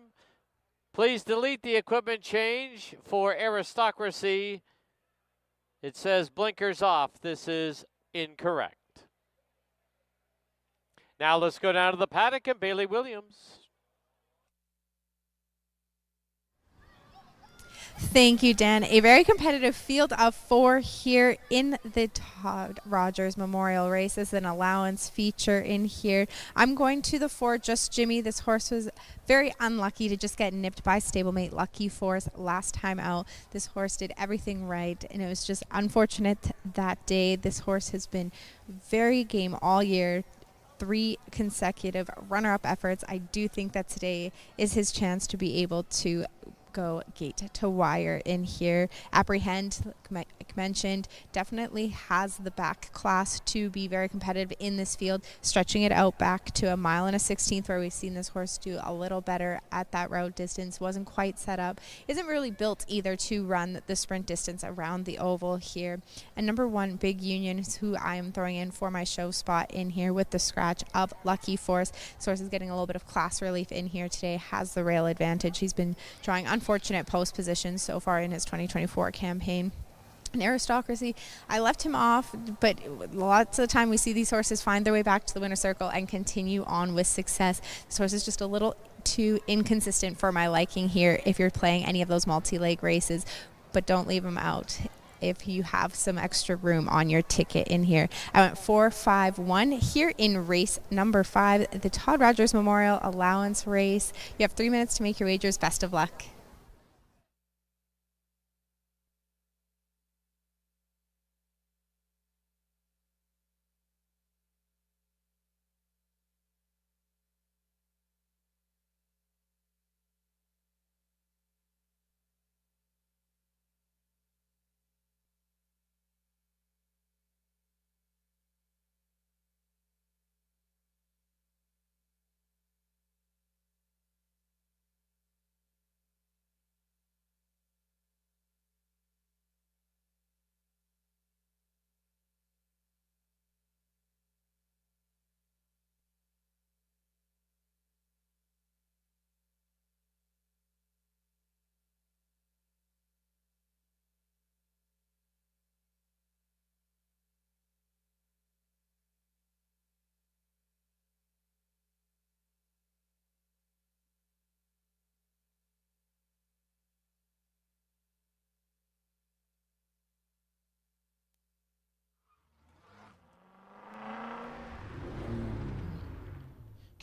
Please delete the equipment change for Aristocracy. It says blinkers off. This is incorrect. Now let's go down to the paddock and Bailey Williams.
Thank you, Dan. A very competitive field of 4 here in the Todd Rogers Memorial Race as an allowance feature in here. I'm going to the 4, Just Jimmy. This horse was very unlucky to just get nipped by stablemate Lucky Force last time out. This horse did everything right, and it was just unfortunate that day. This horse has been very game all year. 3 consecutive runner-up efforts. I do think that today is his chance to be able to go gate to wire in here. Apprehend, like mentioned, definitely has the back class to be very competitive in this field, stretching it out back to a mile and a 16th, where we've seen this horse do a little better at that route distance. Wasn't quite set up, isn't really built either to run the sprint distance around the oval here. And number 1, Big Union, is who I am throwing in for my show spot in here with the scratch of Lucky Force. This horse is getting a little bit of class relief in here today, has the rail advantage. He's been drawing unfortunate post positions so far in his 2024 campaign. And Aristocracy, I left him off, but lots of the time we see these horses find their way back to the winner's circle and continue on with success. This horse is just a little too inconsistent for my liking here if you're playing any of those multi-leg races, but don't leave him out if you have some extra room on your ticket in here. I went 4, 5, 1 here in race number 5, the Todd Rogers Memorial Allowance Race. You have 3 minutes to make your wagers. Best of luck.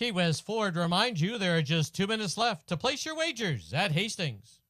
Key West Ford reminds you there are just 2 minutes left to place your wagers at Hastings.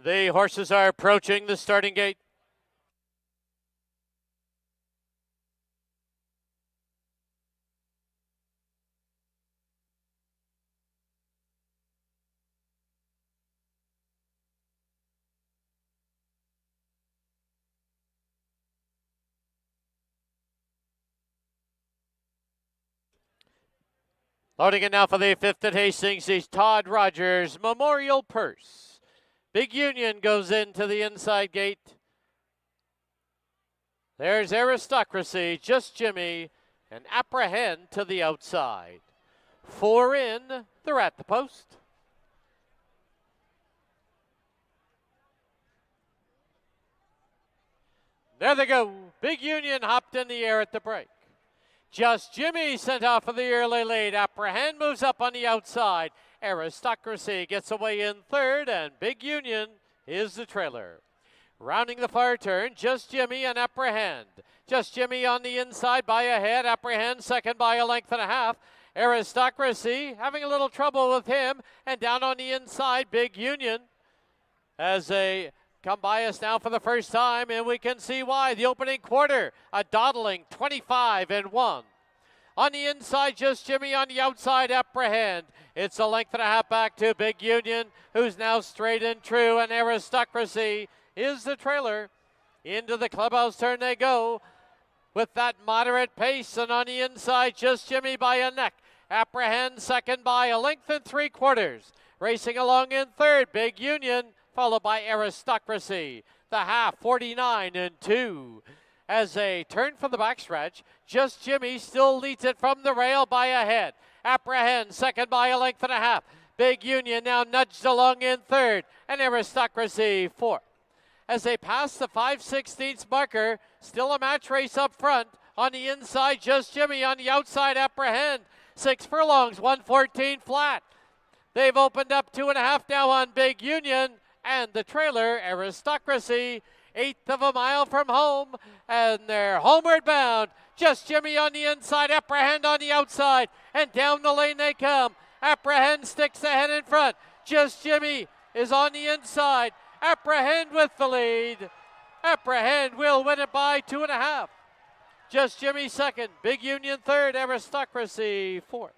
The horses are approaching the starting gate. Loading it now for the 5th at Hastings is Todd Rogers Memorial Purse. Big Union goes into the inside gate. There's Aristocracy, Just Jimmy, and Apprehend to the outside. 4 in, they're at the post. There they go. Big Union hopped in the air at the break. Just Jimmy sent off of the early lead. Apprehend moves up on the outside. Aristocracy gets away in third, and Big Union is the trailer. Rounding the far turn, Just Jimmy and Apprehend. Just Jimmy on the inside by a head. Apprehend second by a length and a half. Aristocracy having a little trouble with him. And down on the inside, Big Union as they come by us now for the first time, and we can see why. The opening quarter, a dawdling 25-1. On the inside, Just Jimmy. On the outside, Apprehend. It's a length and a half back to Big Union, who's now straight and true, and Aristocracy is the trailer. Into the clubhouse turn they go with that moderate pace, and on the inside, Just Jimmy by a neck. Apprehend second by a length and 3/4. Racing along in third, Big Union, followed by Aristocracy. The half, 49-2. As they turn for the backstretch, Just Jimmy still leads it from the rail by a head. Apprehend second by a length and a half. Big Union now nudged along in third, and Aristocracy fourth. As they pass the 5/16 marker, still a match race up front. On the inside, Just Jimmy. On the outside, Apprehend. 6 furlongs, 114 flat. They've opened up 2.5 now on Big Union, and the trailer, Aristocracy, 1/8 of a mile from home, and they're homeward bound. Just Jimmy on the inside, Apprehend on the outside, and down the lane they come. Apprehend sticks ahead in front. Just Jimmy is on the inside. Apprehend with the lead. Apprehend will win it by 2.5. Just Jimmy second, Big Union third, Aristocracy fourth.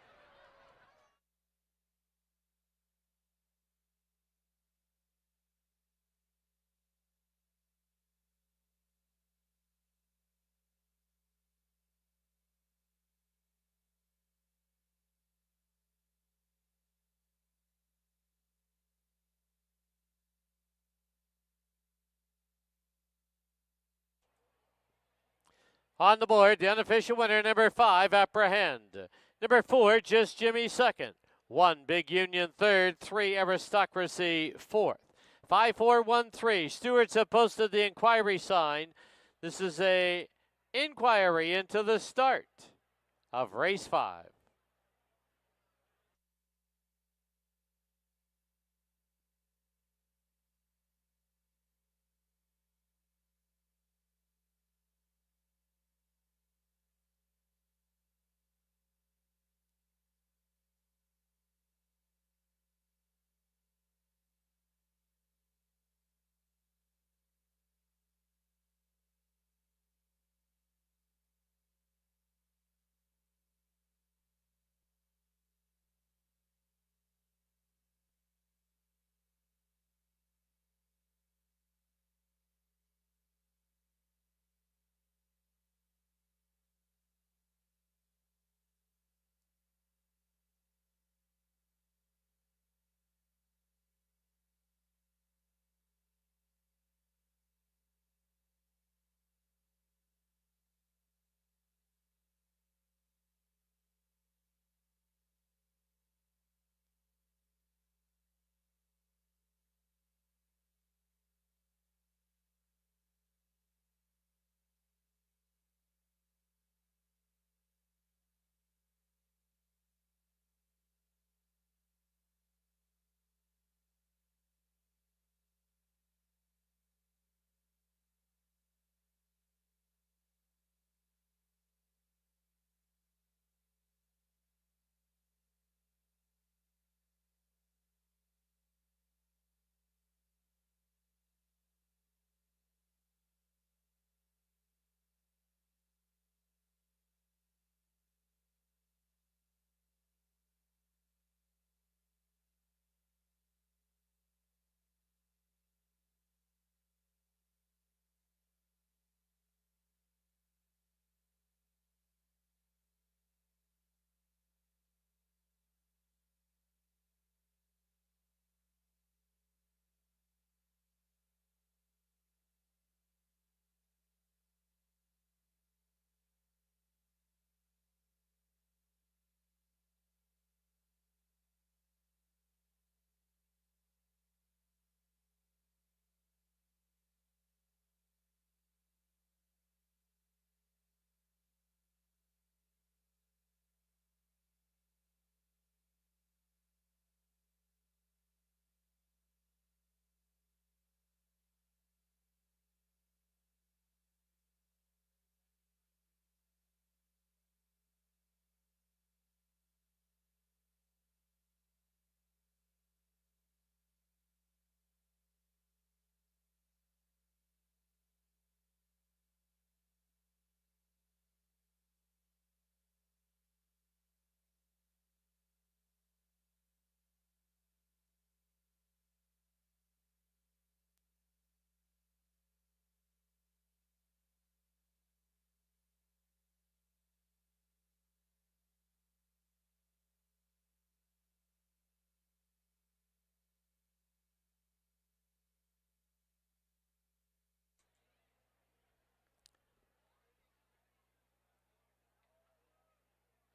On the board, the unofficial winner, number 5, Apprehend. Number 4, Just Jimmy second. 1, Big Union third. 3, Aristocracy fourth. 5-4-1-3. Stewards have posted the inquiry sign. This is a inquiry into the start of race 5.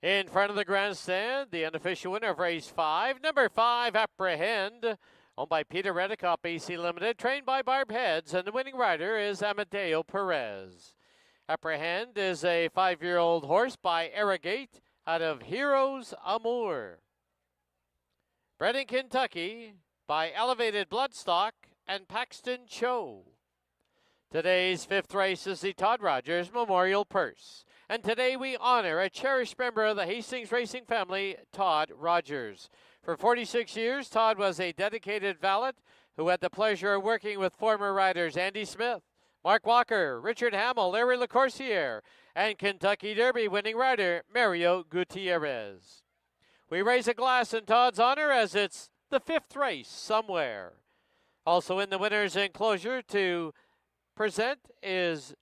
In front of the grandstand, the unofficial winner of race 5, number 5, Apprehend, owned by Peter Reddicoff, BC Limited, trained by Barb Heads, and the winning rider is Amadeo Perez. Apprehend is a 5-year-old horse by Arrogate out of Heroes Amour. Bred in Kentucky by Elevated Bloodstock and Paxton Cho. Today's 5th race is the Todd Rogers Memorial Purse. And today we honor a cherished member of the Hastings racing family, Todd Rogers. For 46 years, Todd was a dedicated valet who had the pleasure of working with former riders Andy Smith, Mark Walker, Richard Hamill, Larry LaCourciere, and Kentucky Derby winning rider Mario Gutierrez. We raise a glass in Todd's honor as it's the 5th race somewhere. Also in the winner's enclosure to present is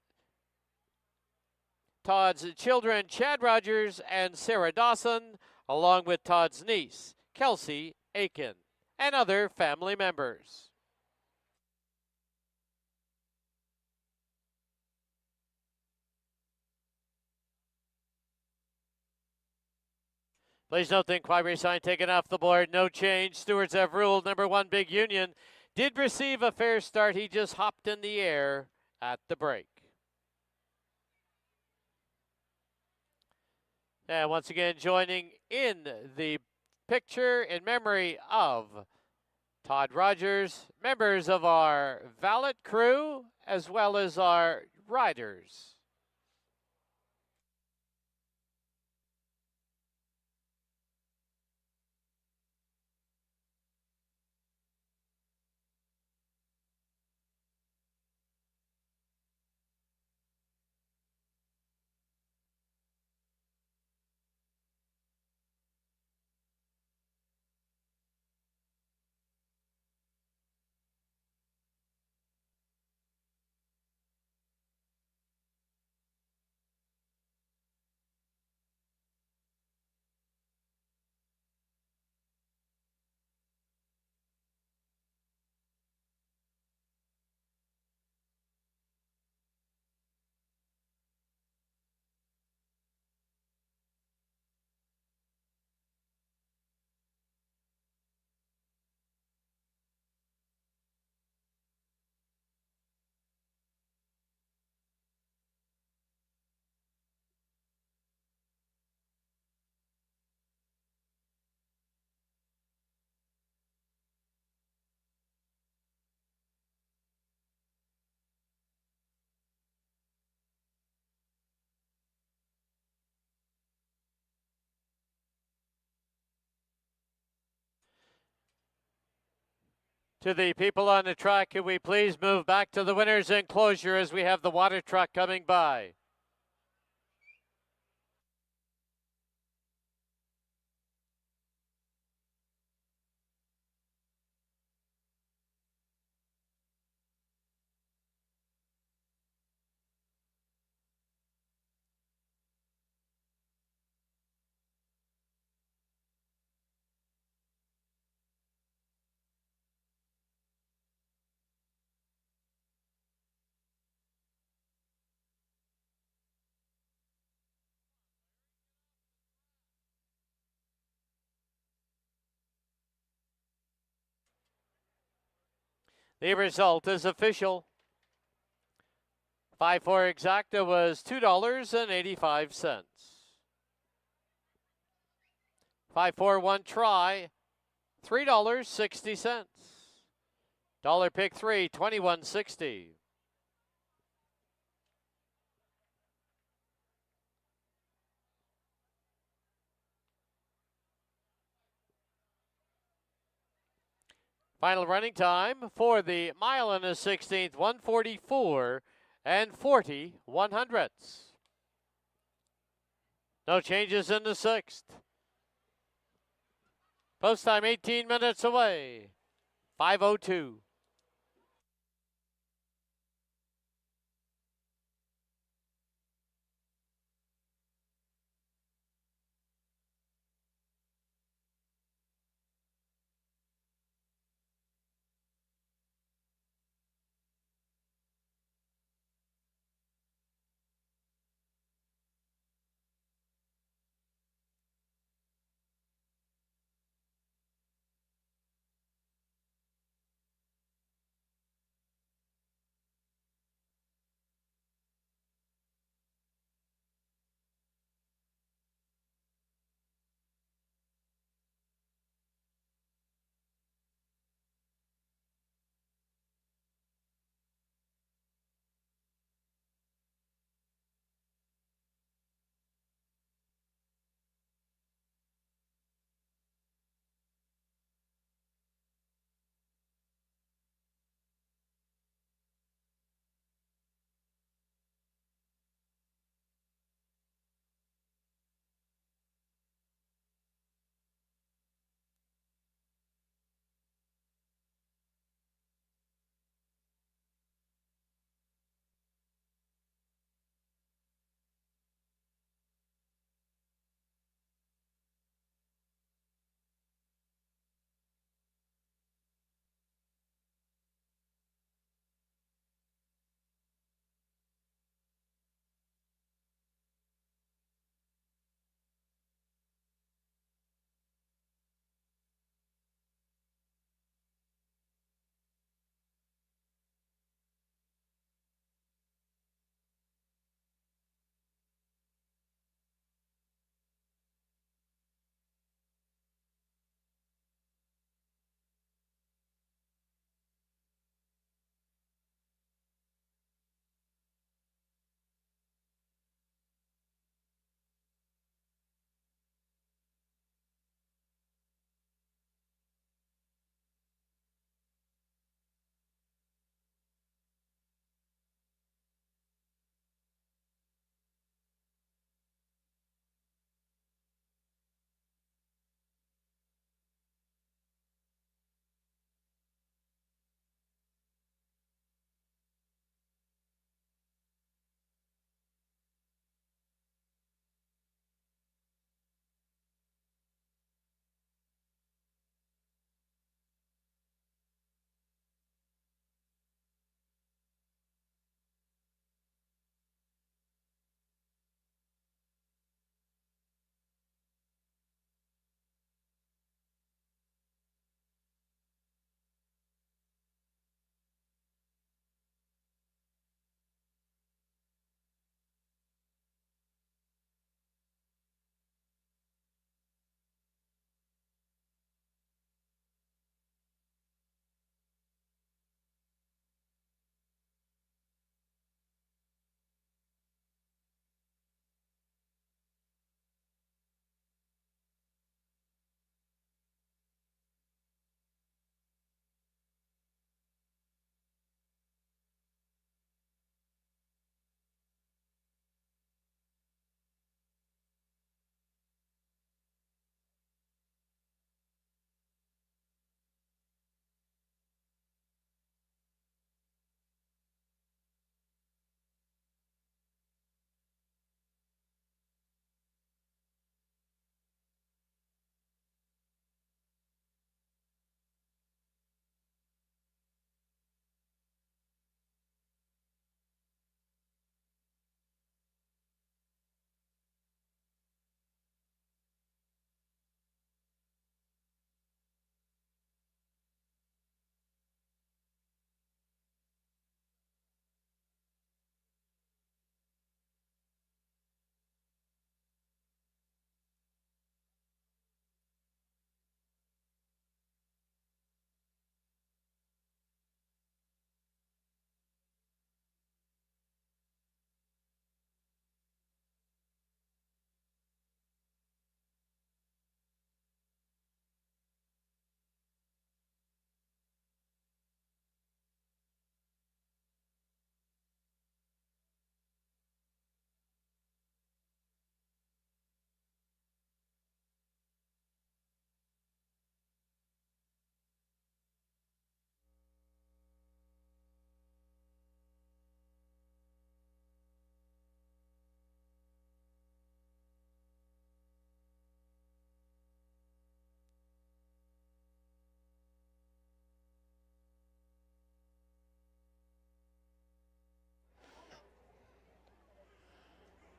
Todd's children, Chad Rogers and Sarah Dawson, along with Todd's niece, Kelsey Aiken, and other family members. Please note the inquiry sign taken off the board. No change. Stewards have ruled. Number 1, Big Union, did receive a fair start. He just hopped in the air at the break. And once again, joining in the picture in memory of Todd Rogers, members of our valet crew, as well as our riders. To the people on the track, can we please move back to the winner's enclosure as we have the water truck coming by? The result is official. 5-4 exacta was $2.85. 5-4 one try, $3.60. Dollar pick 3, $21.60. Final running time for the mile and a 16th, 1:44 and 40/100. No changes in the 6th. Post time 18 minutes away, 5:02.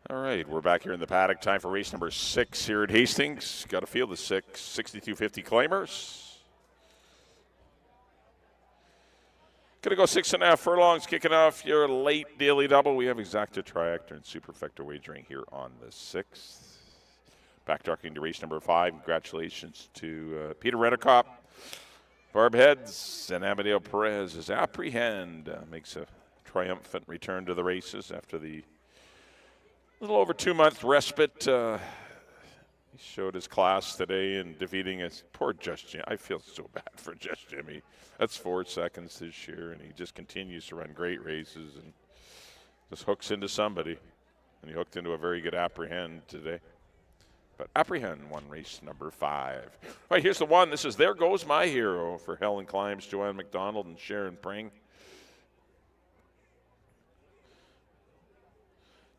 All right, we're back here in the paddock. Time for race number 6 here at Hastings. Got to field the 6 6250 claimers. Going to go 6.5 furlongs, kicking off your late daily double. We have exacta, triactor, and superfecta wagering here on the 6th. Back talking to race number 5. Congratulations to Peter Redicop, Barb Heads, and Amadeo Perez as Apprehend makes a triumphant return to the races after the little over 2-month respite. He showed his class today in defeating his poor Just Jimmy. I feel so bad for Just Jimmy. That's 4 seconds this year, and he just continues to run great races and just hooks into somebody. And he hooked into a very good Apprehend today. But Apprehend won race number 5. All right, here's the one. This is There Goes My Hero for Helen Climbs, Joanne McDonald, and Sharon Pring.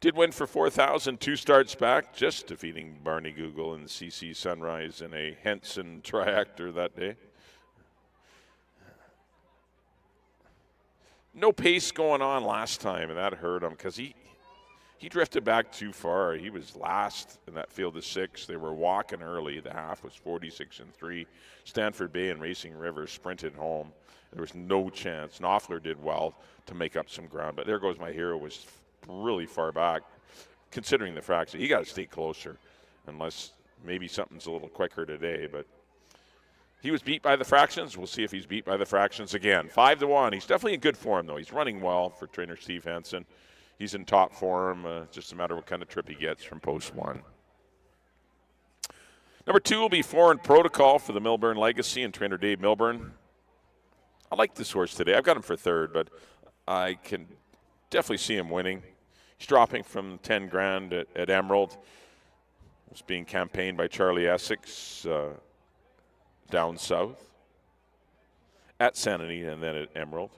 Did win for 4,000, 2 starts back, just defeating Barney Google and CC Sunrise in a Henson triactor that day. No pace going on last time, and that hurt him because he drifted back too far. He was last in that field of 6. They were walking early. The half was 46-3. Stanford Bay and Racing River sprinted home. There was no chance. Knopfler did well to make up some ground, but There Goes My Hero was really far back, considering the fact that you got to stay closer, unless maybe something's a little quicker today. But he was beat by the fractions. We'll see if he's beat by the fractions again. 5-1. He's definitely in good form, though. He's running well for trainer Steve Henson. He's in top form. Just a matter of what kind of trip he gets from post 1. Number 2 will be Foreign Protocol for the Milburn Legacy and trainer Dave Milburn. I like this horse today. I've got him for 3rd, but I can definitely see him winning. He's dropping from 10 grand at Emerald. It's being campaigned by Charlie Essex down south at Santa Anita and then at Emerald.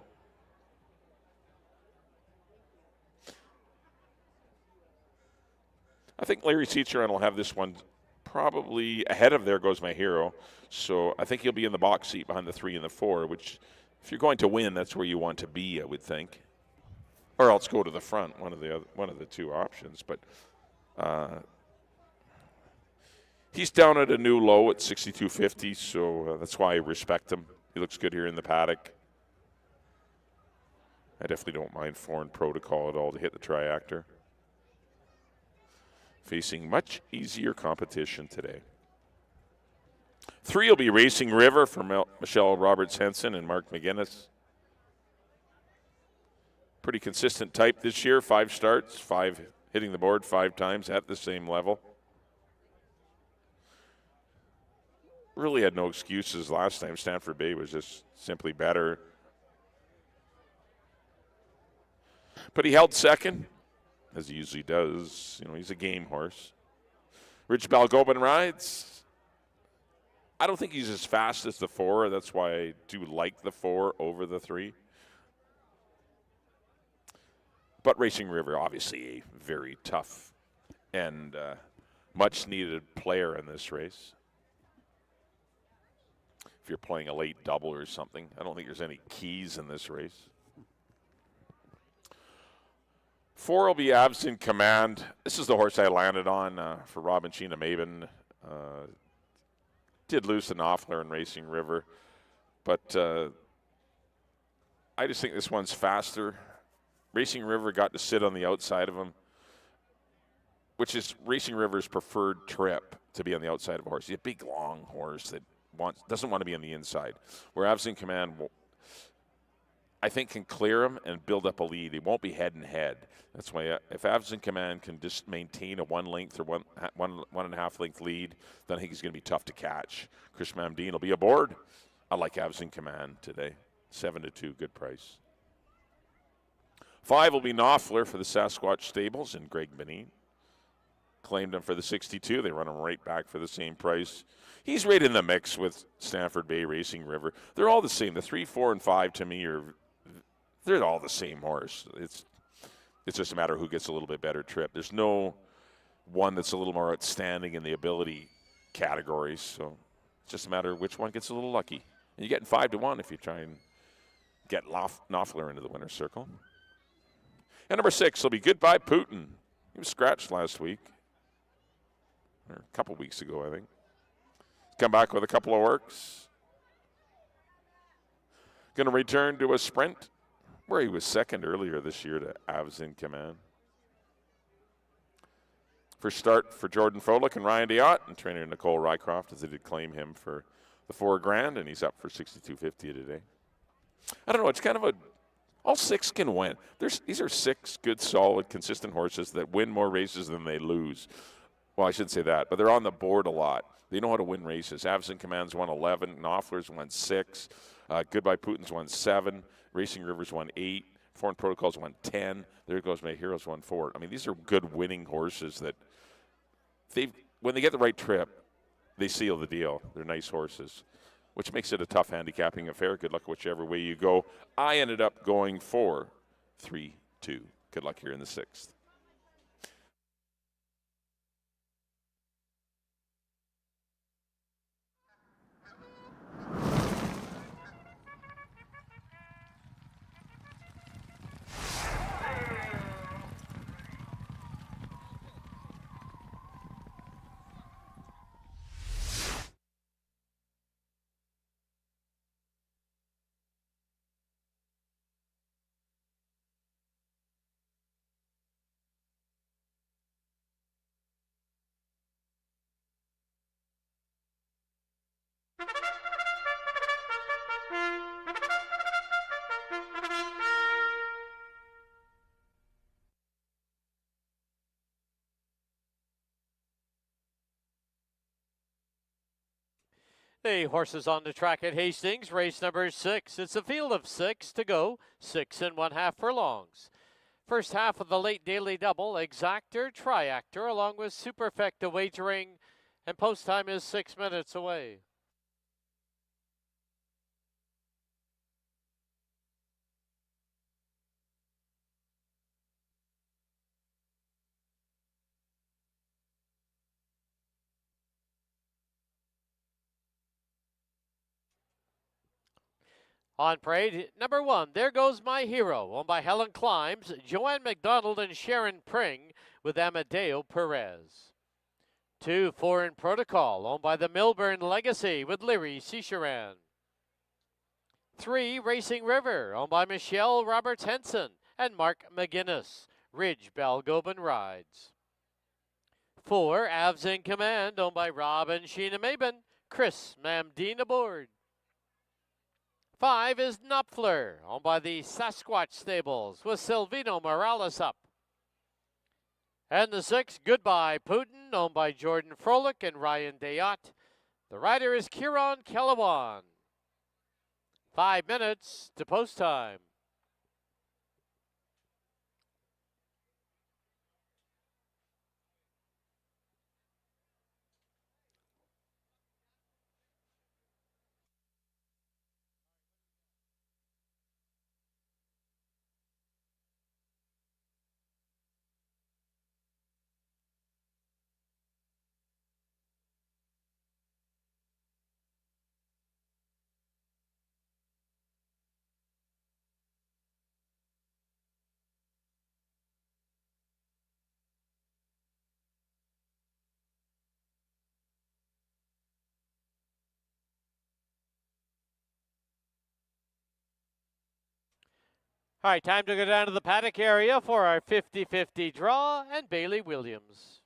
I think Larry Seacheron will have this one probably ahead of There Goes My Hero. So I think he'll be in the box seat behind the 3 and the 4, which if you're going to win, that's where you want to be, I would think. Or else go to the front, one of the 2 options. But he's down at a new low at 62.50, so that's why I respect him. He looks good here in the paddock. I definitely don't mind Foreign Protocol at all to hit the triactor. Facing much easier competition today. 3 will be Racing River for Michelle Roberts-Henson and Mark McGinnis. Pretty consistent type this year. 5 starts, 5 hitting the board 5 times at the same level. Really had no excuses last time. Stanford Bay was just simply better. But he held 2nd, as he usually does. You know, he's a game horse. Rich Balgobin rides. I don't think he's as fast as the 4. That's why I do like the 4 over the 3. But Racing River, obviously a very tough and much-needed player in this race. If you're playing a late double or something, I don't think there's any keys in this race. 4 will be Absent Command. This is the horse I landed on for Robin Sheena Maven. Did lose to Knopfler and Racing River, but I just think this one's faster. Racing River got to sit on the outside of him, which is Racing River's preferred trip, to be on the outside of a horse. He's a big, long horse that doesn't want to be on the inside, where Absent Command I think can clear him and build up a lead. He won't be head and head. That's why if Absent Command can just maintain a 1 length or one and a half length lead, then I think he's going to be tough to catch. Chris Mamdine will be aboard. I like Absent Command today. 7-2, good price. 5 will be Knopfler for the Sasquatch Stables and Greg Benin. Claimed him for the 62. They run him right back for the same price. He's right in the mix with Stanford Bay, Racing River. They're all the same. The 3, 4, and 5 to me they're all the same horse. It's just a matter of who gets a little bit better trip. There's no one that's a little more outstanding in the ability categories. So it's just a matter of which one gets a little lucky. And you're getting 5-1 if you try and get Knopfler into the winner's circle. And number 6 will be Goodbye Putin He was scratched last week, or a couple weeks ago, I think. Come back with a couple of works. Going to return to a sprint where he was second earlier this year to Avs in Command. First start for Jordan Froelich and Ryan Diott, and trainer Nicole Rycroft, as they did claim him for the $4,000, and he's up for $62.50 today. I don't know. It's kind of all six can win. These are six good, solid, consistent horses that win more races than they lose. Well, I shouldn't say that, but they're on the board a lot. They know how to win races. Avs in Command's won 11. Knopfler's won 6. Goodbye Putin's won 7. Racing Rivers won 8. Foreign Protocols won 10. There goes My Heroes won 4. I mean, these are good winning horses that when they get the right trip, they seal the deal. They're nice horses, which makes it a tough handicapping affair. Good luck whichever way you go. I ended up going 4-3-2. Good luck here in the 6th.
The horses on the track at Hastings, race number 6. It's a field of 6 to go, 6 1/2 furlongs. First half of the late daily double, Exactor, Triactor, along with Superfecta wagering, and post time is 6 minutes away. On parade, number 1, There Goes My Hero, owned by Helen Climbs, Joanne McDonald, and Sharon Pring, with Amadeo Perez. 2, Foreign Protocol, owned by the Milburn Legacy, with Larry Cicheran. 3, Racing River, owned by Michelle Roberts Henson and Mark McGuinness, Ridge Balgobin Rides. 4, Avs in Command, owned by Rob and Sheena Maben, Chris Mamdine aboard. 5 is Knopfler, owned by the Sasquatch Stables, with Silvino Morales up. And the 6, Goodbye Putin, owned by Jordan Froelich and Ryan Diott. The rider is Kieran Kellewan. 5 minutes to post time. All right, time to go down to the paddock area for our 50-50 draw, and Bailey Williams.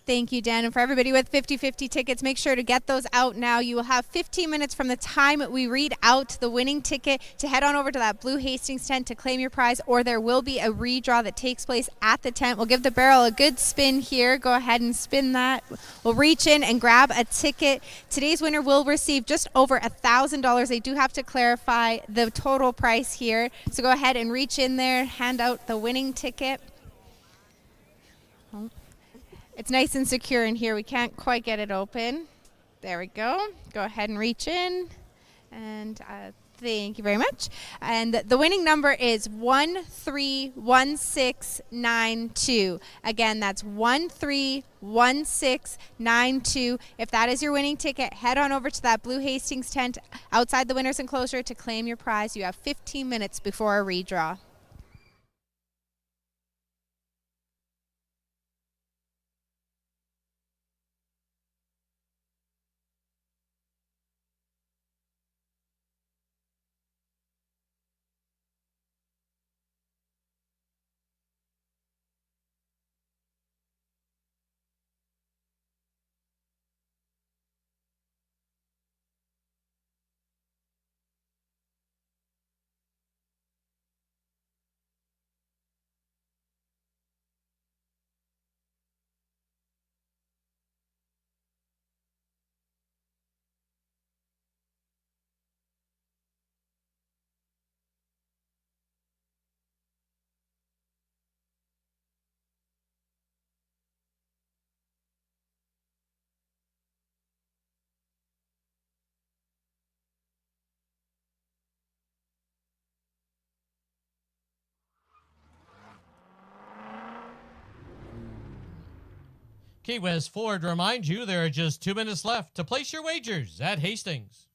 Thank you, Dan. And for everybody with 50-50 tickets, make sure to get those out now. You will have 15 minutes from the time we read out the winning ticket to head on over to that Blue Hastings tent to claim your prize, or there will be a redraw that takes place at the tent. We'll give the barrel a good spin here. Go ahead and spin that. We'll reach in and grab a ticket. Today's winner will receive just over $1,000. They do have to clarify the total price here. So go ahead and reach in there, hand out the winning ticket. It's nice and secure in here. We can't quite get it open. There we go. Go ahead and reach in and Thank you very much. And the winning number is 131692. Again, that's 131692. If that is your winning ticket, head on over to that blue Hastings tent outside the winner's enclosure to claim your prize. You have 15 minutes before a redraw.
Key West Ford reminds you there are just 2 minutes left to place your wagers at Hastings.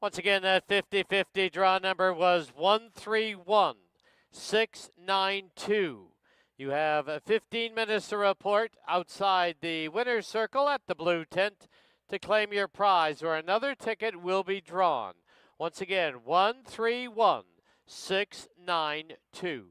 Once again, that 50-50 draw number was 131692. You have 15 minutes to report outside the winner's circle at the blue tent to claim your prize, or another ticket will be drawn. Once again, 131692.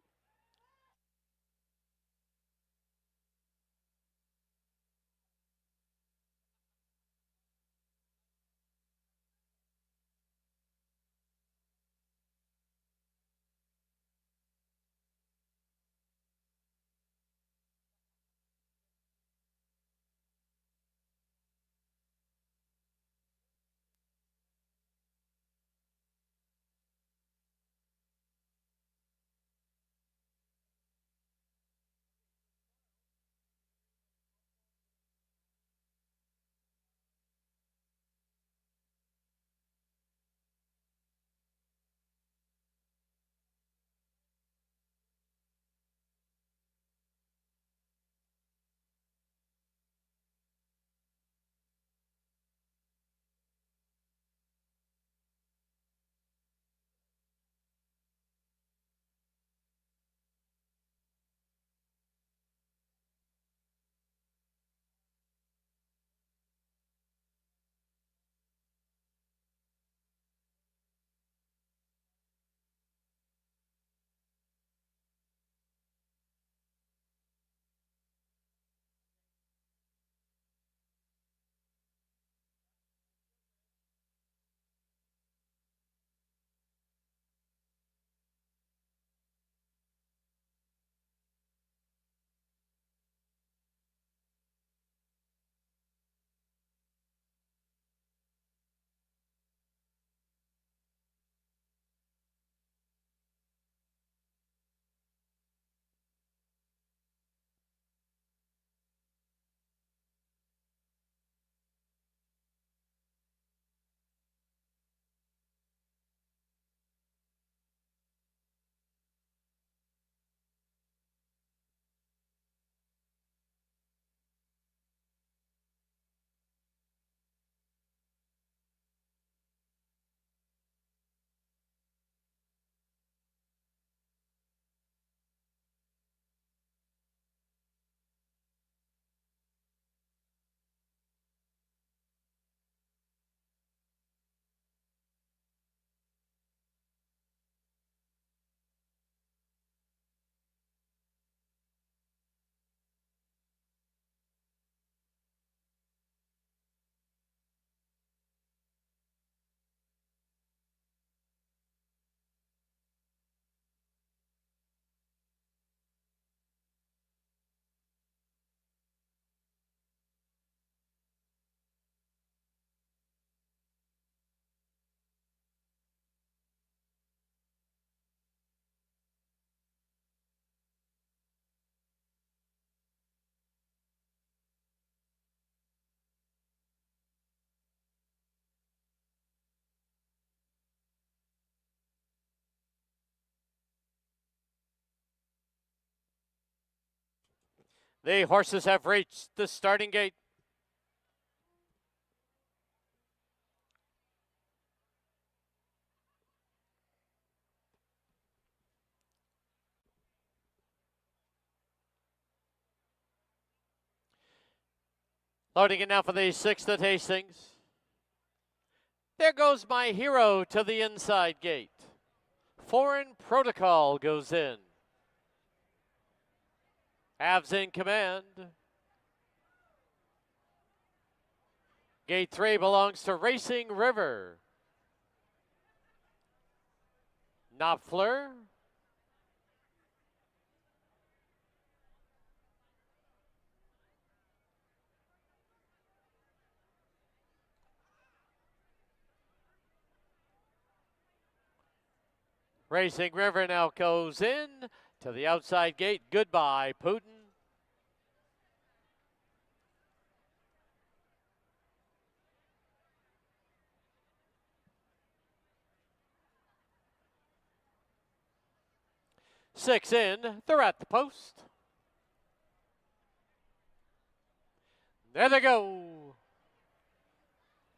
The horses have reached the starting gate. Loading it now for the 6th at Hastings. There goes My Hero to the inside gate. Foreign Protocol goes in. Avs in command. Gate 3 belongs to Racing River. Knopfler. Racing River now goes in to the outside gate. Goodbye, Putin. Six in, they're at the post. There they go.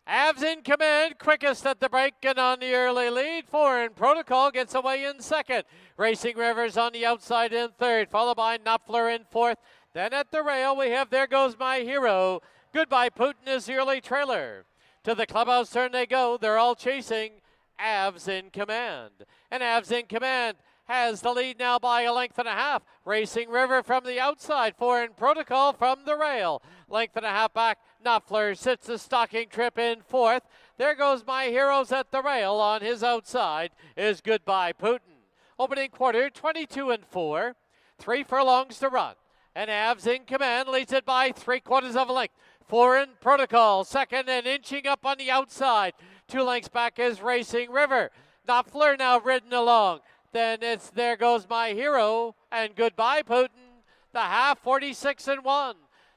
Avs in command, quickest at the break and on the early lead. Foreign Protocol gets away in second. Racing Rivers on the outside in third, followed by Knopfler in fourth. Then at the rail, we have There Goes My Hero. Goodbye Putin is the early trailer. To the clubhouse turn they go. They're all chasing. Avs in command. And Avs in command has the lead now by a length and a half. Racing River from the outside. Foreign Protocol from the rail. Length and a half back. Knopfler sits the stocking trip in fourth. There goes My Heroes at the rail. On his outside is Goodbye Putin. Opening quarter, 22 and 4. 3 furlongs to run. And Avs in command leads it by 3/4 of a length. Foreign Protocol second and inching up on the outside. 2 lengths back is Racing River. Knopfler now ridden along. Then it's There Goes My Hero and Goodbye Putin. The half 46 and 1.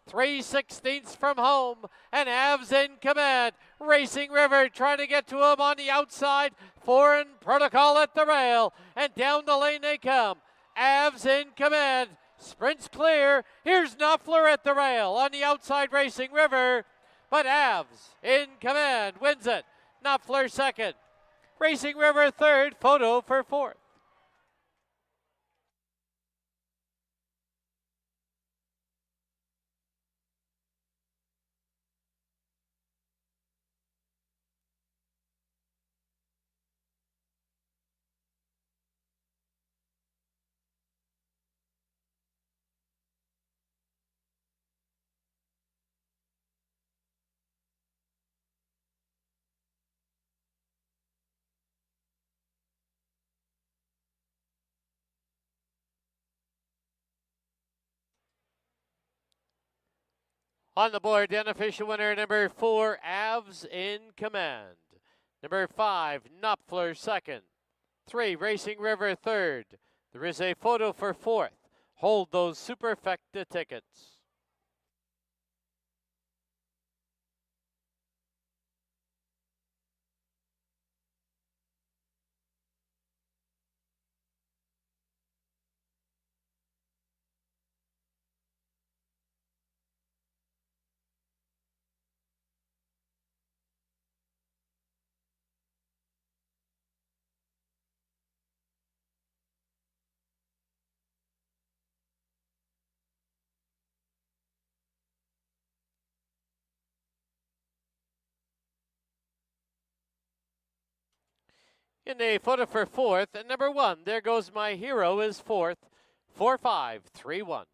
3/16 from home, and Avs in command. Racing River trying to get to him on the outside. Foreign Protocol at the rail, and down the lane they come. Avs in command, sprints clear. Here's Knopfler at the rail on the outside. Racing River, but Avs in command wins it. Knopfler second. Racing River third. Photo for fourth. On the board, the unofficial winner, number 4, Avs in command. Number 5, Knopfler second. 3, Racing River third. There is a photo for fourth. Hold those Superfecta tickets. In the photo for fourth, and number 1, There Goes My Hero is fourth. 4-5-3-1.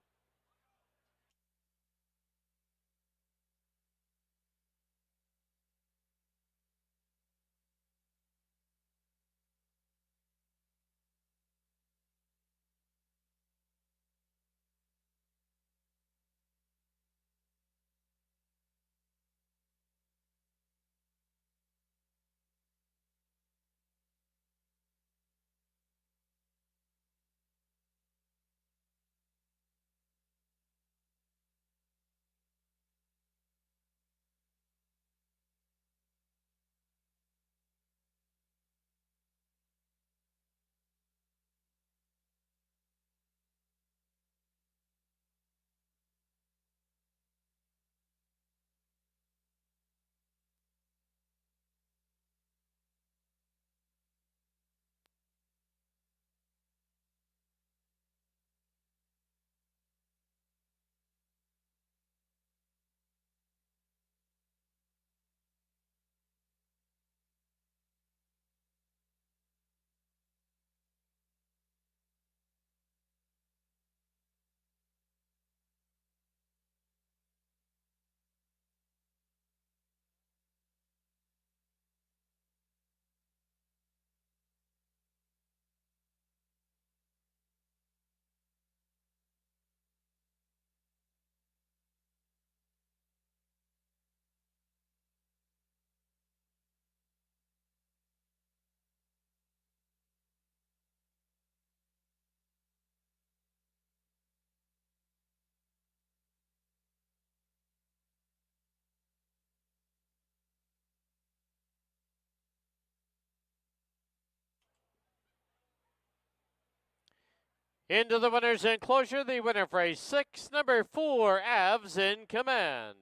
Into the winner's enclosure, the winner of race 6, number 4, Avs in Command.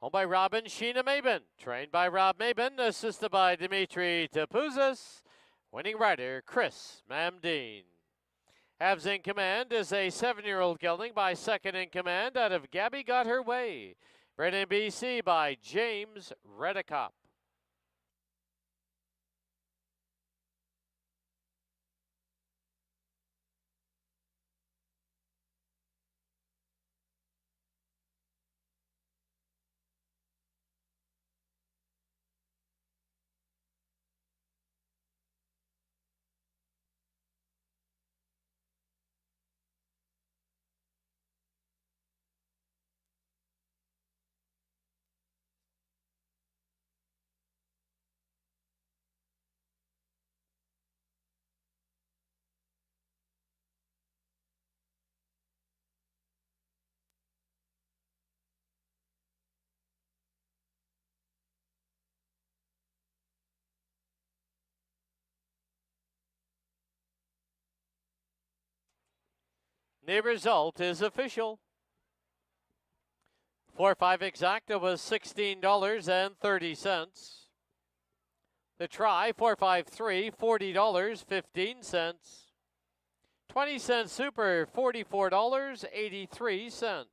Owned by Rob and Sheena Maben. Trained by Rob Maben, assisted by Dimitri Tapouzis. Winning rider, Chris Mamdine. Avs in Command is a 7-year-old gelding by Second in Command out of Gabby Got Her Way. Bred in BC by James Redicop. The result is official. 4-5 exacta was $16.30. The try, 4-5-3, $40.15. 20-cent super, $44.83.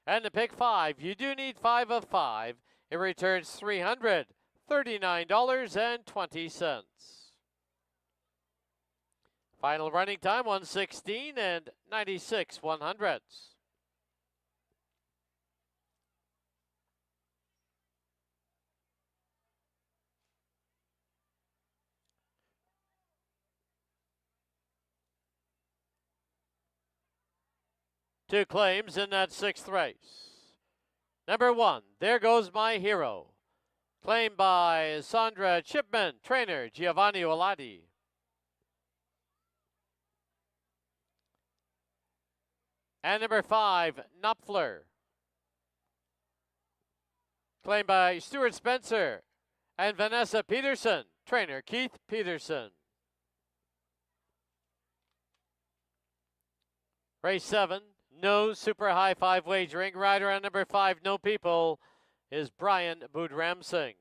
And the pick 5, you do need 5 of 5. It returns $339.20. Final running time, 1:16 and 96/100. Two claims in that 6th race. Number 1, There Goes My Hero. Claimed by Sandra Chipman, trainer Giovanni Olati. And number 5, Knopfler. Claimed by Stuart Spencer and Vanessa Peterson, trainer Keith Peterson. Race 7, no super high 5 wagering. Rider on number 5, No People, is Brian Budramsing.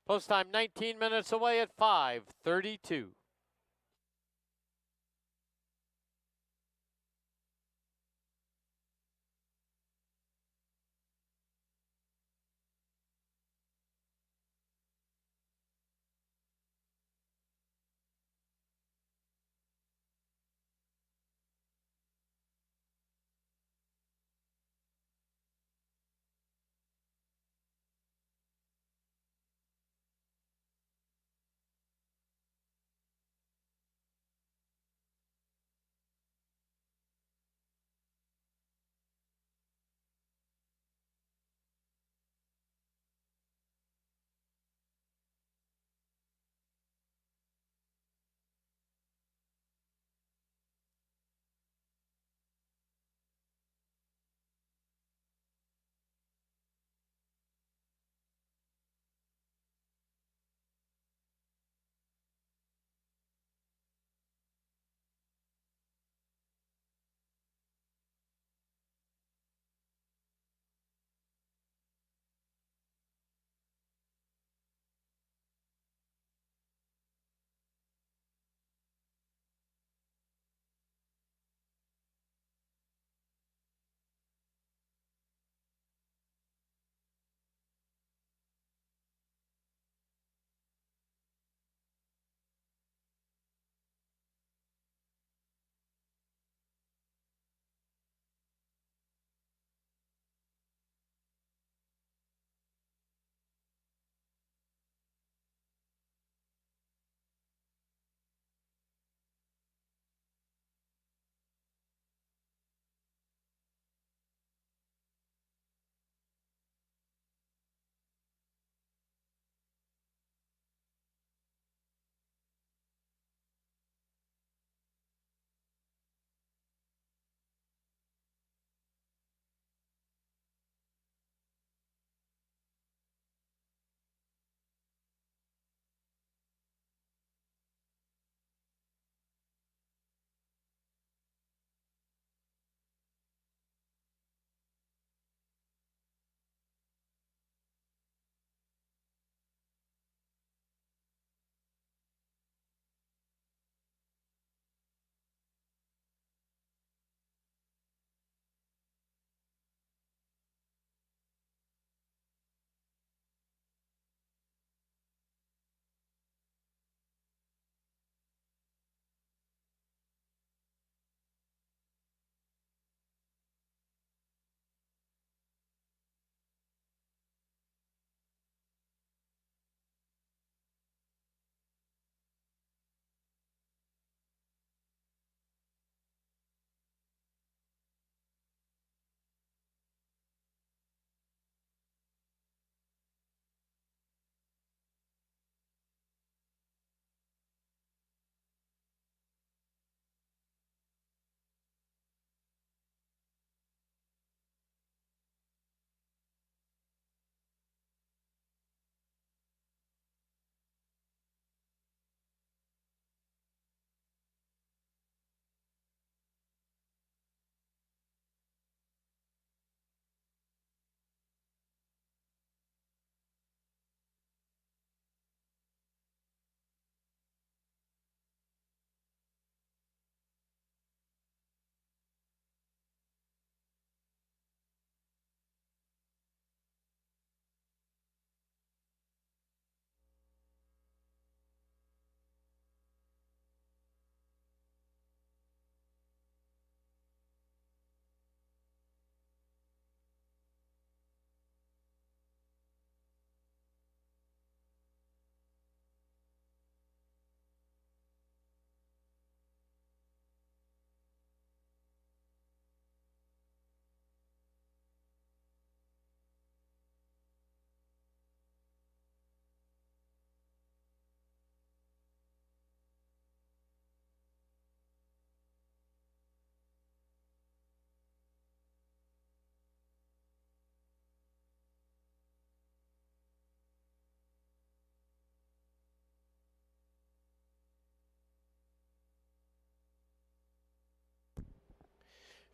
Post time 19 minutes away at 5:32.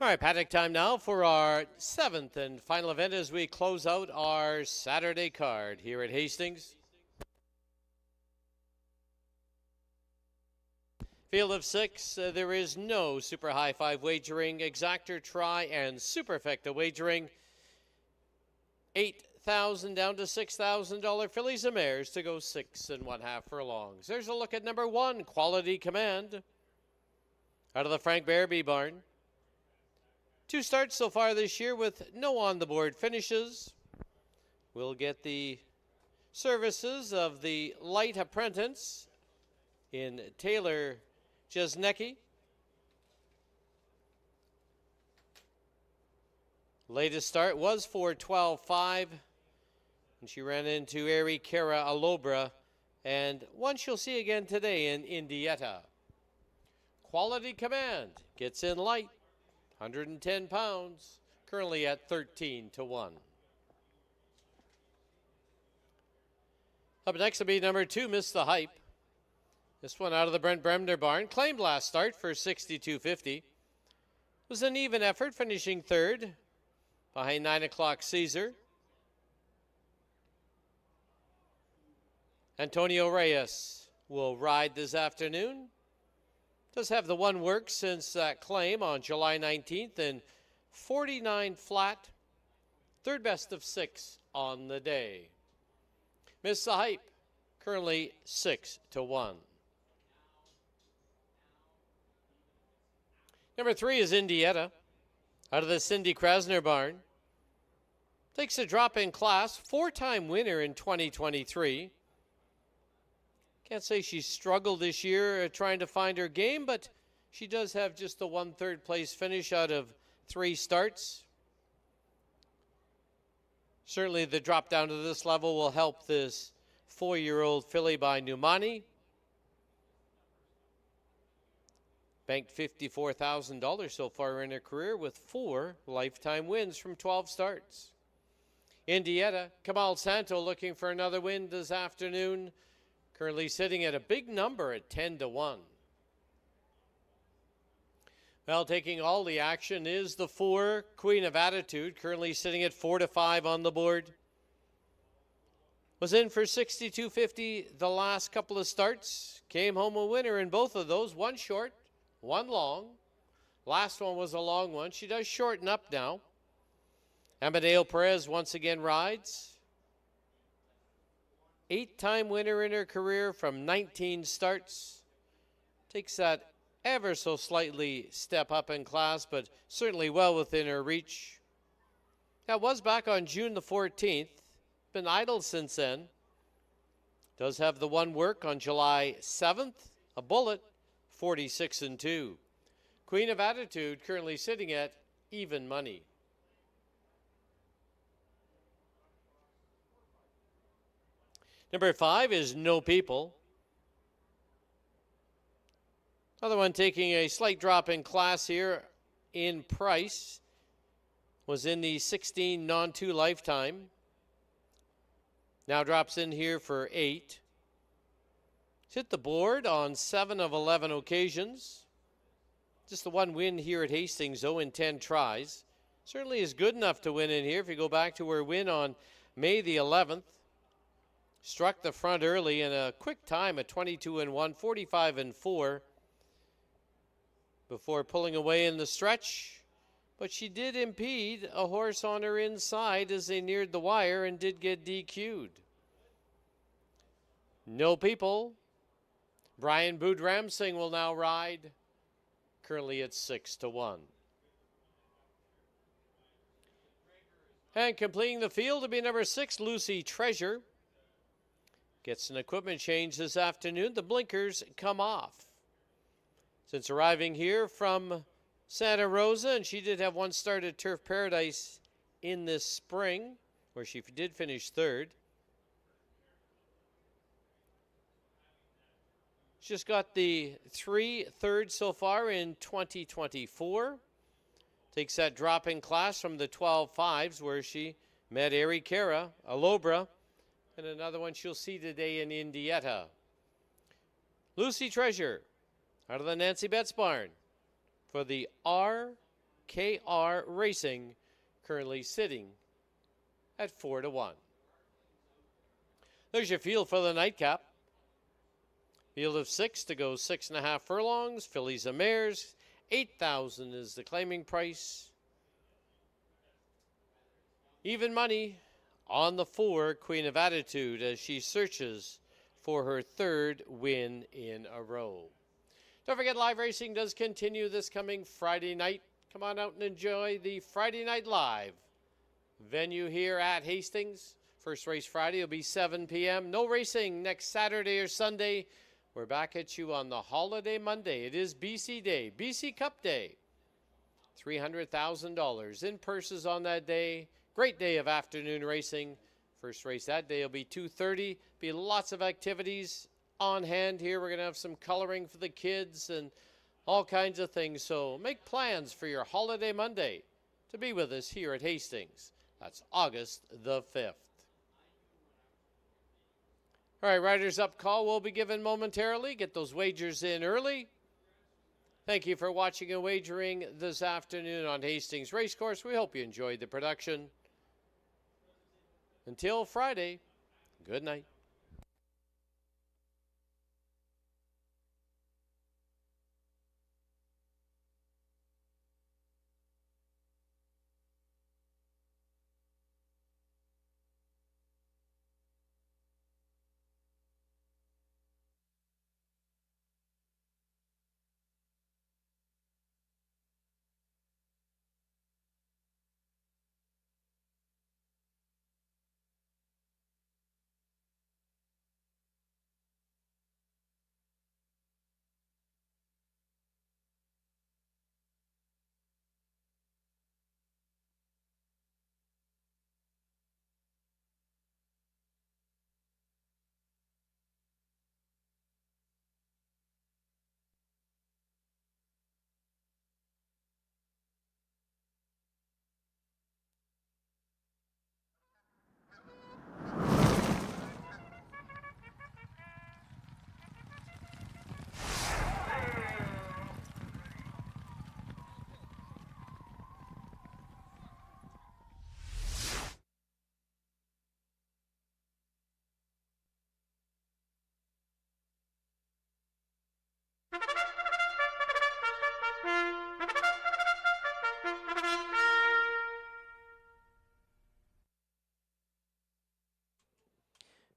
All right, paddock time now for our 7th and final event as we close out our Saturday card here at Hastings. Field of 6, there is no super high 5 wagering, exactor, try, and superfecta wagering. $8,000 down to $6,000 fillies and mares to go 6 1/2 furlongs. There's a look at number 1, Quality Command, out of the Frank Bearby barn. 2 starts so far this year with no on-the-board finishes. We'll get the services of the light apprentice in Taylor Jesnecki. Latest start was for 12-5, and she ran into Ari Kara Alobra, and one she'll see again today in Indietta. Quality Command gets in light, 110 pounds, currently at 13 to 1. Up next will be number 2, Miss the Hype. This one out of the Brent Bremner barn, claimed last start for $62.50. It was an even effort, finishing 3rd behind 9 o'clock Caesar. Antonio Reyes will ride this afternoon. Does have the one work since that claim on July 19th and 49 flat, 3rd best of 6 on the day. Miss the Hype, currently 6 to 1. Number 3 is Indietta, out of the Cindy Krasner barn. Takes a drop in class, 4-time winner in 2023. Can't say she struggled this year trying to find her game, but she does have just a 1/3 place finish out of 3 starts. Certainly the drop down to this level will help this 4-year-old filly by Numani. Banked $54,000 so far in her career with 4 lifetime wins from 12 starts. Indietta, Kamal Santo looking for another win this afternoon. Currently sitting at a big number at 10 to 1. Well, taking all the action is the 4, Queen of Attitude, currently sitting at 4 to 5 on the board. Was in for $62.50 the last couple of starts. Came home a winner in both of those, 1 short, 1 long. Last one was a long one. She does shorten up now. Amadeo Perez once again rides. 8-time winner in her career from 19 starts. Takes that ever so slightly step up in class, but certainly well within her reach. That was back on June the 14th. Been idle since then. Does have the one work on July 7th. A bullet, 46 and 2. Queen of Attitude currently sitting at even money. Number 5 is No People. Another one taking a slight drop in class here in price. Was in the 16 non-2 lifetime. Now drops in here for 8. Hit the board on 7 of 11 occasions. Just the one win here at Hastings, 0 in 10 tries. Certainly is good enough to win in here. If you go back to her win on May the 11th. Struck the front early in a quick time at 22 and 1, 45 and 4 before pulling away in the stretch. But she did impede a horse on her inside as they neared the wire and did get DQ'd. No People. Brian Boudramsing will now ride, currently at 6 to 1. And completing the field to be number 6, Lucy Treasure. Gets an equipment change this afternoon. The blinkers come off. Since arriving here from Santa Rosa, and she did have one start at Turf Paradise in this spring, where she did finish 3rd. She's just got the 3 thirds so far in 2024. Takes that drop in class from the 12-5s where she met Ari Kara Alobra. And another one she'll see today in Indietta. Lucy Treasure, out of the Nancy Betts barn, for the RKR Racing, currently sitting at 4-1. There's your field for the nightcap. Field of 6 to go 6.5 furlongs. Fillies and mares. 8,000 is the claiming price. Even money on the 4, Queen of Attitude, as she searches for her 3rd win in a row. Don't forget, live racing does continue this coming Friday night. Come on out and enjoy the Friday Night Live venue here at Hastings. First race Friday will be 7 p.m. No racing next Saturday or Sunday. We're back at you on the holiday Monday. It is BC Day, BC Cup Day. $300,000 in purses on that day. Great day of afternoon racing. First race that day will be 2:30. Be lots of activities on hand here. We're going to have some coloring for the kids and all kinds of things. So make plans for your holiday Monday to be with us here at Hastings. That's August the 5th. All right, riders up call will be given momentarily. Get those wagers in early. Thank you for watching and wagering this afternoon on Hastings Racecourse. We hope you enjoyed the production. Until Friday, good night.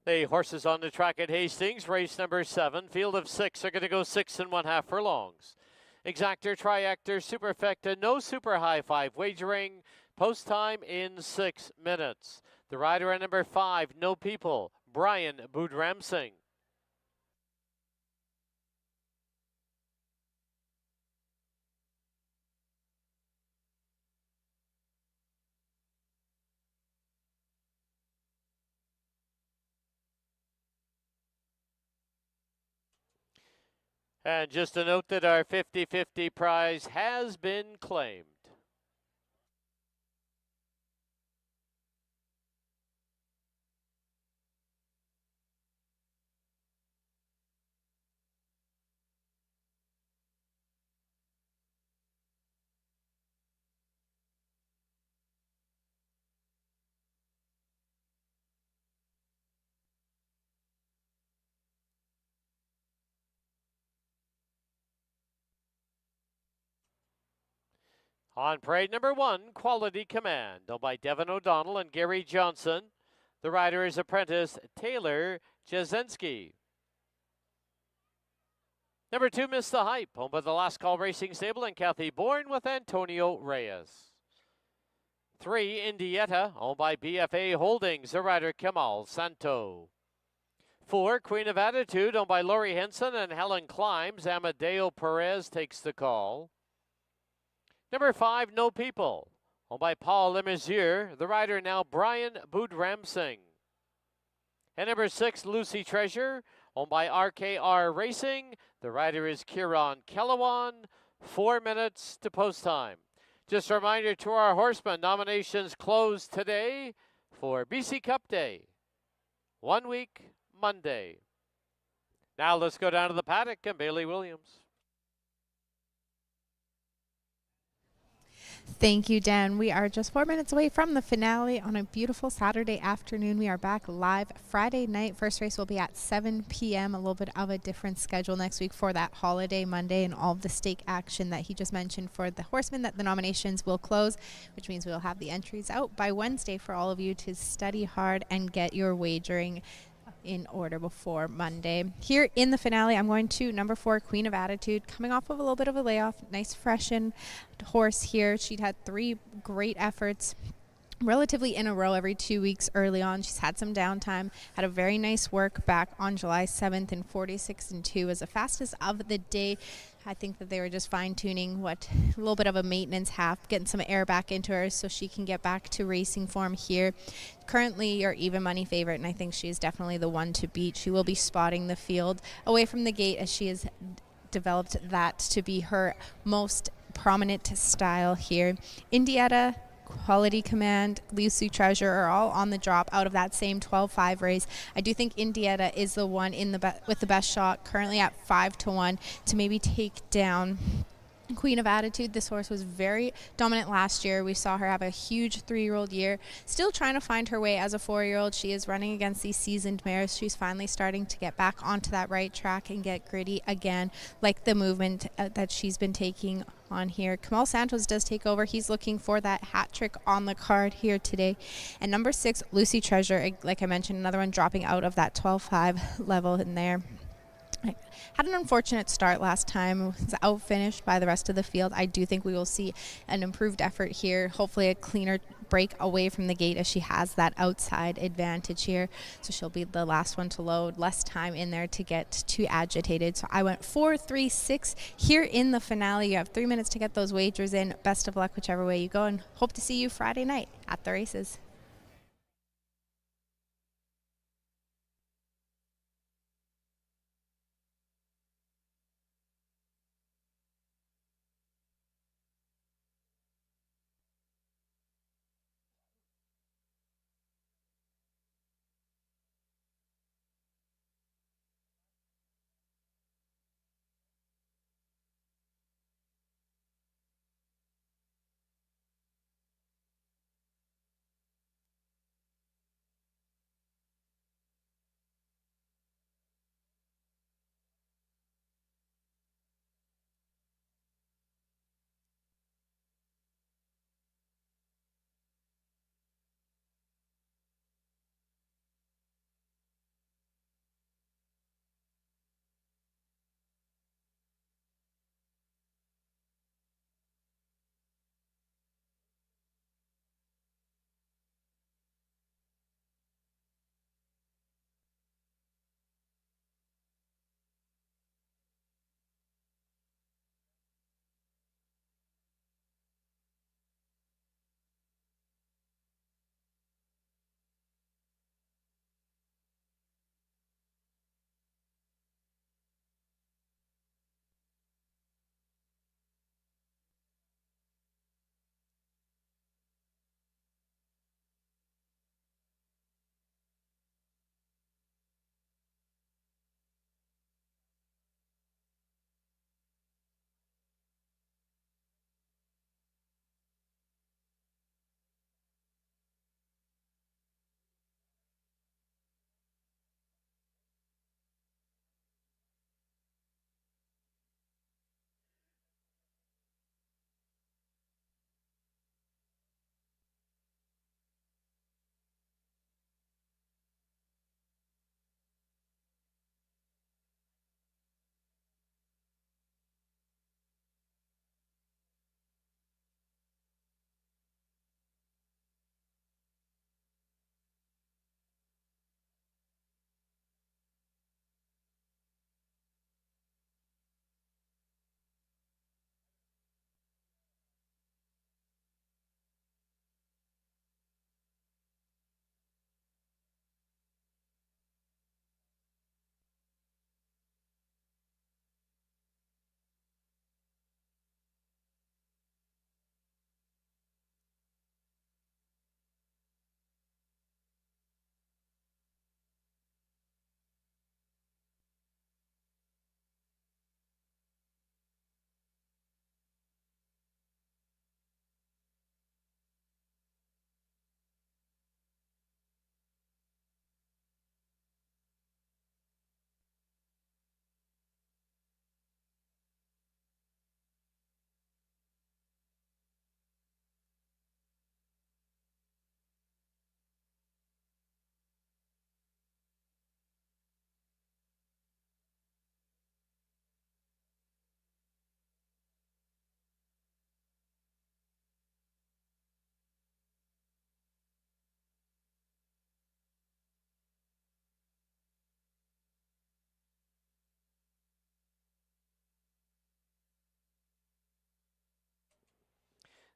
The horses on the track at Hastings, race number 7. Field of 6 are going to go 6.5 furlongs. Exactor, Triactor, Superfecta, no super high 5 wagering. Post time in 6 minutes. The rider at number 5, No People, Brian Budramsing. And just a note that our 50-50 prize has been claimed. On parade number 1, Quality Command, owned by Devin O'Donnell and Gary Johnson. The rider is apprentice Taylor Jasinski. Number 2, Miss the Hype, owned by the Last Call Racing Stable and Kathy Bourne with Antonio Reyes. 3, Indietta, owned by BFA Holdings, the rider Kemal Santo. 4, Queen of Attitude, owned by Lori Henson and Helen Climbs. Amadeo Perez takes the call. Number 5, No People, owned by Paul Lemessieur. The rider now Brian Budramsing. And number 6, Lucy Treasure, owned by RKR Racing. The rider is Kieran Kellewan. 4 minutes to post time. Just a reminder to our horsemen, nominations close today for BC Cup Day. 1 week, Monday. Now let's go down to the paddock and Bailey Williams.
Thank you, Dan. We are just 4 minutes away from the finale on a beautiful Saturday afternoon. We are back live Friday night. First race will be at 7 p.m. A little bit of a different schedule next week for that holiday Monday and all of the stake action that he just mentioned for the horsemen, that the nominations will close, which means we'll have the entries out by Wednesday for all of you to study hard and get your wagering in order before Monday. Here in the finale, I'm going to number 4, Queen of Attitude, coming off of a little bit of a layoff. Nice freshened horse here. She'd had 3 great efforts relatively in a row every 2 weeks early on. She's had some downtime, had a very nice work back on July 7th in 46-2 as the fastest of the day. I think that they were just fine-tuning a little bit of a maintenance half, getting some air back into her so she can get back to racing form here. Currently your even money favorite, and I think she's definitely the one to beat. She will be spotting the field away from the gate as she has developed that to be her most prominent style here. Indietta, Quality Command, Lucy Treasure are all on the drop out of that same 12-5 race. I do think Indietta is the one with the best shot, currently at 5-1 to maybe take down Queen of Attitude. This horse was very dominant last year. We saw her have a huge 3-year-old year. Still trying to find her way as a 4-year-old. She is running against these seasoned mares. She's finally starting to get back onto that right track and get gritty again, like the movement that she's been taking on here. Kamal Santos does take over. He's looking for that hat trick on the card here today. And number 6, Lucy Treasure, like I mentioned, another one dropping out of that 12-5 level in there. Had an unfortunate start last time, was outfinished by the rest of the field. I do think we will see an improved effort here, hopefully a cleaner break away from the gate as she has that outside advantage here. So she'll be the last one to load, less time in there to get too agitated. So I went 4-3-6 here in the finale. You have 3 minutes to get those wagers in. Best of luck whichever way you go, and hope to see you Friday night at the races.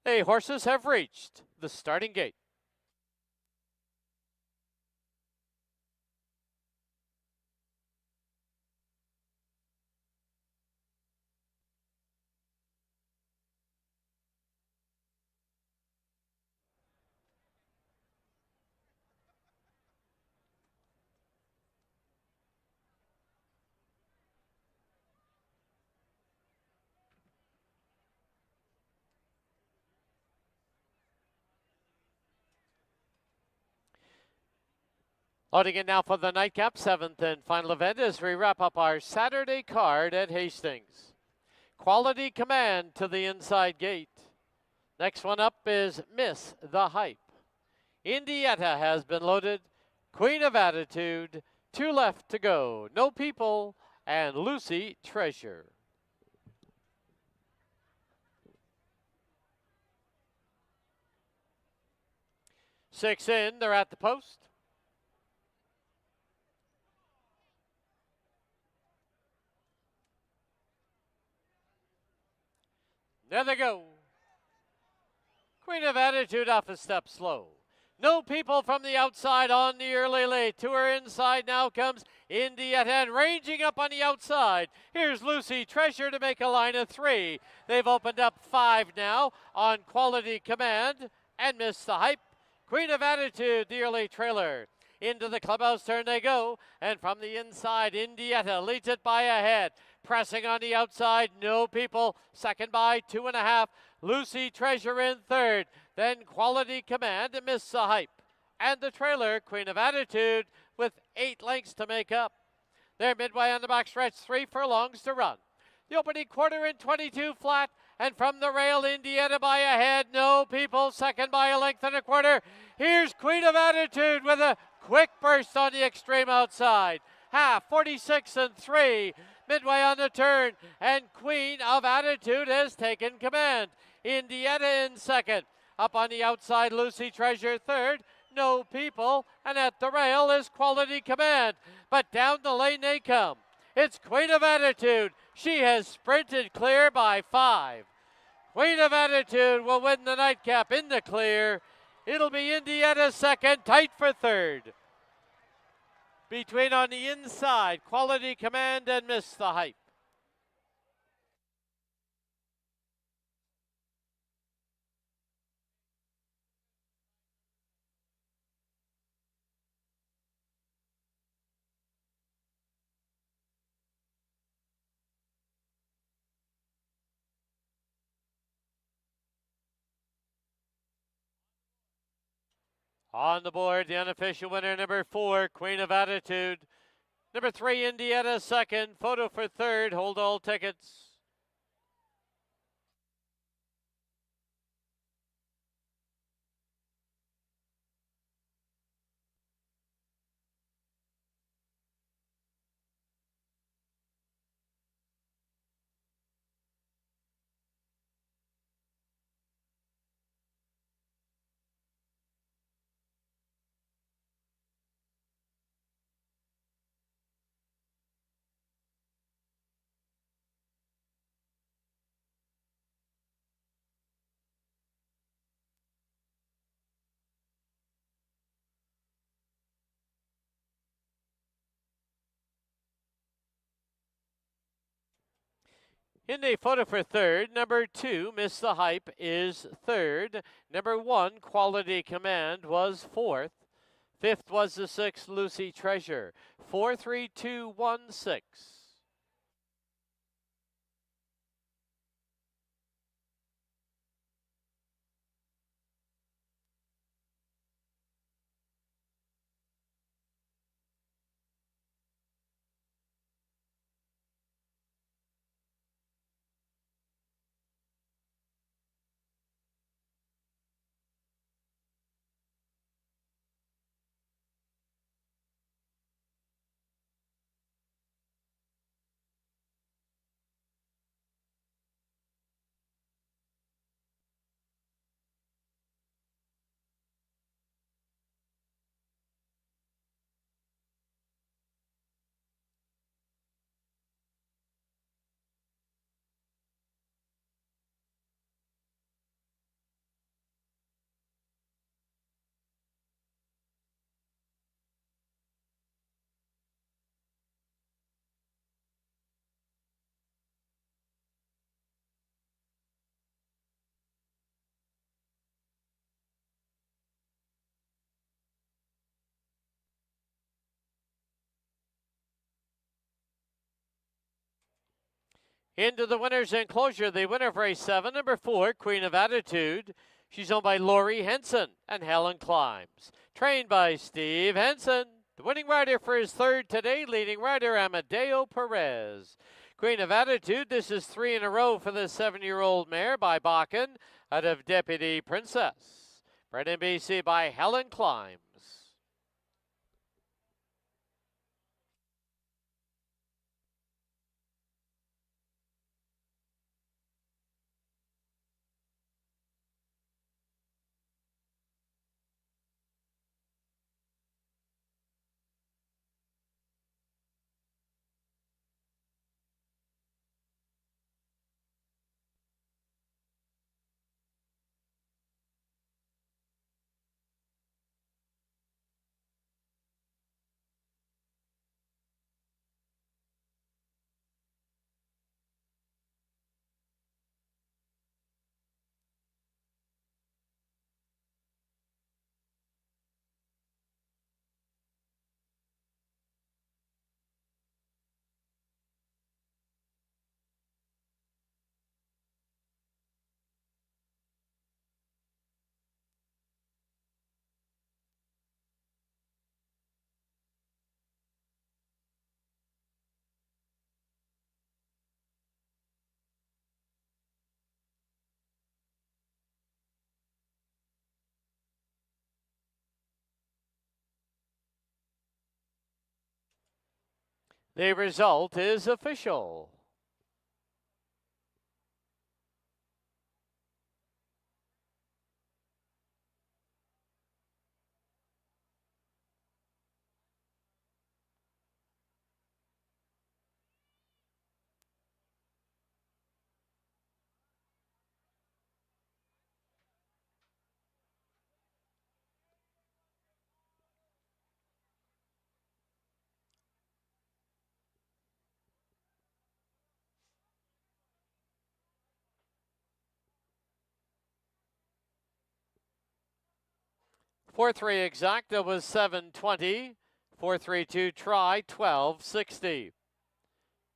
The horses have reached the starting gate. Loading in now for the nightcap, 7th and final event as we wrap up our Saturday card at Hastings. Quality Command to the inside gate. Next one up is Miss the Hype. Indietta has been loaded. Queen of Attitude, 2 left to go. No People and Lucy Treasure. 6 in, they're at the post. There they go. Queen of Attitude off a step slow. No People from the outside on the early late. To her inside now comes Indietta, and ranging up on the outside. Here's Lucy Treasure to make a line of 3. They've opened up 5 now on Quality Command and Miss the Hype. Queen of Attitude, the early trailer. Into the clubhouse turn they go, and from the inside, Indietta leads it by a head. Pressing on the outside, No People, second by 2.5. Lucy Treasure in third. Then Quality Command, Miss the Hype. And the trailer, Queen of Attitude, with 8 lengths to make up. They're midway on the backstretch, 3 furlongs to run. The opening quarter in 22 flat, and from the rail, Indietta by a head. No People, second by a length and a quarter. Here's Queen of Attitude with a quick burst on the extreme outside. Half, 46 and 3. Midway on the turn, and Queen of Attitude has taken command. Indietta in second. Up on the outside, Lucy Treasure third. No People, and at the rail is Quality Command. But down the lane they come. It's Queen of Attitude. She has sprinted clear by 5. Queen of Attitude will win the nightcap in the clear. It'll be Indietta second, tight for third. Between on the inside, Quality Command and Miss the Hype. On the board, the unofficial winner, number 4, Queen of Attitude. Number 3, Indietta second. Photo for third. Hold all tickets. In the photo for third, number 2, Miss the Hype, is third. Number 1, Quality Command, was fourth. Fifth was the 6, Lucy Treasure. 4, 3, 2, 1, 6. Into the winner's enclosure, the winner of race 7, number 4, Queen of Attitude. She's owned by Lori Henson and Helen Climbs. Trained by Steve Henson. The winning rider for his 3rd today, leading rider Amadeo Perez. Queen of Attitude, this is 3 in a row for the 7-year-old mare by Bakken out of Deputy Princess. Bred in BC by Helen Climbs. The result is official. Four three exacta was 720. 432 try 1260.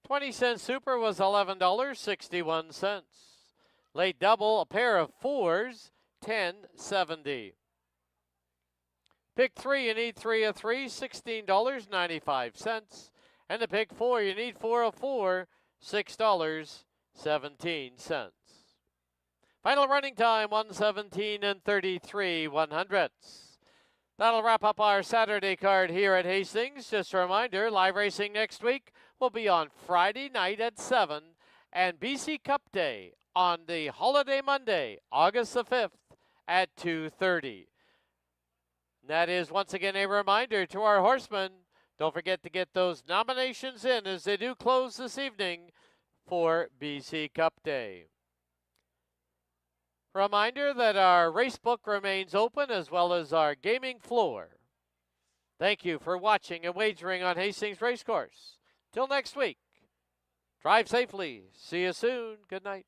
20-cent super was $11.61. Late double, a pair of fours, $10.70. Pick 3, you need 3 of 3, $16.95. And the pick 4, you need 4 of 4, $6.17. Final running time, 1:17 and 33/100. That'll wrap up our Saturday card here at Hastings. Just a reminder, live racing next week will be on Friday night at 7 and BC Cup Day on the holiday Monday, August the 5th at 2:30. That is once again a reminder to our horsemen. Don't forget to get those nominations in as they do close this evening for BC Cup Day. Reminder that our race book remains open as well as our gaming floor. Thank you for watching and wagering on Hastings Racecourse. Till next week, drive safely. See you soon. Good night.